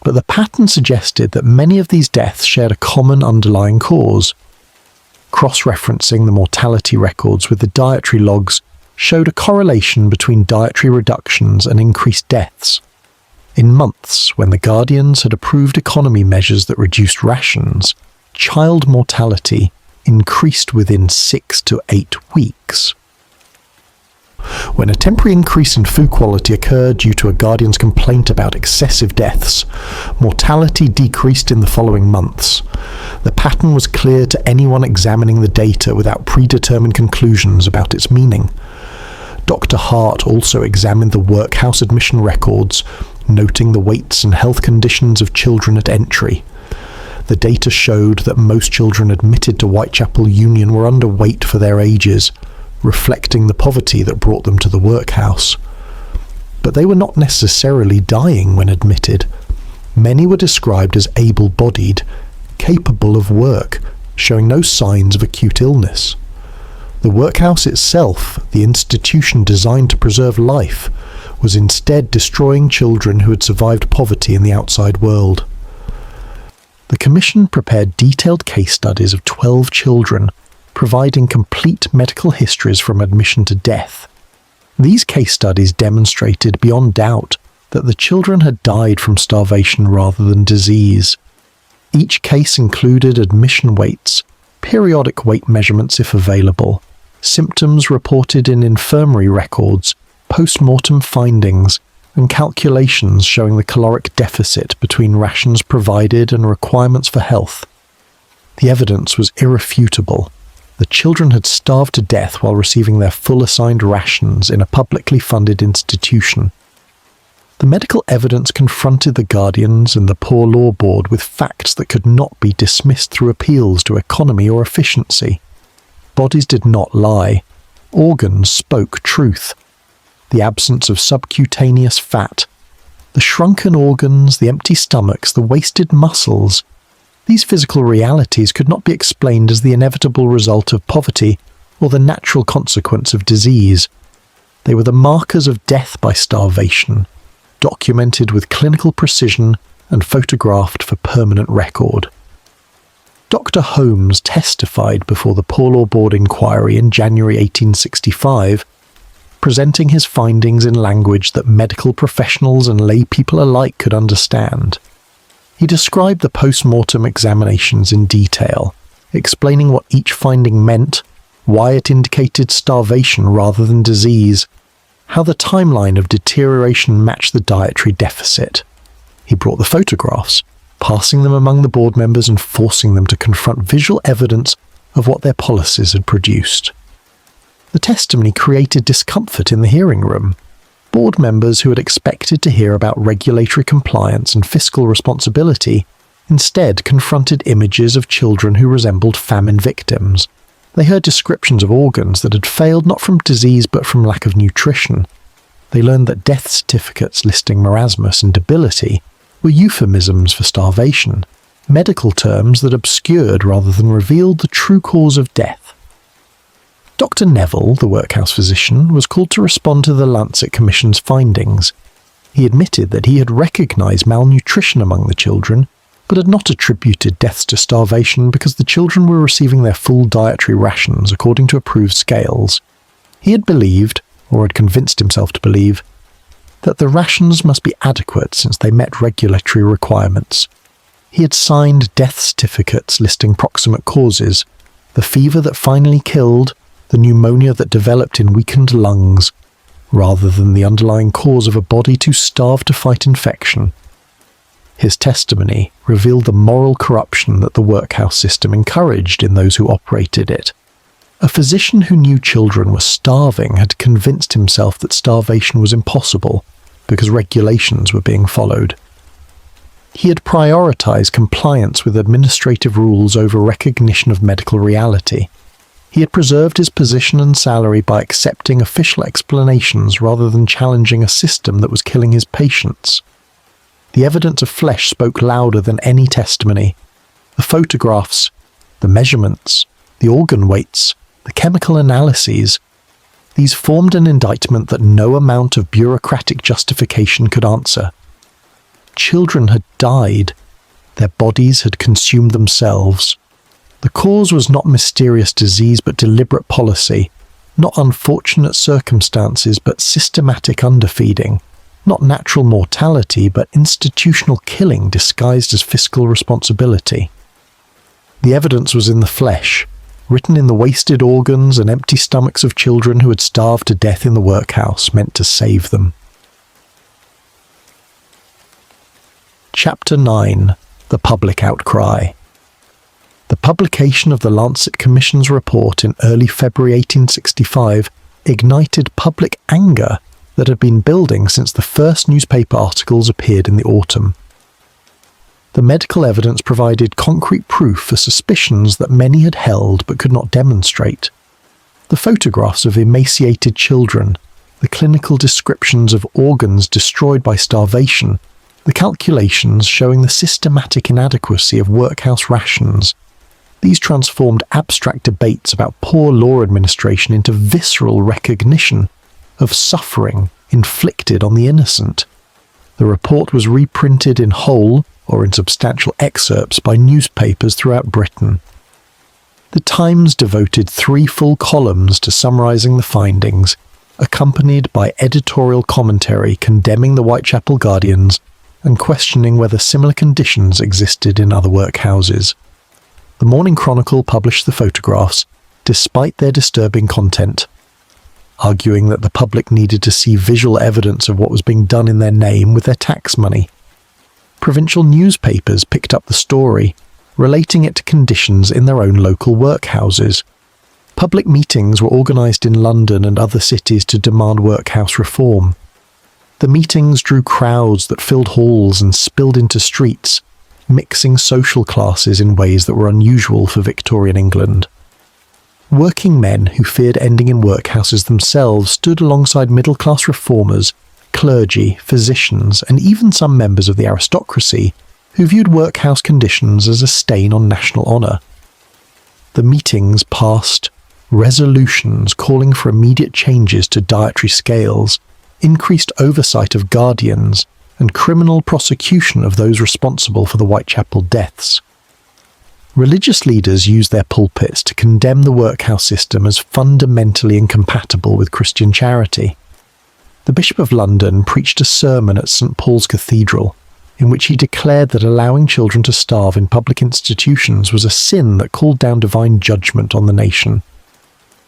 [SPEAKER 1] but the pattern suggested that many of these deaths shared a common underlying cause. Cross-referencing the mortality records with the dietary logs showed a correlation between dietary reductions and increased deaths. In months when the Guardians had approved economy measures that reduced rations, child mortality increased within 6 to 8 weeks. When a temporary increase in food quality occurred due to a Guardian's complaint about excessive deaths, mortality decreased in the following months. The pattern was clear to anyone examining the data without predetermined conclusions about its meaning. Dr. Hart also examined the workhouse admission records, noting the weights and health conditions of children at entry. The data showed that most children admitted to Whitechapel Union were underweight for their ages, reflecting the poverty that brought them to the workhouse. But they were not necessarily dying when admitted. Many were described as able-bodied, capable of work, showing no signs of acute illness. The workhouse itself, the institution designed to preserve life, was instead destroying children who had survived poverty in the outside world. The Commission prepared detailed case studies of 12 children, providing complete medical histories from admission to death. These case studies demonstrated beyond doubt that the children had died from starvation rather than disease. Each case included admission weights, periodic weight measurements if available, symptoms reported in infirmary records, post-mortem findings, and calculations showing the caloric deficit between rations provided and requirements for health. The evidence was irrefutable. The children had starved to death while receiving their full assigned rations in a publicly funded institution. The medical evidence confronted the Guardians and the Poor Law Board with facts that could not be dismissed through appeals to economy or efficiency. Bodies did not lie. Organs spoke truth. The absence of subcutaneous fat, the shrunken organs, the empty stomachs, the wasted muscles. These physical realities could not be explained as the inevitable result of poverty or the natural consequence of disease. They were the markers of death by starvation, documented with clinical precision and photographed for permanent record. Dr. Holmes testified before the Poor Law Board inquiry in January 1865, presenting his findings in language that medical professionals and lay people alike could understand. He described the post-mortem examinations in detail, explaining what each finding meant, why it indicated starvation rather than disease, how the timeline of deterioration matched the dietary deficit. He brought the photographs, passing them among the board members and forcing them to confront visual evidence of what their policies had produced. The testimony created discomfort in the hearing room. Board members who had expected to hear about regulatory compliance and fiscal responsibility instead confronted images of children who resembled famine victims. They heard descriptions of organs that had failed not from disease but from lack of nutrition. They learned that death certificates listing marasmus and debility were euphemisms for starvation, medical terms that obscured rather than revealed the true cause of death. Dr. Neville, the workhouse physician, was called to respond to the Lancet Commission's findings. He admitted that he had recognised malnutrition among the children, but had not attributed deaths to starvation because the children were receiving their full dietary rations according to approved scales. He had believed, or had convinced himself to believe, that the rations must be adequate since they met regulatory requirements. He had signed death certificates listing proximate causes, the fever that finally killed, the pneumonia that developed in weakened lungs, rather than the underlying cause of a body too starved to fight infection. His testimony revealed the moral corruption that the workhouse system encouraged in those who operated it. A physician who knew children were starving had convinced himself that starvation was impossible because regulations were being followed. He had prioritized compliance with administrative rules over recognition of medical reality. He had preserved his position and salary by accepting official explanations rather than challenging a system that was killing his patients. The evidence of flesh spoke louder than any testimony. The photographs, the measurements, the organ weights, the chemical analyses, these formed an indictment that no amount of bureaucratic justification could answer. Children had died. Their bodies had consumed themselves. The cause was not mysterious disease but deliberate policy, not unfortunate circumstances but systematic underfeeding, not natural mortality but institutional killing disguised as fiscal responsibility. The evidence was in the flesh, written in the wasted organs and empty stomachs of children who had starved to death in the workhouse meant to save them. Chapter 9. The Public Outcry. The publication of the Lancet Commission's report in early February 1865 ignited public anger that had been building since the first newspaper articles appeared in the autumn. The medical evidence provided concrete proof for suspicions that many had held but could not demonstrate. The photographs of emaciated children, the clinical descriptions of organs destroyed by starvation, the calculations showing the systematic inadequacy of workhouse rations, these transformed abstract debates about poor law administration into visceral recognition of suffering inflicted on the innocent. The report was reprinted in whole or in substantial excerpts by newspapers throughout Britain. The Times devoted 3 full columns to summarising the findings, accompanied by editorial commentary condemning the Whitechapel Guardians and questioning whether similar conditions existed in other workhouses. The Morning Chronicle published the photographs, despite their disturbing content, arguing that the public needed to see visual evidence of what was being done in their name with their tax money. Provincial newspapers picked up the story, relating it to conditions in their own local workhouses. Public meetings were organised in London and other cities to demand workhouse reform. The meetings drew crowds that filled halls and spilled into streets, mixing social classes in ways that were unusual for Victorian England. Working men who feared ending in workhouses themselves stood alongside middle-class reformers, clergy, physicians, and even some members of the aristocracy who viewed workhouse conditions as a stain on national honour. The meetings passed resolutions calling for immediate changes to dietary scales, increased oversight of guardians, and criminal prosecution of those responsible for the Whitechapel deaths. Religious leaders used their pulpits to condemn the workhouse system as fundamentally incompatible with Christian charity. The Bishop of London preached a sermon at St. Paul's Cathedral, in which he declared that allowing children to starve in public institutions was a sin that called down divine judgment on the nation.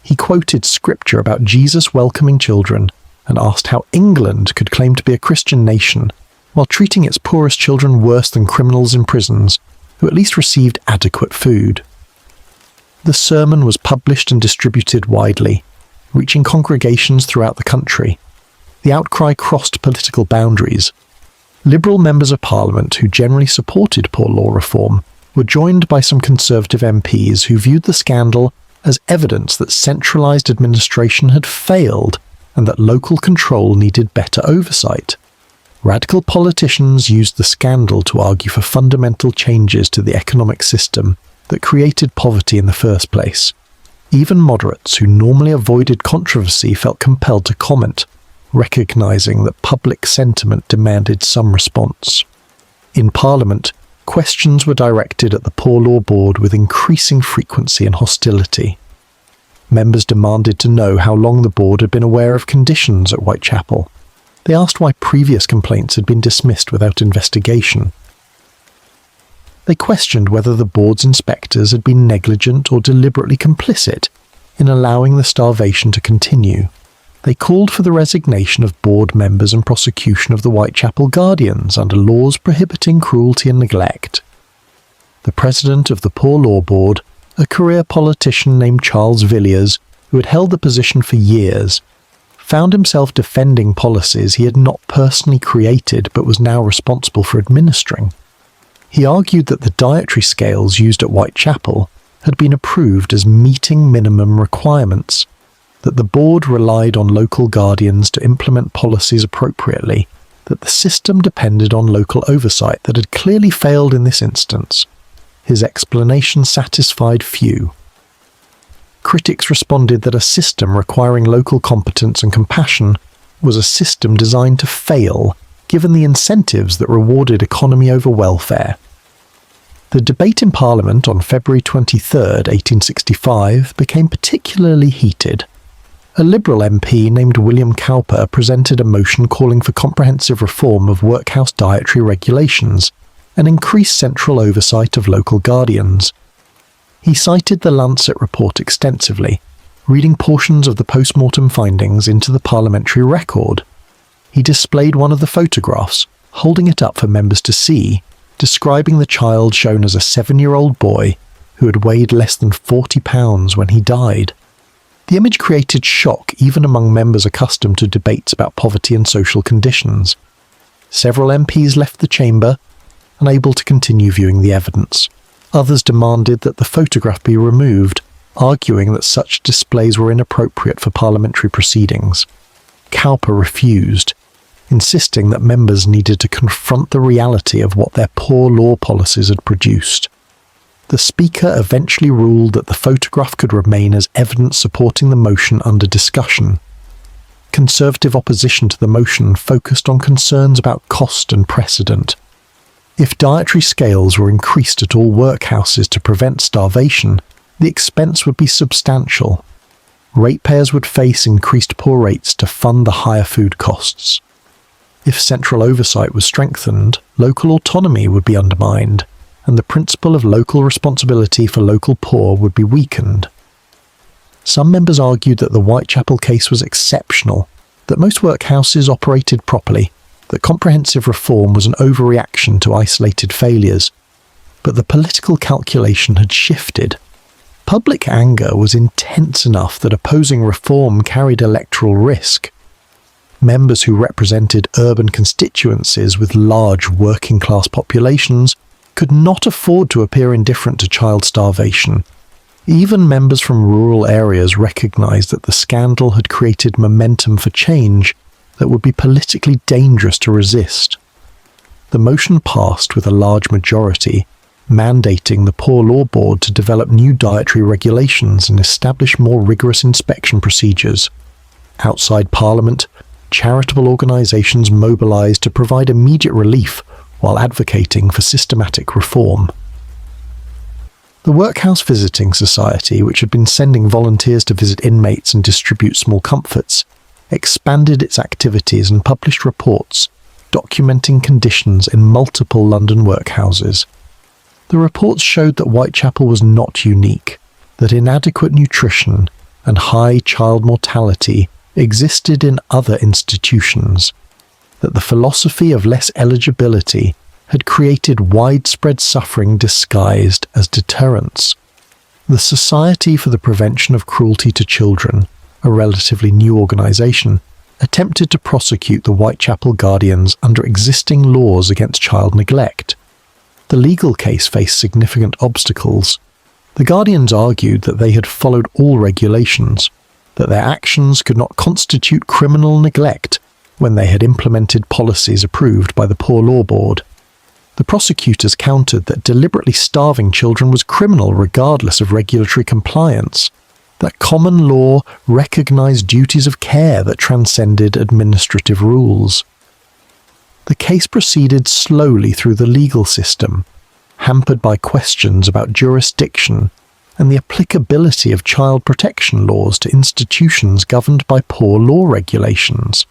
[SPEAKER 1] He quoted scripture about Jesus welcoming children and asked how England could claim to be a Christian nation while treating its poorest children worse than criminals in prisons, who at least received adequate food. The sermon was published and distributed widely, reaching congregations throughout the country. The outcry crossed political boundaries. Liberal members of Parliament who generally supported poor law reform were joined by some Conservative MPs who viewed the scandal as evidence that centralised administration had failed and that local control needed better oversight. Radical politicians used the scandal to argue for fundamental changes to the economic system that created poverty in the first place. Even moderates who normally avoided controversy felt compelled to comment, recognising that public sentiment demanded some response. In Parliament, questions were directed at the Poor Law Board with increasing frequency and hostility. Members demanded to know how long the board had been aware of conditions at Whitechapel. They asked why previous complaints had been dismissed without investigation. They questioned whether the board's inspectors had been negligent or deliberately complicit in allowing the starvation to continue. They called for the resignation of board members and prosecution of the Whitechapel guardians under laws prohibiting cruelty and neglect. The president of the Poor Law Board, a career politician named Charles Villiers, who had held the position for years, found himself defending policies he had not personally created but was now responsible for administering. He argued that the dietary scales used at Whitechapel had been approved as meeting minimum requirements, that the board relied on local guardians to implement policies appropriately, that the system depended on local oversight that had clearly failed in this instance. His explanation satisfied few. Critics responded that a system requiring local competence and compassion was a system designed to fail, given the incentives that rewarded economy over welfare. The debate in Parliament on February 23, 1865, became particularly heated. A Liberal MP named William Cowper presented a motion calling for comprehensive reform of workhouse dietary regulations and increased central oversight of local guardians. He cited the Lancet report extensively, reading portions of the post-mortem findings into the parliamentary record. He displayed one of the photographs, holding it up for members to see, describing the child shown as a 7-year-old boy who had weighed less than 40 pounds when he died. The image created shock even among members accustomed to debates about poverty and social conditions. Several MPs left the chamber, unable to continue viewing the evidence. Others demanded that the photograph be removed, arguing that such displays were inappropriate for parliamentary proceedings. Cowper refused, insisting that members needed to confront the reality of what their poor law policies had produced. The Speaker eventually ruled that the photograph could remain as evidence supporting the motion under discussion. Conservative opposition to the motion focused on concerns about cost and precedent. If dietary scales were increased at all workhouses to prevent starvation, the expense would be substantial. Ratepayers would face increased poor rates to fund the higher food costs. If central oversight was strengthened, local autonomy would be undermined, and the principle of local responsibility for local poor would be weakened. Some members argued that the Whitechapel case was exceptional, that most workhouses operated properly, that comprehensive reform was an overreaction to isolated failures. But the political calculation had shifted. Public anger was intense enough that opposing reform carried electoral risk. Members who represented urban constituencies with large working-class populations could not afford to appear indifferent to child starvation. Even members from rural areas recognized that the scandal had created momentum for change that would be politically dangerous to resist. The motion passed with a large majority, mandating the Poor Law Board to develop new dietary regulations and establish more rigorous inspection procedures. Outside Parliament, charitable organisations mobilised to provide immediate relief while advocating for systematic reform. The Workhouse Visiting Society, which had been sending volunteers to visit inmates and distribute small comforts, expanded its activities and published reports documenting conditions in multiple London workhouses. The reports showed that Whitechapel was not unique, that inadequate nutrition and high child mortality existed in other institutions, that the philosophy of less eligibility had created widespread suffering disguised as deterrence. The Society for the Prevention of Cruelty to Children, a relatively new organisation, attempted to prosecute the Whitechapel guardians under existing laws against child neglect. The legal case faced significant obstacles. The guardians argued that they had followed all regulations, that their actions could not constitute criminal neglect when they had implemented policies approved by the Poor Law Board. The prosecutors countered that deliberately starving children was criminal regardless of regulatory compliance, that common law recognised duties of care that transcended administrative rules. The case proceeded slowly through the legal system, hampered by questions about jurisdiction and the applicability of child protection laws to institutions governed by poor law regulations.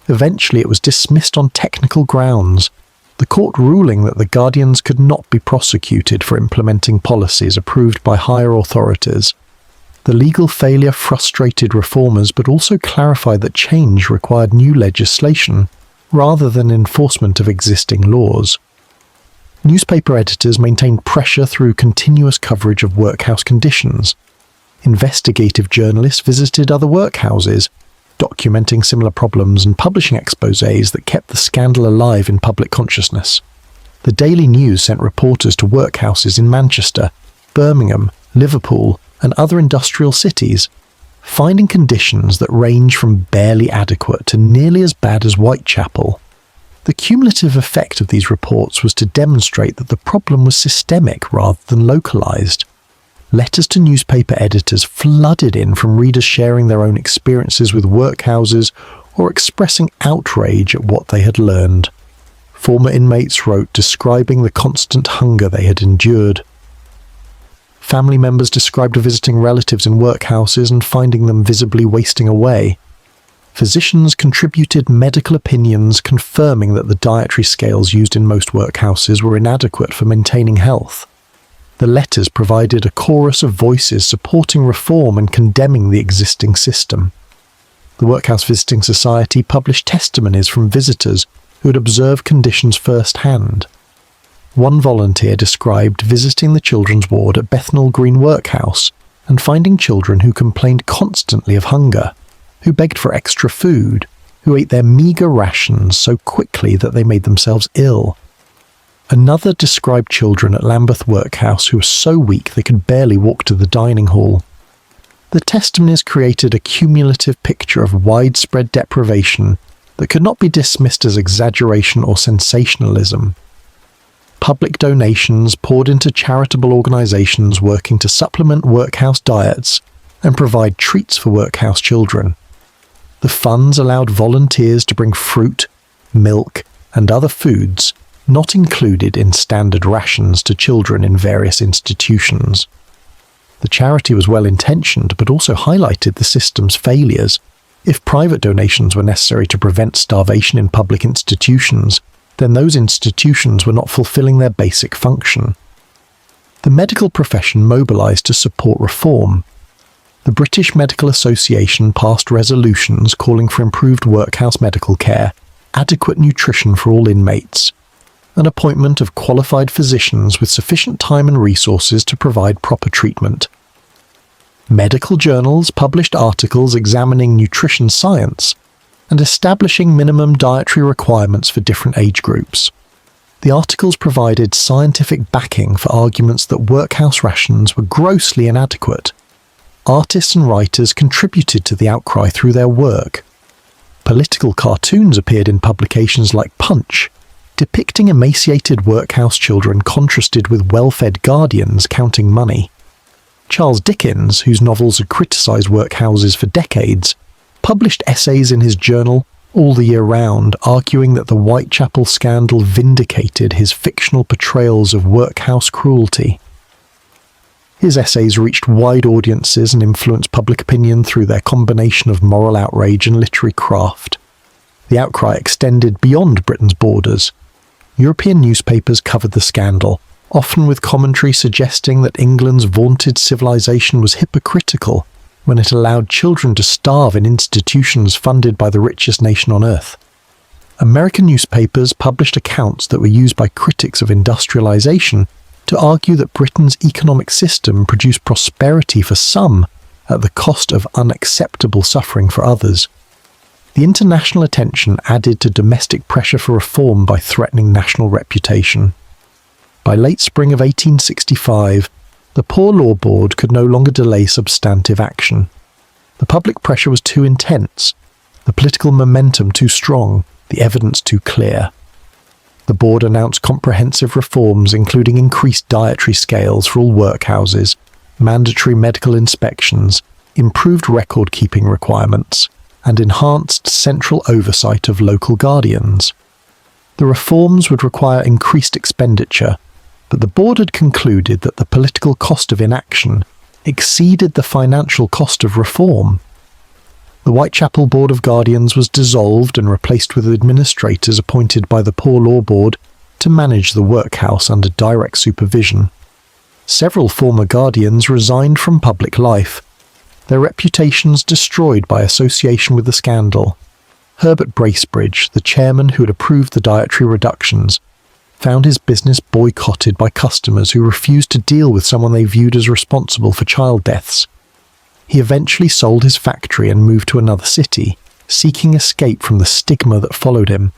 [SPEAKER 1] Eventually it was dismissed on technical grounds, the court ruling that the guardians could not be prosecuted for implementing policies approved by higher authorities. The legal failure frustrated reformers but also clarified that change required new legislation rather than enforcement of existing laws. Newspaper editors maintained pressure through continuous coverage of workhouse conditions. Investigative journalists visited other workhouses, documenting similar problems and publishing exposés that kept the scandal alive in public consciousness. The Daily News sent reporters to workhouses in Manchester, Birmingham, Liverpool, and other industrial cities, finding conditions that range from barely adequate to nearly as bad as Whitechapel. The cumulative effect of these reports was to demonstrate that the problem was systemic rather than localized. Letters to newspaper editors flooded in from readers sharing their own experiences with workhouses or expressing outrage at what they had learned. Former inmates wrote describing the constant hunger they had endured. Family members described visiting relatives in workhouses and finding them visibly wasting away. Physicians contributed medical opinions confirming that the dietary scales used in most workhouses were inadequate for maintaining health. The letters provided a chorus of voices supporting reform and condemning the existing system. The Workhouse Visiting Society published testimonies from visitors who had observed conditions firsthand. One volunteer described visiting the children's ward at Bethnal Green Workhouse and finding children who complained constantly of hunger, who begged for extra food, who ate their meagre rations so quickly that they made themselves ill. Another described children at Lambeth Workhouse who were so weak they could barely walk to the dining hall. The testimonies created a cumulative picture of widespread deprivation that could not be dismissed as exaggeration or sensationalism. Public donations poured into charitable organisations working to supplement workhouse diets and provide treats for workhouse children. The funds allowed volunteers to bring fruit, milk, and other foods not included in standard rations to children in various institutions. The charity was well-intentioned but also highlighted the system's failures. If private donations were necessary to prevent starvation in public institutions, then those institutions were not fulfilling their basic function. The medical profession mobilised to support reform. The British Medical Association passed resolutions calling for improved workhouse medical care, adequate nutrition for all inmates, an appointment of qualified physicians with sufficient time and resources to provide proper treatment. Medical journals published articles examining nutrition science and establishing minimum dietary requirements for different age groups. The articles provided scientific backing for arguments that workhouse rations were grossly inadequate. Artists and writers contributed to the outcry through their work. Political cartoons appeared in publications like Punch, depicting emaciated workhouse children contrasted with well-fed guardians counting money. Charles Dickens, whose novels had criticised workhouses for decades, published essays in his journal all the year round, arguing that the Whitechapel scandal vindicated his fictional portrayals of workhouse cruelty. His essays reached wide audiences and influenced public opinion through their combination of moral outrage and literary craft. The outcry extended beyond Britain's borders. European newspapers covered the scandal, often with commentary suggesting that England's vaunted civilization was hypocritical when it allowed children to starve in institutions funded by the richest nation on earth. American newspapers published accounts that were used by critics of industrialization to argue that Britain's economic system produced prosperity for some at the cost of unacceptable suffering for others. The international attention added to domestic pressure for reform by threatening national reputation. By late spring of 1865, the Poor Law Board could no longer delay substantive action. The public pressure was too intense, the political momentum too strong, the evidence too clear. The board announced comprehensive reforms including increased dietary scales for all workhouses, mandatory medical inspections, improved record-keeping requirements, and enhanced central oversight of local guardians. The reforms would require increased expenditure, but the board had concluded that the political cost of inaction exceeded the financial cost of reform. The Whitechapel Board of Guardians was dissolved and replaced with administrators appointed by the Poor Law Board to manage the workhouse under direct supervision. Several former guardians resigned from public life, their reputations destroyed by association with the scandal. Herbert Bracebridge, the chairman who had approved the dietary reductions, found his business boycotted by customers who refused to deal with someone they viewed as responsible for child deaths. He eventually sold his factory and moved to another city, seeking escape from the stigma that followed him.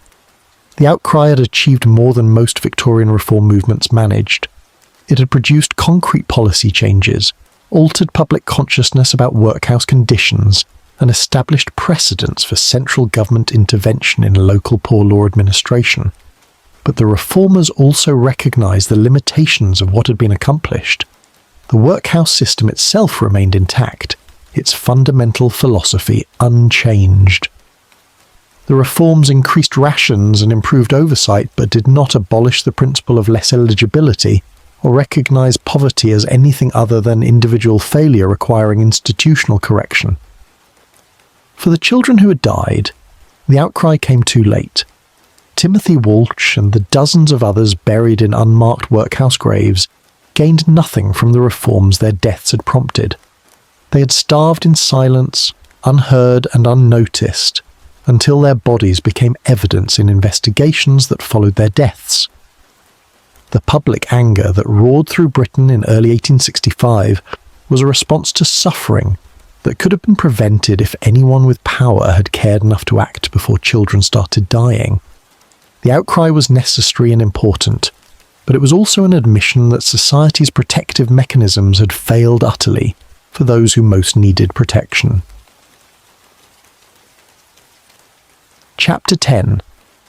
[SPEAKER 1] The outcry had achieved more than most Victorian reform movements managed. It had produced concrete policy changes, altered public consciousness about workhouse conditions, and established precedents for central government intervention in local poor law administration. But the reformers also recognised the limitations of what had been accomplished. The workhouse system itself remained intact, its fundamental philosophy unchanged. The reforms increased rations and improved oversight, but did not abolish the principle of less eligibility or recognise poverty as anything other than individual failure requiring institutional correction. For the children who had died, the outcry came too late. Timothy Walsh and the dozens of others buried in unmarked workhouse graves gained nothing from the reforms their deaths had prompted. They had starved in silence, unheard and unnoticed, until their bodies became evidence in investigations that followed their deaths. The public anger that roared through Britain in early 1865 was a response to suffering that could have been prevented if anyone with power had cared enough to act before children started dying. The outcry was necessary and important, but it was also an admission that society's protective mechanisms had failed utterly for those who most needed protection. Chapter 10.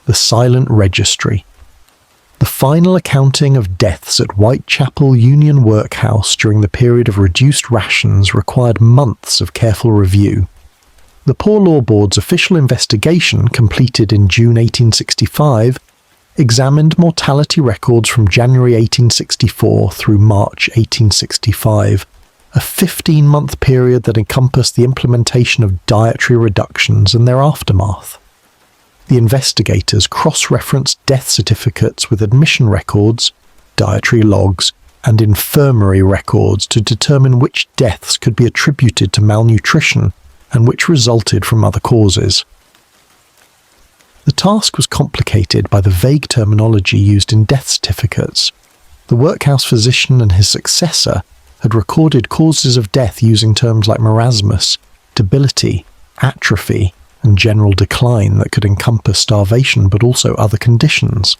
[SPEAKER 1] The Silent Registry. The final accounting of deaths at Whitechapel Union Workhouse during the period of reduced rations required months of careful review. The Poor Law Board's official investigation, completed in June 1865, examined mortality records from January 1864 through March 1865, a 15-month period that encompassed the implementation of dietary reductions and their aftermath. The investigators cross-referenced death certificates with admission records, dietary logs, and infirmary records to determine which deaths could be attributed to malnutrition and which resulted from other causes. The task was complicated by the vague terminology used in death certificates. The workhouse physician and his successor had recorded causes of death using terms like marasmus, debility, atrophy, and general decline that could encompass starvation but also other conditions.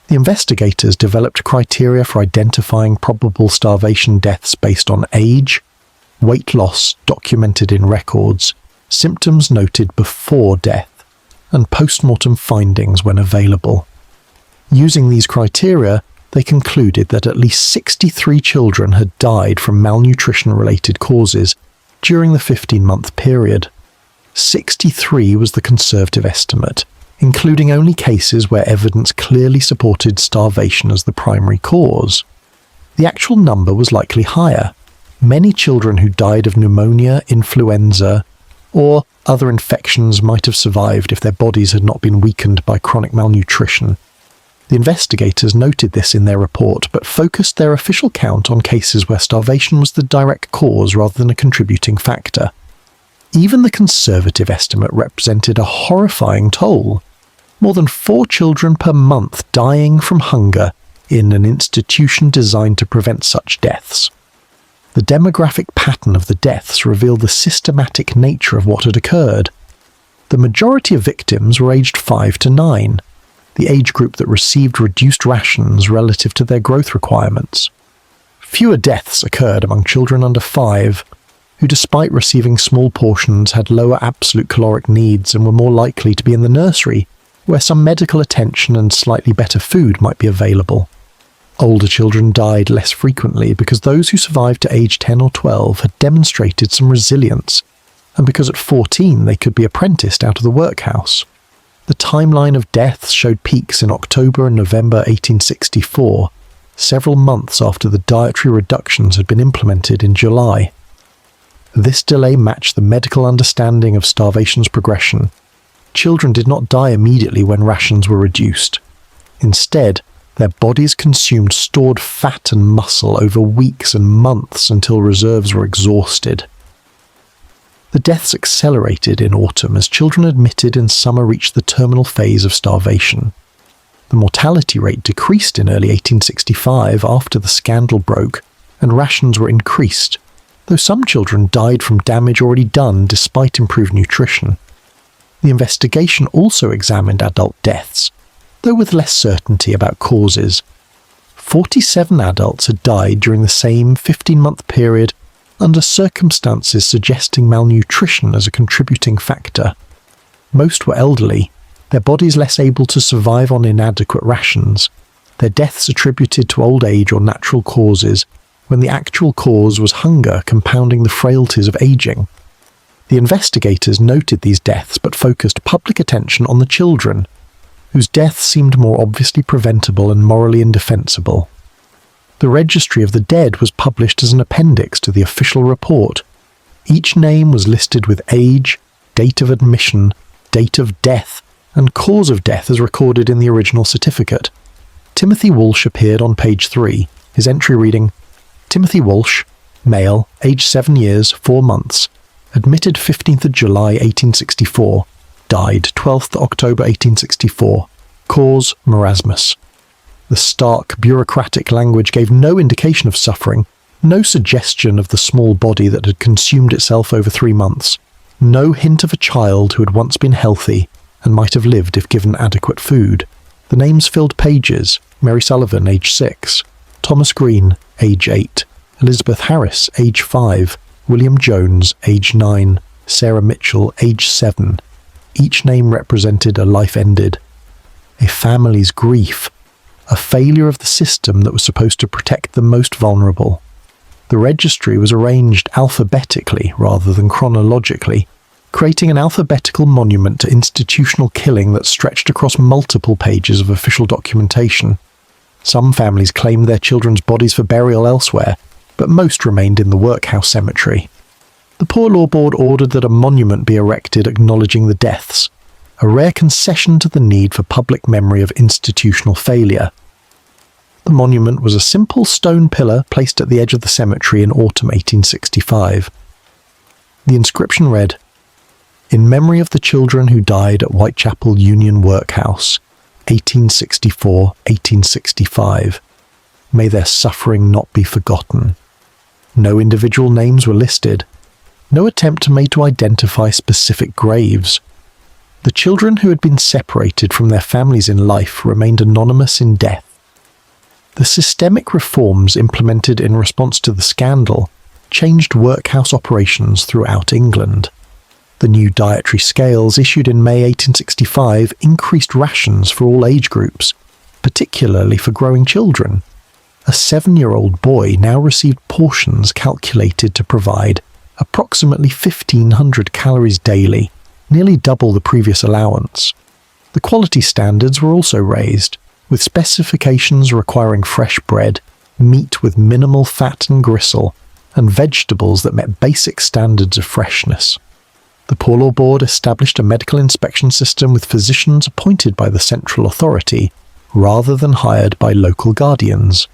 [SPEAKER 1] The investigators developed criteria for identifying probable starvation deaths based on age, weight loss documented in records, symptoms noted before death, and post-mortem findings when available. Using these criteria, they concluded that at least 63 children had died from malnutrition-related causes during the 15-month period. 63 was the conservative estimate, including only cases where evidence clearly supported starvation as the primary cause. The actual number was likely higher. Many children who died of pneumonia, influenza, or other infections might have survived if their bodies had not been weakened by chronic malnutrition. The investigators noted this in their report, but focused their official count on cases where starvation was the direct cause rather than a contributing factor. Even the conservative estimate represented a horrifying toll. More than 4 children per month dying from hunger in an institution designed to prevent such deaths. The demographic pattern of the deaths revealed the systematic nature of what had occurred. The majority of victims were aged 5 to 9, the age group that received reduced rations relative to their growth requirements. Fewer deaths occurred among children under 5, who despite receiving small portions had lower absolute caloric needs and were more likely to be in the nursery, where some medical attention and slightly better food might be available. Older children died less frequently because those who survived to age 10 or 12 had demonstrated some resilience, and because at 14 they could be apprenticed out of the workhouse. The timeline of deaths showed peaks in October and November 1864, several months after the dietary reductions had been implemented in July. This delay matched the medical understanding of starvation's progression. Children did not die immediately when rations were reduced. Instead, their bodies consumed stored fat and muscle over weeks and months until reserves were exhausted. The deaths accelerated in autumn as children admitted in summer reached the terminal phase of starvation. The mortality rate decreased in early 1865 after the scandal broke and rations were increased, though some children died from damage already done despite improved nutrition. The investigation also examined adult deaths, though with less certainty about causes. 47 adults had died during the same 15-month period under circumstances suggesting malnutrition as a contributing factor. Most were elderly, their bodies less able to survive on inadequate rations, their deaths attributed to old age or natural causes, when the actual cause was hunger compounding the frailties of aging. The investigators noted these deaths but focused public attention on the children, whose deaths seemed more obviously preventable and morally indefensible. The registry of the dead was published as an appendix to the official report. Each name was listed with age, date of admission, date of death, and cause of death as recorded in the original certificate. Timothy Walsh appeared on page 3, his entry reading, Timothy Walsh, male, age 7 years, 4 months, admitted 15th of July 1864, died 12th October 1864, cause marasmus. The stark, bureaucratic language gave no indication of suffering, no suggestion of the small body that had consumed itself over 3 months, no hint of a child who had once been healthy and might have lived if given adequate food. The names filled pages: Mary Sullivan, age 6, Thomas Green, age 8, Elizabeth Harris, age 5, William Jones, age 9, Sarah Mitchell, age 7. Each name represented a life ended, a family's grief, a failure of the system that was supposed to protect the most vulnerable. The registry was arranged alphabetically rather than chronologically, creating an alphabetical monument to institutional killing that stretched across multiple pages of official documentation. Some families claimed their children's bodies for burial elsewhere, but most remained in the workhouse cemetery. The Poor Law Board ordered that a monument be erected acknowledging the deaths, a rare concession to the need for public memory of institutional failure. The monument was a simple stone pillar placed at the edge of the cemetery in autumn 1865. The inscription read, "In memory of the children who died at Whitechapel Union Workhouse, 1864-1865. May their suffering not be forgotten." No individual names were listed. No attempt made to identify specific graves. The children who had been separated from their families in life remained anonymous in death. The systemic reforms implemented in response to the scandal changed workhouse operations throughout England. The new dietary scales issued in May 1865 increased rations for all age groups, particularly for growing children. A 7-year-old boy now received portions calculated to provide approximately 1,500 calories daily, nearly double the previous allowance. The quality standards were also raised, with specifications requiring fresh bread, meat with minimal fat and gristle, and vegetables that met basic standards of freshness. The Poor Law Board established a medical inspection system with physicians appointed by the central authority rather than hired by local guardians.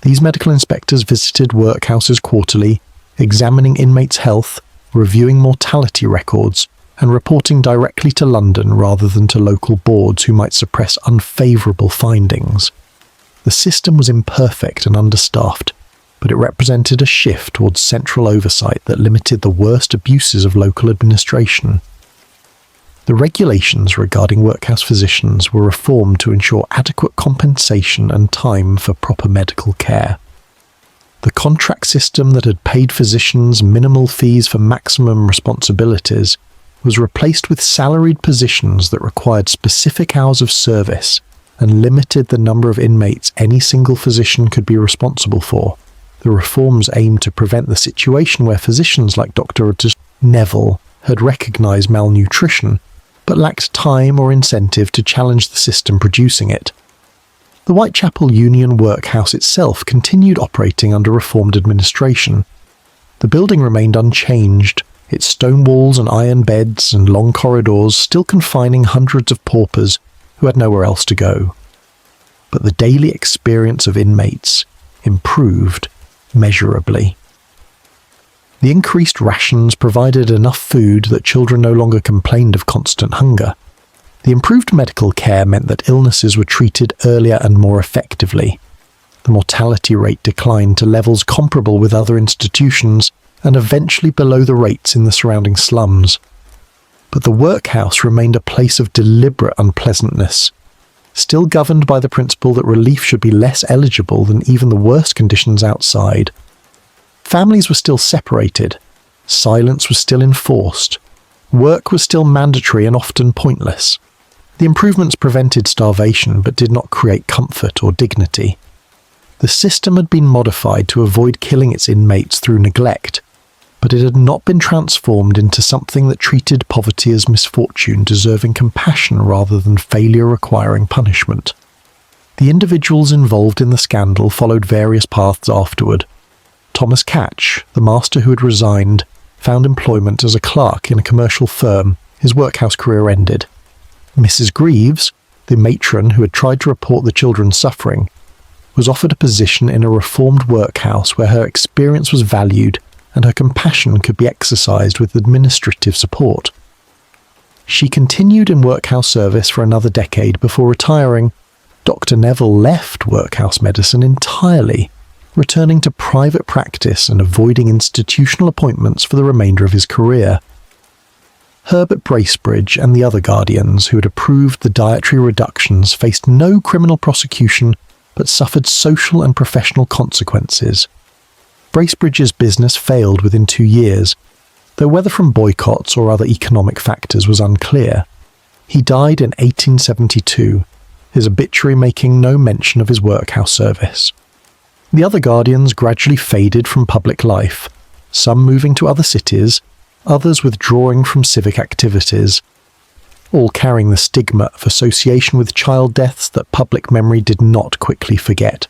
[SPEAKER 1] These medical inspectors visited workhouses quarterly, examining inmates' health, reviewing mortality records, and reporting directly to London rather than to local boards who might suppress unfavourable findings. The system was imperfect and understaffed, but it represented a shift towards central oversight that limited the worst abuses of local administration. The regulations regarding workhouse physicians were reformed to ensure adequate compensation and time for proper medical care. The contract system that had paid physicians minimal fees for maximum responsibilities was replaced with salaried positions that required specific hours of service and limited the number of inmates any single physician could be responsible for. The reforms aimed to prevent the situation where physicians like Dr. Neville had recognised malnutrition, but lacked time or incentive to challenge the system producing it. The Whitechapel Union Workhouse itself continued operating under reformed administration. The building remained unchanged, its stone walls and iron beds and long corridors still confining hundreds of paupers who had nowhere else to go. But the daily experience of inmates improved measurably. The increased rations provided enough food that children no longer complained of constant hunger. The improved medical care meant that illnesses were treated earlier and more effectively. The mortality rate declined to levels comparable with other institutions and eventually below the rates in the surrounding slums. But the workhouse remained a place of deliberate unpleasantness, still governed by the principle that relief should be less eligible than even the worst conditions outside. Families were still separated, silence was still enforced, work was still mandatory and often pointless. The improvements prevented starvation but did not create comfort or dignity. The system had been modified to avoid killing its inmates through neglect, but it had not been transformed into something that treated poverty as misfortune deserving compassion rather than failure requiring punishment. The individuals involved in the scandal followed various paths afterward. Thomas Catch, the master who had resigned, found employment as a clerk in a commercial firm. His workhouse career ended. Mrs. Greaves, the matron who had tried to report the children's suffering, was offered a position in a reformed workhouse where her experience was valued and her compassion could be exercised with administrative support. She continued in workhouse service for another decade before retiring. Dr. Neville left workhouse medicine entirely, returning to private practice and avoiding institutional appointments for the remainder of his career. Herbert Bracebridge and the other guardians who had approved the dietary reductions faced no criminal prosecution but suffered social and professional consequences. Bracebridge's business failed within 2 years, though whether from boycotts or other economic factors was unclear. He died in 1872, his obituary making no mention of his workhouse service. The other guardians gradually faded from public life, some moving to other cities, others withdrawing from civic activities, all carrying the stigma of association with child deaths that public memory did not quickly forget.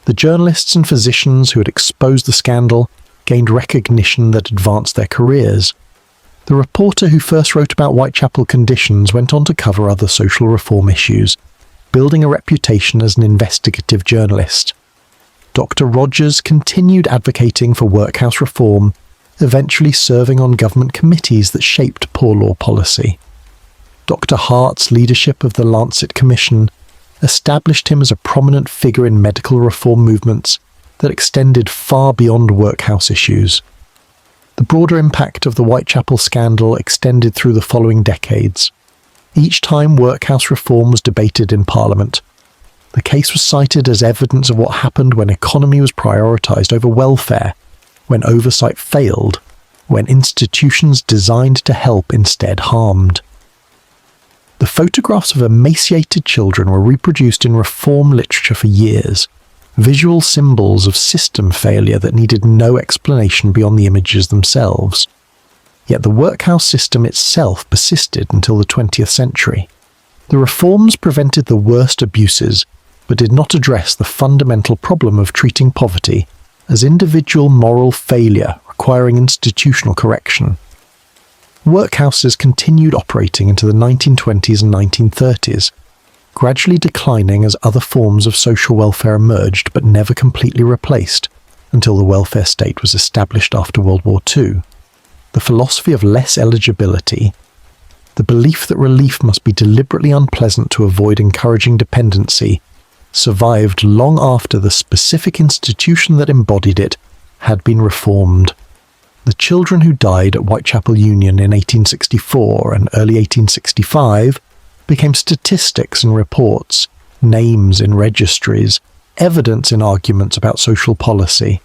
[SPEAKER 1] The journalists and physicians who had exposed the scandal gained recognition that advanced their careers. The reporter who first wrote about Whitechapel conditions went on to cover other social reform issues, building a reputation as an investigative journalist. Dr. Rogers continued advocating for workhouse reform, eventually serving on government committees that shaped poor law policy. Dr. Hart's leadership of the Lancet Commission established him as a prominent figure in medical reform movements that extended far beyond workhouse issues. The broader impact of the Whitechapel scandal extended through the following decades. Each time workhouse reform was debated in Parliament, the case was cited as evidence of what happened when economy was prioritised over welfare, when oversight failed, when institutions designed to help instead harmed. The photographs of emaciated children were reproduced in reform literature for years, visual symbols of system failure that needed no explanation beyond the images themselves. Yet the workhouse system itself persisted until the 20th century. The reforms prevented the worst abuses, but did not address the fundamental problem of treating poverty as individual moral failure requiring institutional correction. Workhouses continued operating into the 1920s and 1930s, gradually declining as other forms of social welfare emerged but never completely replaced until the welfare state was established after World War II. The philosophy of less eligibility, the belief that relief must be deliberately unpleasant to avoid encouraging dependency, survived long after the specific institution that embodied it had been reformed. The children who died at Whitechapel Union in 1864 and early 1865 became statistics in reports, names in registries, evidence in arguments about social policy.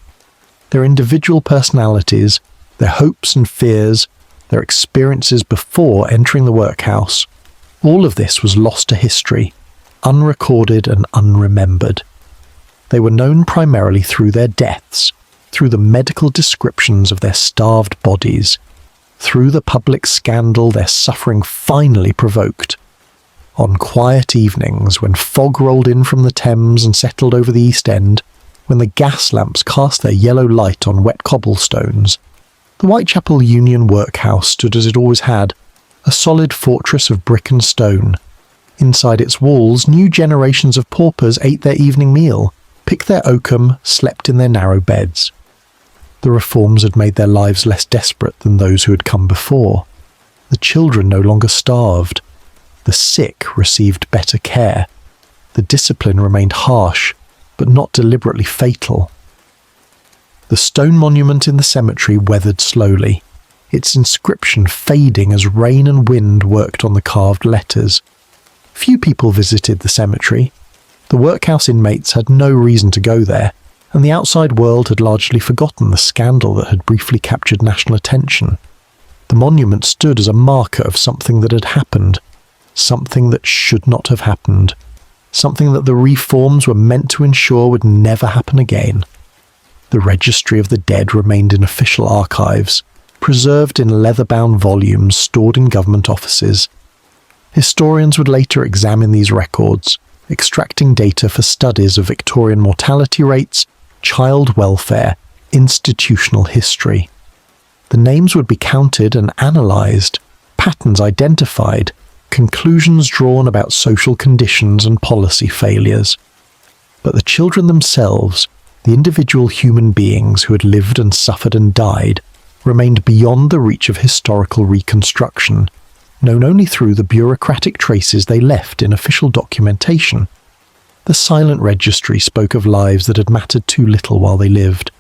[SPEAKER 1] Their individual personalities, their hopes and fears, their experiences before entering the workhouse, all of this was lost to history, unrecorded and unremembered. They were known primarily through their deaths, through the medical descriptions of their starved bodies, through the public scandal their suffering finally provoked. On quiet evenings, when fog rolled in from the Thames and settled over the East End, when the gas lamps cast their yellow light on wet cobblestones, the Whitechapel Union Workhouse stood as it always had, a solid fortress of brick and stone. Inside its walls, new generations of paupers ate their evening meal, picked their oakum, slept in their narrow beds. The reforms had made their lives less desperate than those who had come before. The children no longer starved. The sick received better care. The discipline remained harsh, but not deliberately fatal. The stone monument in the cemetery weathered slowly, its inscription fading as rain and wind worked on the carved letters. Few people visited the cemetery. The workhouse inmates had no reason to go there, and the outside world had largely forgotten the scandal that had briefly captured national attention. The monument stood as a marker of something that had happened, something that should not have happened, something that the reforms were meant to ensure would never happen again. The registry of the dead remained in official archives, preserved in leather-bound volumes stored in government offices. Historians would later examine these records, extracting data for studies of Victorian mortality rates, child welfare, institutional history. The names would be counted and analysed, patterns identified, conclusions drawn about social conditions and policy failures. But the children themselves, the individual human beings who had lived and suffered and died, remained beyond the reach of historical reconstruction, known only through the bureaucratic traces they left in official documentation. The silent registry spoke of lives that had mattered too little while they lived,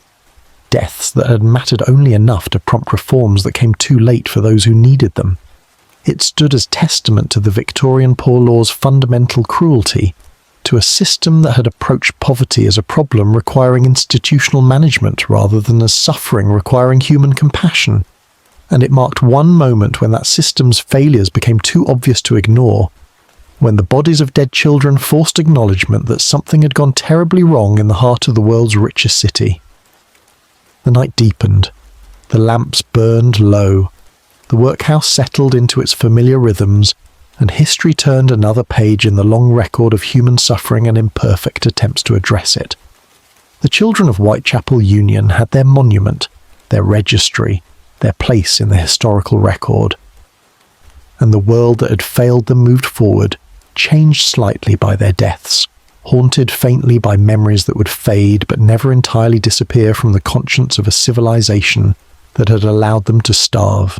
[SPEAKER 1] deaths that had mattered only enough to prompt reforms that came too late for those who needed them. It stood as testament to the Victorian poor law's fundamental cruelty, to a system that had approached poverty as a problem requiring institutional management rather than as suffering requiring human compassion. And it marked one moment when that system's failures became too obvious to ignore, when the bodies of dead children forced acknowledgement that something had gone terribly wrong in the heart of the world's richest city. The night deepened. The lamps burned low. The workhouse settled into its familiar rhythms, and history turned another page in the long record of human suffering and imperfect attempts to address it. The children of Whitechapel Union had their monument, their registry, their place in the historical record. And the world that had failed them moved forward, changed slightly by their deaths, haunted faintly by memories that would fade but never entirely disappear from the conscience of a civilization that had allowed them to starve.